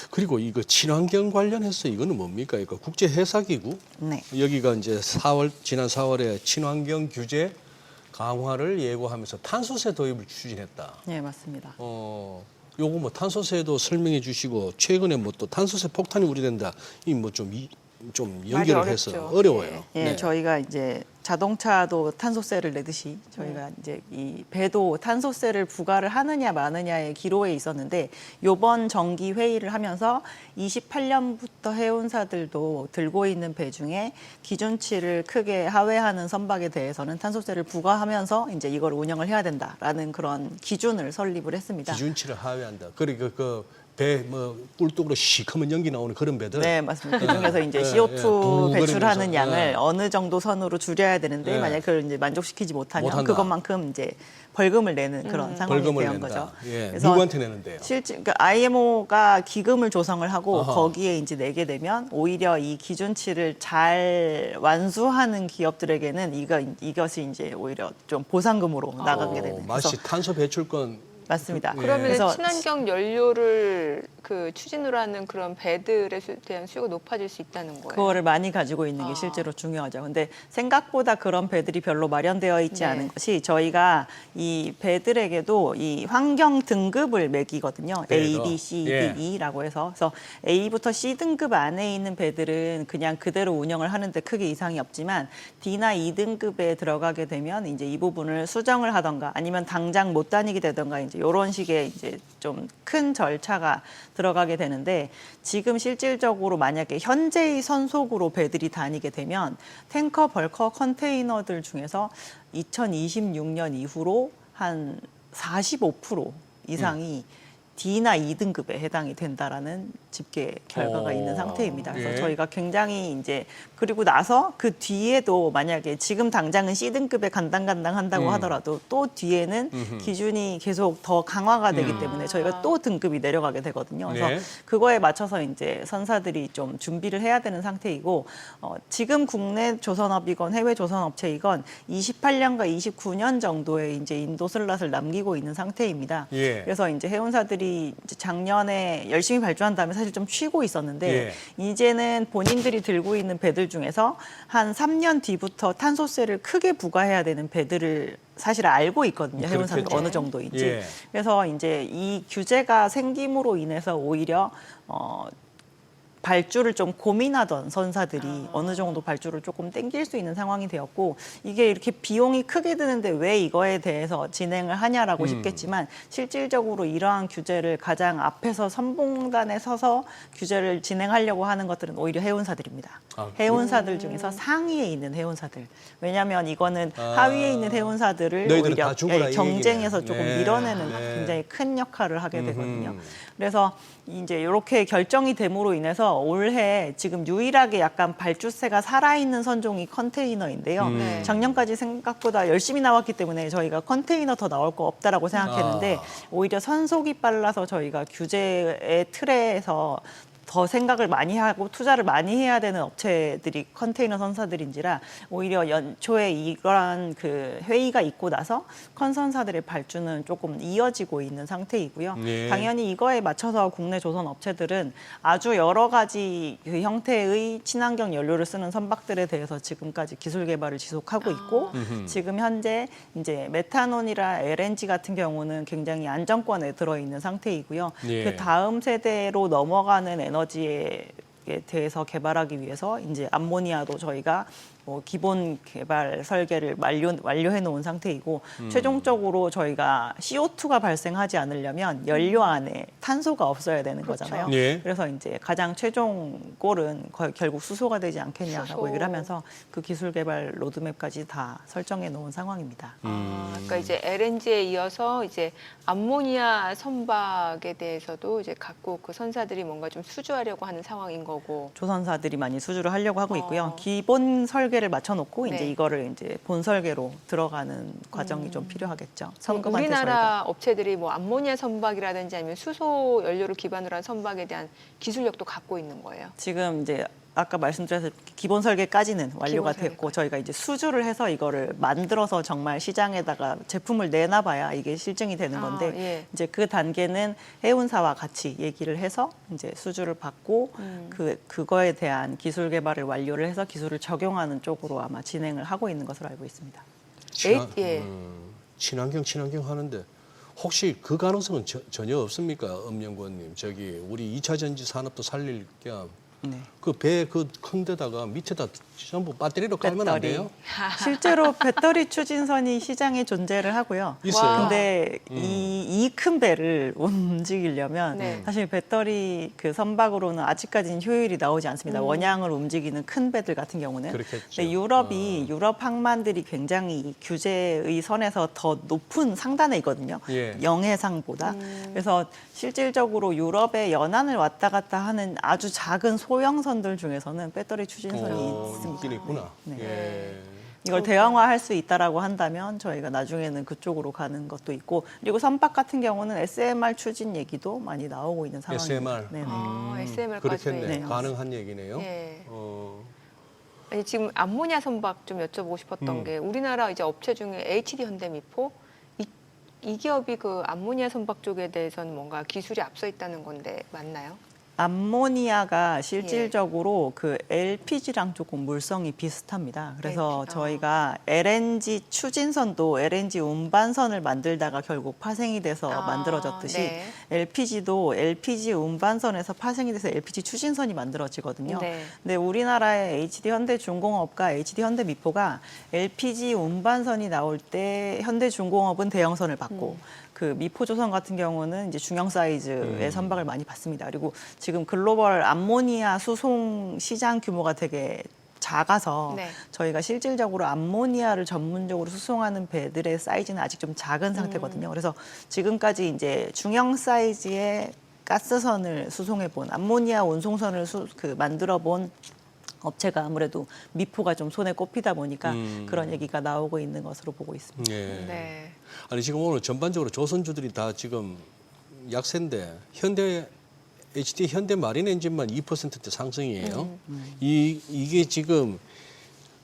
그리고 이거 친환경 관련해서 이거는 뭡니까? 이거 국제 회사기구 네. 여기가 이제 지난 4월에 친환경 규제 강화를 예고하면서 탄소세 도입을 추진했다. 네, 맞습니다. 요거 뭐 탄소세도 설명해 주시고 최근에 뭐 또 탄소세 폭탄이 우려된다. 이 뭐 좀 연결을 해서 어렵죠. 어려워요. 예, 네. 저희가 이제 자동차도 탄소세를 내듯이 저희가 이제 이 배도 탄소세를 부과를 하느냐 마느냐의 기로에 있었는데 요번 정기 회의를 하면서 28년부터 해운사들도 들고 있는 배 중에 기준치를 크게 하회하는 선박에 대해서는 탄소세를 부과하면서 이제 이걸 운영을 해야 된다라는 그런 기준을 설립을 했습니다. 기준치를 하회한다. 그리고 배 뭐 꿀뚝으로 시커먼 연기 나오는 그런 배들. 네, 맞습니다. 그 중에서 이제 예, CO2 예, 배출하는 붕 양을 거리면서, 어느 정도 선으로 줄여야 되는데 예. 만약 그걸 이제 만족시키지 못하면 못한다. 그것만큼 이제 벌금을 내는 그런 상황이 벌금을 되는 낸다. 거죠. 예, 누구한테 내는데요? 실제 그러니까 IMO가 기금을 조성을 하고 어허. 거기에 이제 내게 되면 오히려 이 기준치를 잘 완수하는 기업들에게는 이것이 이제 오히려 좀 보상금으로 나가게 되는. 마치 그래서 탄소 배출권 맞습니다. 그러면 그래서 친환경 연료를 그 추진으로 하는 그런 배들에 대한 수요가 높아질 수 있다는 거예요. 그거를 많이 가지고 있는 게 실제로 중요하죠. 근데 생각보다 그런 배들이 별로 마련되어 있지 네. 않은 것이 저희가 이 배들에게도 이 환경 등급을 매기거든요. A, 배에서. B, C, 예. D, E라고 해서. 그래서 A부터 C 등급 안에 있는 배들은 그냥 그대로 운영을 하는데 크게 이상이 없지만 D나 E 등급에 들어가게 되면 이제 이 부분을 수정을 하던가 아니면 당장 못 다니게 되던가 이제 이런 식의 이제 좀 큰 절차가 들어가게 되는데 지금 실질적으로 만약에 현재의 선속으로 배들이 다니게 되면 탱커, 벌커, 컨테이너들 중에서 2026년 이후로 한 45% 이상이 D나 E 등급에 해당이 된다라는 집계 결과가 있는 상태입니다. 그래서 예. 저희가 굉장히 이제 그리고 나서 그 뒤에도 만약에 지금 당장은 C 등급에 간당간당 한다고 하더라도 또 뒤에는 기준이 계속 더 강화가 되기 때문에 저희가 또 등급이 내려가게 되거든요. 그래서 네. 그거에 맞춰서 이제 선사들이 좀 준비를 해야 되는 상태이고 지금 국내 조선업이건 해외 조선업체이건 28년과 29년 정도의 이제 인도 슬롯을 남기고 있는 상태입니다. 예. 그래서 이제 해운사들이 이제 작년에 열심히 발주한 다음에 사실 좀 쉬고 있었는데 예. 이제는 본인들이 들고 있는 배들 중에서 한 3년 뒤부터 탄소세를 크게 부과해야 되는 배들을 사실 알고 있거든요. 해운사는 그렇겠죠. 어느 정도인지. 발주를 좀 고민하던 선사들이 어느 정도 발주를 조금 땡길 수 있는 상황이 되었고, 이게 이렇게 비용이 크게 드는데 왜 이거에 대해서 진행을 하냐라고 싶겠지만, 실질적으로 이러한 규제를 가장 앞에서 선봉단에 서서 규제를 진행하려고 하는 것들은 오히려 해운사들입니다. 해운사들 중에서 상위에 있는 해운사들. 왜냐하면 이거는 하위에 있는 해운사들을 너희들은 오히려 다 죽어라, 이 경쟁에서 얘기네. 조금 네. 밀어내는 네. 굉장히 큰 역할을 하게 되거든요. 그래서 이제 이렇게 결정이 됨으로 인해서 올해 지금 유일하게 약간 발주세가 살아있는 선종이 컨테이너인데요. 작년까지 생각보다 열심히 나왔기 때문에 저희가 컨테이너 더 나올 거 없다라고 생각했는데 오히려 선속이 빨라서 저희가 규제의 틀에서 더 생각을 많이 하고 투자를 많이 해야 되는 업체들이 컨테이너 선사들인지라 오히려 연초에 이러한 그 회의가 있고 나서 컨선사들의 발주는 조금 이어지고 있는 상태이고요. 네. 당연히 이거에 맞춰서 국내 조선 업체들은 아주 여러 가지 그 형태의 친환경 연료를 쓰는 선박들에 대해서 지금까지 기술 개발을 지속하고 있고 지금 현재 이제 메탄올이라 LNG 같은 경우는 굉장히 안정권에 들어있는 상태이고요. 예. 그 다음 세대로 넘어가는 에너지에 대해서 개발하기 위해서 이제 암모니아도 저희가 뭐 기본 개발 설계를 완료해 놓은 상태이고 최종적으로 저희가 CO2가 발생하지 않으려면 연료 안에 탄소가 없어야 되는 거잖아요. 예. 그래서 이제 가장 최종 골은 결국 수소가 되지 않겠냐라고 수소. 얘기를 하면서 그 기술 개발 로드맵까지 다 설정해 놓은 상황입니다. 그러니까 이제 LNG에 이어서 이제 암모니아 선박에 대해서도 이제 각국 그 선사들이 뭔가 좀 수주하려고 하는 상황인 거고. 조선사들이 많이 수주를 하려고 하고 있고요. 기본 설계를 맞춰놓고 네. 이제 이거를 이제 본 설계로 들어가는 과정이 좀 필요하겠죠. 그럼 우리나라 업체들이 뭐 암모니아 선박이라든지 아니면 수소 연료를 기반으로 한 선박에 대한 기술력도 갖고 있는 거예요. 지금 이제 아까 말씀드렸듯이 기본 설계까지는 완료가 기본 됐고 저희가 이제 수주를 해서 이거를 만들어서 정말 시장에다가 제품을 내놔봐야 이게 실증이 되는 건데 예. 이제 그 단계는 해운사와 같이 얘기를 해서 이제 수주를 받고 그거에 대한 기술 개발을 완료를 해서 기술을 적용하는 쪽으로 아마 진행을 하고 있는 것으로 알고 있습니다. 예. 친환경 하는데 혹시 그 가능성은 전혀 없습니까, 엄연구원님? 저기 우리 2차 전지 산업도 살릴 겸 네. 그 배 그 큰 데다가 밑에다 전부 배터리로 깔면 안 돼요? 실제로 배터리 추진선이 시장에 존재를 하고요. 있어요. 근데 이 큰 배를 움직이려면 네. 사실 배터리 그 선박으로는 아직까지는 효율이 나오지 않습니다. 원양을 움직이는 큰 배들 같은 경우는. 그렇겠죠. 근데 유럽 항만들이 굉장히 규제의 선에서 더 높은 상단에 있거든요. 예. 영해상보다. 그래서 실질적으로 유럽의 연안을 왔다 갔다 하는 아주 작은 소형선들 중에서는 배터리 추진선이 있습니다. 있긴 있구나. 네. 예. 이걸 대형화할 수 있다라고 한다면 저희가 나중에는 그쪽으로 가는 것도 있고 그리고 선박 같은 경우는 SMR 추진 얘기도 많이 나오고 있는 상황입니다. SMR. 네네. SMR까지. 그렇겠네. 네. 가능한 얘기네요. 예. 어. 아니, 지금 암모니아 선박 좀 여쭤보고 싶었던 게 우리나라 이제 업체 중에 HD 현대미포 이 기업이 그 암모니아 선박 쪽에 대해서는 뭔가 기술이 앞서 있다는 건데 맞나요? 암모니아가 실질적으로 그 LPG랑 조금 물성이 비슷합니다. 그래서 LPG. 저희가 LNG 추진선도 LNG 운반선을 만들다가 결국 파생이 돼서 만들어졌듯이 네. LPG도 LPG 운반선에서 파생이 돼서 LPG 추진선이 만들어지거든요. 네. 근데 우리나라의 HD 현대중공업과 HD 현대미포가 LPG 운반선이 나올 때 현대중공업은 대형선을 받고 그 미포조선 같은 경우는 이제 중형 사이즈의 선박을 많이 받습니다. 그리고 지금 글로벌 암모니아 수송 시장 규모가 되게 작아서 네. 저희가 실질적으로 암모니아를 전문적으로 수송하는 배들의 사이즈는 아직 좀 작은 상태거든요. 그래서 지금까지 이제 중형 사이즈의 가스선을 수송해 본 암모니아 운송선을 만들어 본 업체가 아무래도 미포가 좀 손에 꼽히다 보니까 그런 얘기가 나오고 있는 것으로 보고 있습니다. 예. 네. 아니 지금 오늘 전반적으로 조선주들이 다 지금 약세인데 HD 현대 마린 엔진만 2%대 상승이에요. 이게 지금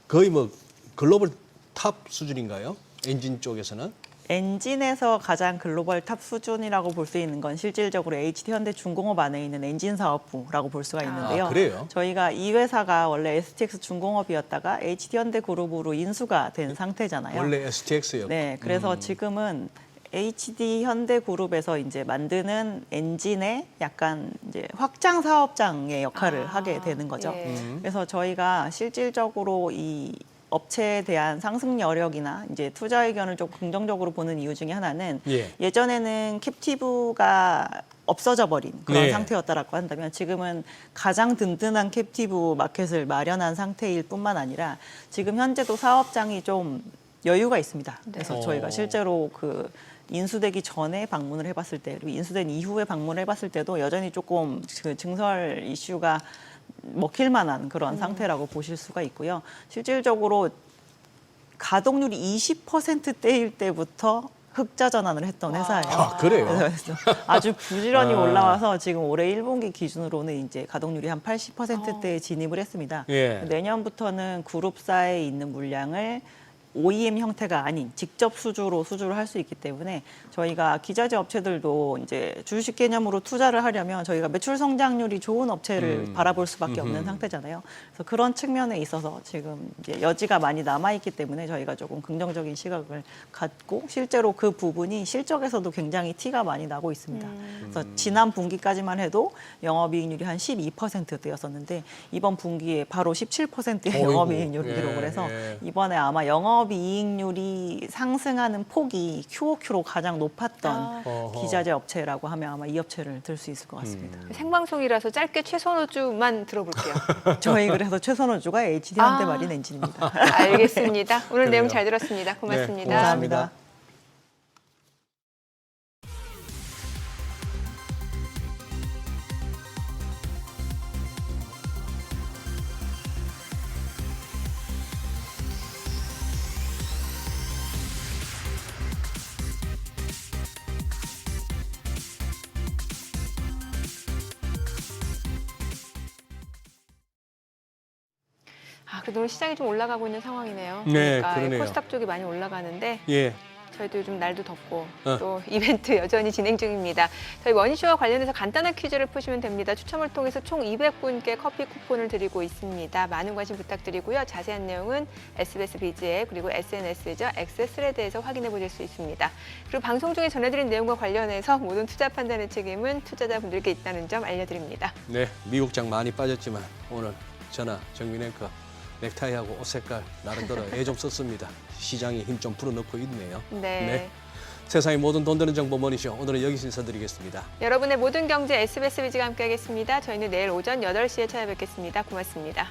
거의 뭐 글로벌 탑 수준인가요? 엔진 쪽에서는? 엔진에서 가장 글로벌 탑 수준이라고 볼 수 있는 건 실질적으로 HD 현대중공업 안에 있는 엔진사업부라고 볼 수가 있는데요. 아, 그래요? 저희가 이 회사가 원래 STX 중공업이었다가 HD 현대그룹으로 인수가 된 상태잖아요. 원래 STX였고. 네, 그래서 지금은 HD 현대그룹에서 이제 만드는 엔진의 약간 이제 확장 사업장의 역할을 하게 되는 거죠. 예. 그래서 저희가 실질적으로 이 업체에 대한 상승 여력이나 이제 투자 의견을 좀 긍정적으로 보는 이유 중에 하나는 예. 예전에는 캡티브가 없어져 버린 그런 네. 상태였다라고 한다면 지금은 가장 든든한 캡티브 마켓을 마련한 상태일 뿐만 아니라 지금 현재도 사업장이 좀 여유가 있습니다. 그래서 저희가 실제로 그 인수되기 전에 방문을 해봤을 때 그리고 인수된 이후에 방문을 해봤을 때도 여전히 조금 그 증설 이슈가 먹힐 만한 그런 상태라고 보실 수가 있고요. 실질적으로 가동률이 20%대일 때부터 흑자 전환을 했던 회사예요. 아, 그래요? 그래서 아주 부지런히 올라와서 지금 올해 1분기 기준으로는 이제 가동률이 한 80%대에 진입을 했습니다. 예. 내년부터는 그룹사에 있는 물량을 OEM 형태가 아닌 직접 수주를 할 수 있기 때문에 저희가 기자재 업체들도 이제 주식 개념으로 투자를 하려면 저희가 매출 성장률이 좋은 업체를 바라볼 수밖에 없는 상태잖아요. 그래서 그런 측면에 있어서 지금 이제 여지가 많이 남아 있기 때문에 저희가 조금 긍정적인 시각을 갖고 실제로 그 부분이 실적에서도 굉장히 티가 많이 나고 있습니다. 그래서 지난 분기까지만 해도 영업이익률이 한 12%대였었는데 이번 분기에 바로 17%의 어이구. 영업이익률을 예, 기록을 해서 예. 이번에 아마 영업이익률이 상승하는 폭이 QOQ로 가장 높았던 어허. 기자재 업체라고 하면 아마 이 업체를 들 수 있을 것 같습니다. 생방송이라서 짧게 최선호주만 들어볼게요. 저희 그래서 최선호주가 HD 현대마린 엔진입니다. 알겠습니다. 오늘 내용 그래요. 잘 들었습니다. 고맙습니다. 네, 고맙습니다. 그래도 오늘 시장이 좀 올라가고 있는 상황이네요. 네, 그러니까 그러네요. 코스닥 쪽이 많이 올라가는데 예. 저희도 요즘 날도 덥고 어. 또 이벤트 여전히 진행 중입니다. 저희 머니쇼와 관련해서 간단한 퀴즈를 푸시면 됩니다. 추첨을 통해서 총 200분께 커피 쿠폰을 드리고 있습니다. 많은 관심 부탁드리고요. 자세한 내용은 SBS 비즈 앱 그리고 SNS죠. 엑스스레드에서 확인해 보실 수 있습니다. 그리고 방송 중에 전해드린 내용과 관련해서 모든 투자 판단의 책임은 투자자분들께 있다는 점 알려드립니다. 네, 미국장 많이 빠졌지만 오늘 저나 정민 앵커 넥타이하고 옷 색깔 나름대로 애 좀 썼습니다. 시장에 힘 좀 불어넣고 있네요. 네. 세상의 모든 돈 되는 정보 머니쇼 오늘은 여기서 인사드리겠습니다. 여러분의 모든 경제 SBS 비즈가 함께하겠습니다. 저희는 내일 오전 8시에 찾아뵙겠습니다. 고맙습니다.